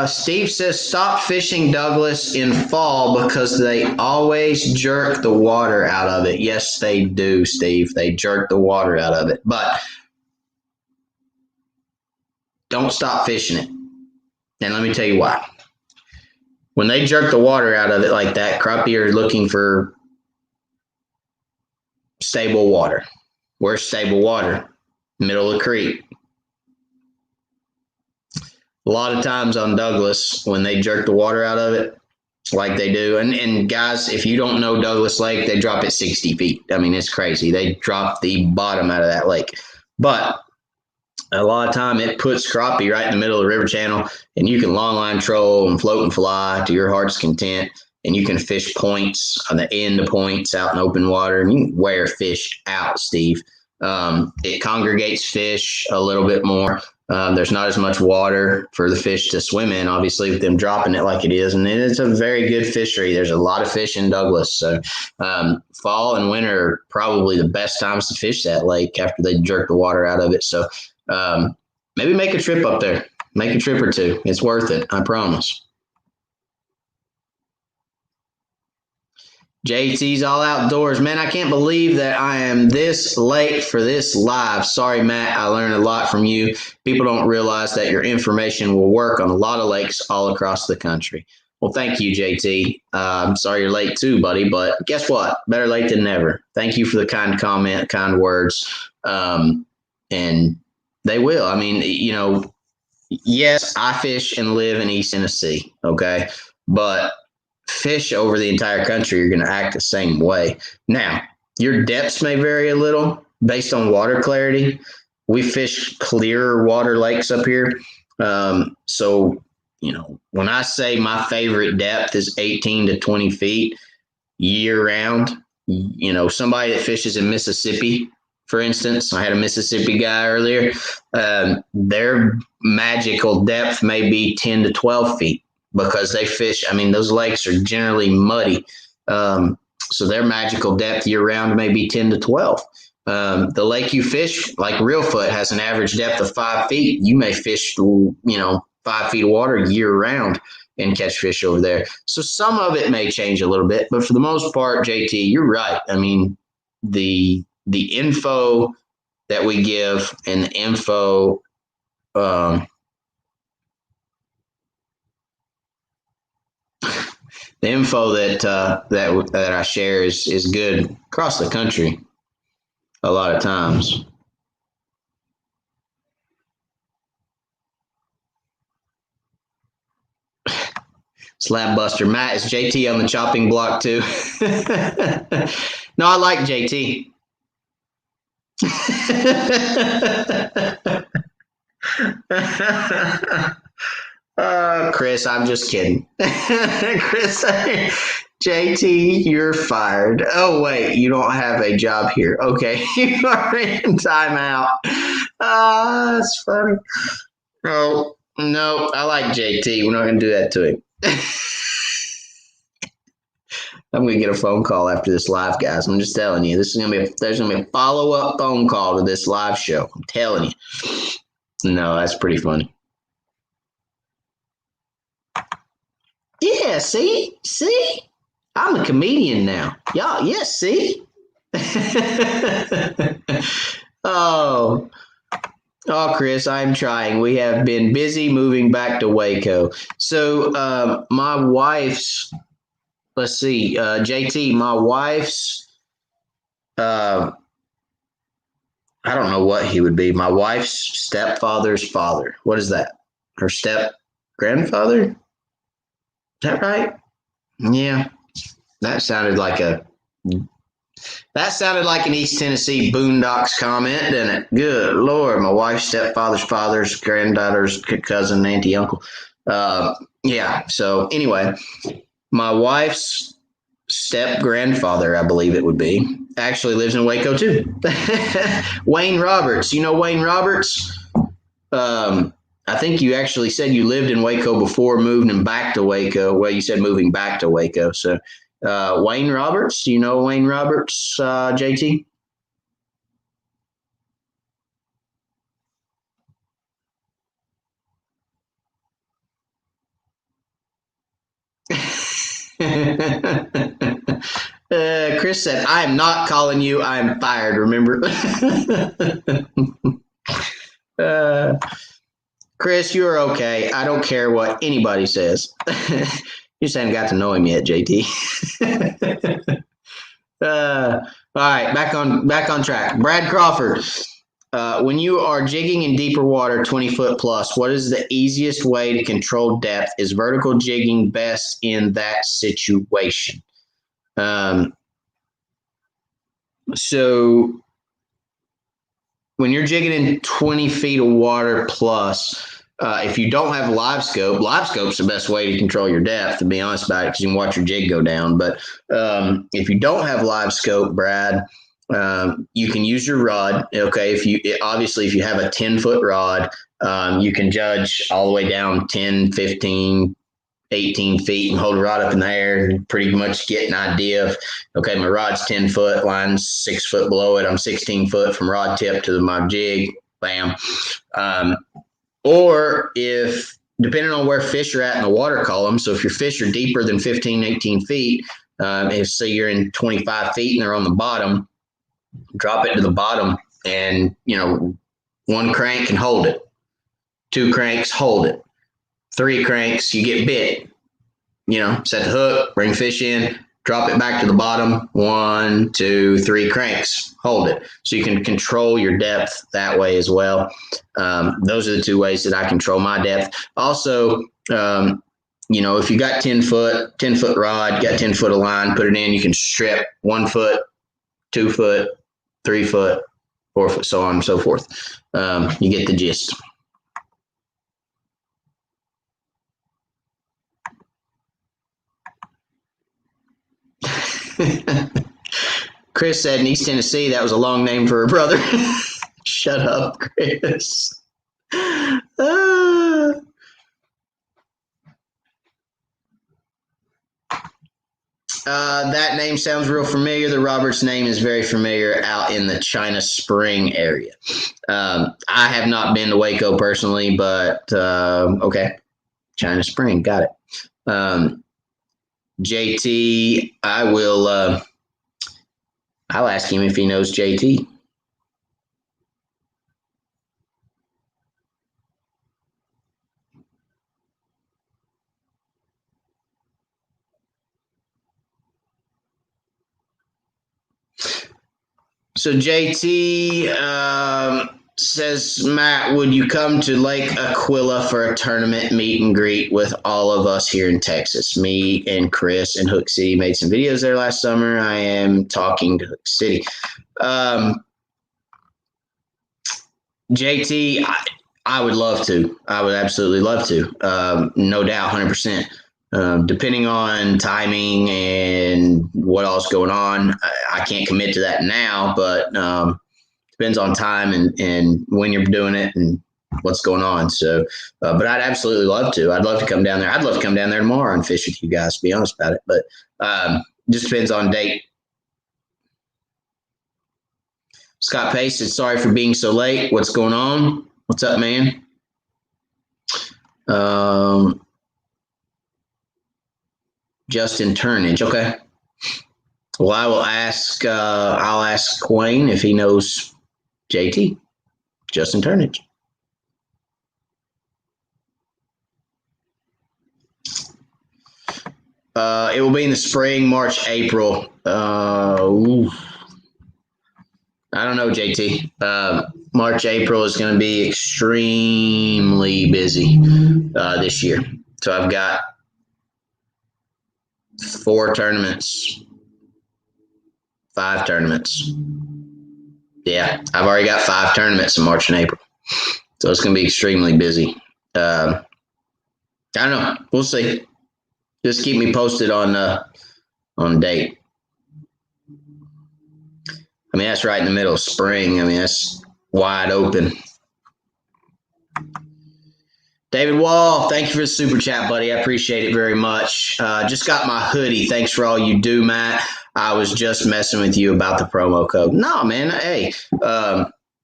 Steve says, stop fishing Douglas in fall because they always jerk the water out of it. Yes, they do, Steve. They jerk the water out of it. But don't stop fishing it. And let me tell you why. When they jerk the water out of it like that, crappie are looking for stable water. Where's stable water? Middle of the creek. A lot of times on Douglas, when they jerk the water out of it, like they do, and guys, if you don't know Douglas Lake, they drop it 60 feet. I mean, it's crazy. They drop the bottom out of that lake. But a lot of time it puts crappie right in the middle of the river channel, and you can long line troll and float and fly to your heart's content, and you can fish points on the end of points out in open water, and you can wear fish out, Steve. It congregates fish a little bit more. There's not as much water for the fish to swim in, obviously, with them dropping it like it is. And it's a very good fishery. There's a lot of fish in Douglas. So fall and winter are probably the best times to fish that lake after they jerk the water out of it. So maybe make a trip up there. Make a trip or two. It's worth it. I promise. JT's all outdoors. Man, I can't believe that I am this late for this live. Sorry, Matt. I learned a lot from you. People don't realize that your information will work on a lot of lakes all across the country. Well, thank you, JT. I'm sorry you're late too, buddy, but guess what? Better late than never. Thank you for the kind comment, kind words. And they will. I mean, you know, yes, I fish and live in East Tennessee, okay? But fish over the entire country are going to act the same way. Now, your depths may vary a little based on water clarity. We fish clearer water lakes up here. So, you know, when I say my favorite depth is 18 to 20 feet year round, you know, somebody that fishes in Mississippi, for instance, I had a Mississippi guy earlier, their magical depth may be 10 to 12 feet. Because they fish, I mean, those lakes are generally muddy. So their magical depth year round may be 10 to 12. The lake you fish, like Reelfoot, has an average depth of 5 feet. You may fish, 5 feet of water year round and catch fish over there. So some of it may change a little bit, but for the most part, JT, you're right. I mean, the info that we give and the info, the info that I share is good across the country a lot of times. Slab Buster. Matt, is JT on the chopping block too? No, I like JT. Chris, I'm just kidding. Chris, JT, you're fired. Oh, wait, you don't have a job here. Okay, you are in timeout. That's funny. Oh, no, I like JT. We're not going to do that to him. I'm gonna get a phone call after this live, guys. I'm just telling you, there's gonna be a follow-up phone call to this live show. I'm telling you. No, that's pretty funny. Yeah, see, I'm a comedian now. Y'all, yes, see. oh, Chris, I'm trying. We have been busy moving back to Waco. So, my wife's. Let's see, JT, my wife's. I don't know what he would be. My wife's stepfather's father. What is that? Her step grandfather? Is that right? Yeah. That sounded like an East Tennessee Boondocks comment, didn't it? Good Lord, my wife's stepfather's father's granddaughter's cousin, auntie, uncle. Yeah. So anyway, my wife's step grandfather, I believe it would be, actually lives in Waco too. Wayne Roberts. You know Wayne Roberts? I think you actually said you lived in Waco before moving back to Waco. Well, you said moving back to Waco. So Wayne Roberts, you know Wayne Roberts, JT? Chris said, I am not calling you. I am fired, remember? Chris, you're okay. I don't care what anybody says. You just haven't got to know him yet, JT. All right, back on track. Brad Crawford. When you are jigging in deeper water, 20 foot plus, what is the easiest way to control depth? Is vertical jigging best in that situation? So when you're jigging in 20 feet of water plus, if you don't have Livescope's the best way to control your depth, to be honest about it, because you can watch your jig go down. But if you don't have Livescope, Brad, you can use your rod. Okay, if you have a 10-foot rod, you can judge all the way down 10, 15, 18 feet and hold the rod up in the air and pretty much get an idea of, okay, my rod's 10 foot, line's 6 foot below it. I'm 16 foot from rod tip to my jig. Bam. Or if, depending on where fish are at in the water column, so if your fish are deeper than 15, 18 feet, if say you're in 25 feet and they're on the bottom, drop it to the bottom and, one crank can hold it. 2 cranks, hold it. 3 cranks, you get bit. Set the hook, bring fish in, drop it back to the bottom. 1, 2, 3 cranks, hold it. So you can control your depth that way as well. Those are the 2 ways that I control my depth. Also, if you got 10 foot rod, got 10 foot of line, put it in, you can strip 1 foot, 2 foot, 3 foot, 4 foot, so on and so forth. You get the gist. Chris said in East Tennessee that was a long name for her brother. Shut up, Chris. That name sounds real familiar. The Roberts name is very familiar out in the China Spring area. I have not been to Waco personally, but okay. China Spring, got it. JT, I'll ask him if he knows JT. So JT says, Matt, would you come to Lake Aquila for a tournament meet and greet with all of us here in Texas? Me and Chris and Hook City made some videos there last summer. I am talking to Hook City. JT, I would love to. I would absolutely love to. No doubt, 100%. Depending on timing and what else going on, I can't commit to that now, but depends on time and when you're doing it and what's going on. So, but I'd absolutely love to. I'd love to come down there. I'd love to come down there tomorrow and fish with you guys, to be honest about it. But just depends on date. Scott Pace said, sorry for being so late. What's going on? What's up, man? Justin Turnage. Okay. Well, I will ask. I'll ask Quayne if he knows JT, Justin Turnage. It will be in the spring, March, April. I don't know, JT. March, April is going to be extremely busy this year. So I've got 4 tournaments, 5 tournaments. Yeah, I've already got 5 tournaments in March and April. So it's going to be extremely busy. I don't know. We'll see. Just keep me posted on date. I mean, that's right in the middle of spring. I mean, that's wide open. David Wall, thank you for the super chat, buddy. I appreciate it very much. Just got my hoodie. Thanks for all you do, Matt. I was just messing with you about the promo code. No, man. Hey,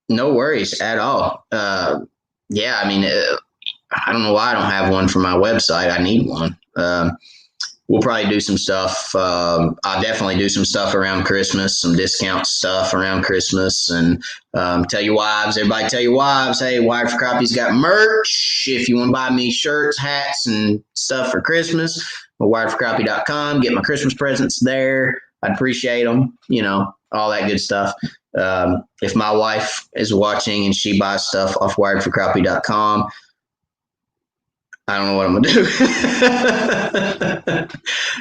no worries at all. Yeah, I mean, I don't know why I don't have one for my website. I need one. We'll probably do some stuff. I'll definitely do some stuff around Christmas, some discount stuff around Christmas. And tell your wives, everybody tell your wives, hey, Wired for Crappie's got merch. If you want to buy me shirts, hats, and stuff for Christmas, wiredforcrappie.com. Get my Christmas presents there. I'd appreciate them, you know, all that good stuff. If my wife is watching and she buys stuff off wiredforcrappie.com, I don't know what I'm going to do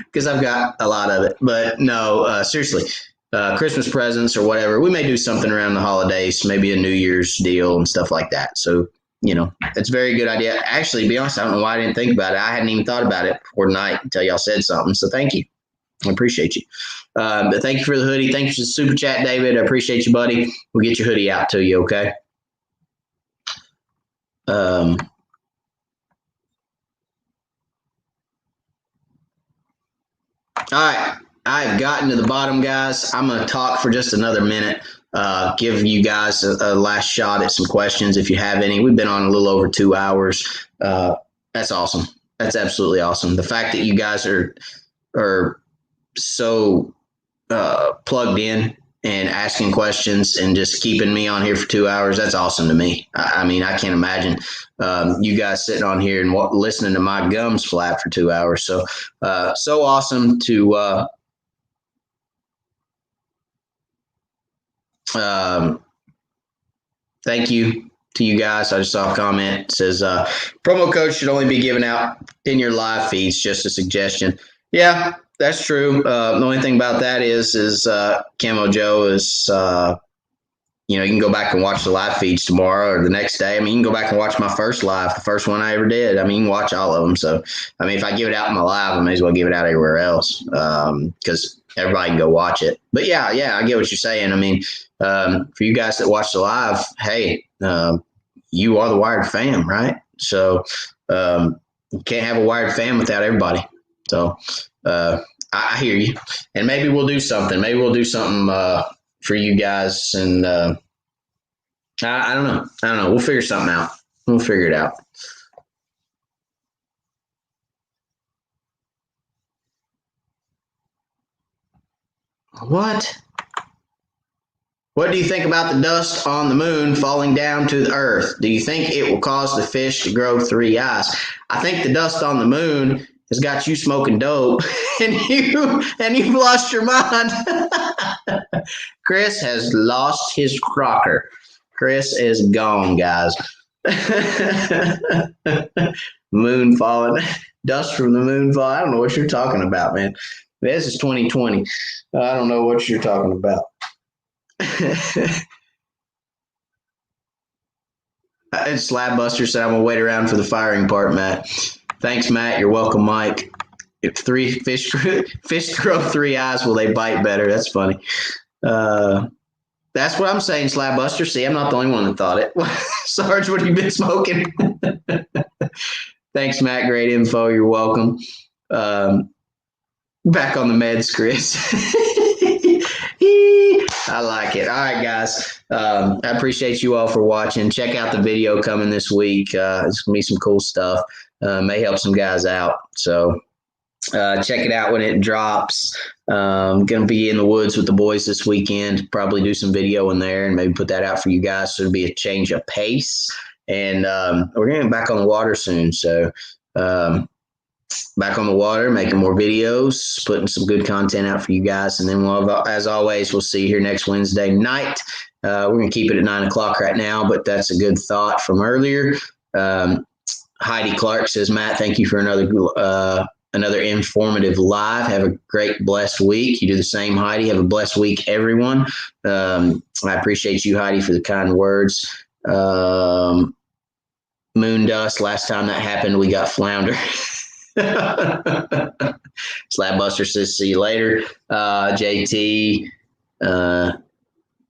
because I've got a lot of it. But no, seriously, Christmas presents or whatever. We may do something around the holidays, maybe a New Year's deal and stuff like that. So, you know, it's a very good idea. Actually, to be honest, I don't know why I didn't think about it. I hadn't even thought about it before tonight until y'all said something. So thank you. I appreciate you. But thank you for the hoodie. Thank you for the super chat, David. I appreciate you, buddy. We'll get your hoodie out to you, okay? All right, I've gotten to the bottom, guys. I'm going to talk for just another minute, give you guys a last shot at some questions if you have any. We've been on a little over 2 hours. That's awesome. That's absolutely awesome. The fact that you guys are so plugged in and asking questions and just keeping me on here for 2 hours, that's awesome to me. I mean, I can't imagine you guys sitting on here and listening to my gums flap for 2 hours. So, so awesome to thank you to you guys. I just saw a comment. It says, promo code should only be given out in your live feeds, just a suggestion. Yeah, that's true. The only thing about that is Camo Joe is, you know, you can go back and watch the live feeds tomorrow or the next day. I mean, you can go back and watch my first live, the first one I ever did. I mean, you can watch all of them. So, I mean, if I give it out in my live, I may as well give it out everywhere else because everybody can go watch it. But yeah, I get what you're saying. I mean, for you guys that watch the live, hey, you are the Wired fam, right? So you can't have a Wired fam without everybody. So I hear you. And maybe we'll do something. Maybe we'll do something for you guys. And I don't know. We'll figure something out. We'll figure it out. What? What do you think about the dust on the moon falling down to the earth? Do you think it will cause the fish to grow 3 eyes? I think the dust on the moon has got you smoking dope and you've lost your mind. Chris has lost his crocker. Chris is gone, guys. Moon falling, dust from the moon falling. I don't know what you're talking about, man. This is 2020. I don't know what you're talking about. Slabbuster said, I'm going to wait around for the firing part, Matt. Thanks, Matt. You're welcome, Mike. If 3 fish grow 3 eyes, will they bite better? That's funny. That's what I'm saying, Slapbuster. See, I'm not the only one that thought it. Sarge, what have you been smoking? Thanks, Matt. Great info. You're welcome. Back on the meds, Chris. I like it. All right, guys. I appreciate you all for watching. Check out the video coming this week. It's going to be some cool stuff. May help some guys out. So check it out when it drops. Going to be in the woods with the boys this weekend. Probably do some video in there and maybe put that out for you guys. So it'll be a change of pace. And we're going to get back on the water soon. So back on the water, making more videos, putting some good content out for you guys. And then, as always, we'll see you here next Wednesday night. We're going to keep it at 9 o'clock right now, but that's a good thought from earlier. Heidi Clark says, Matt, thank you for another informative live. Have a great, blessed week. You do the same, Heidi. Have a blessed week, everyone. I appreciate you, Heidi, for the kind words. Moon dust. Last time that happened, we got flounder. Slapbuster says, see you later. JT,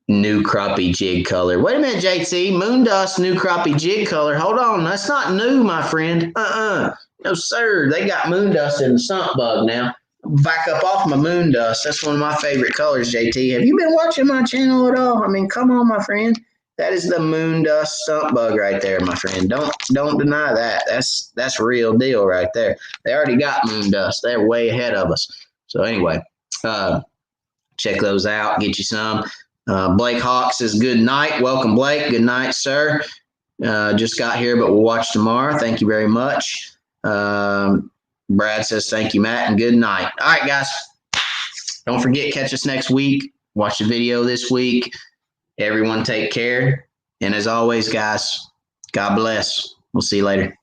new crappie jig color. Wait a minute, JT. Moon dust, new crappie jig color. Hold on. That's not new, my friend. No, sir. They got moon dust in the stump bug now. Back up off my moon dust. That's one of my favorite colors, JT. Have you been watching my channel at all? I mean, come on, my friend. That is the moon dust stump bug right there, my friend. Don't deny that. That's real deal right there. They already got moon dust. They're way ahead of us. So anyway, check those out. Get you some. Blake Hawk says, good night. Welcome, Blake. Good night, sir. Just got here, but we'll watch tomorrow. Thank you very much. Brad says, thank you, Matt, and good night. All right, guys. Don't forget, catch us next week. Watch the video this week. Everyone take care. And as always, guys, God bless. We'll see you later.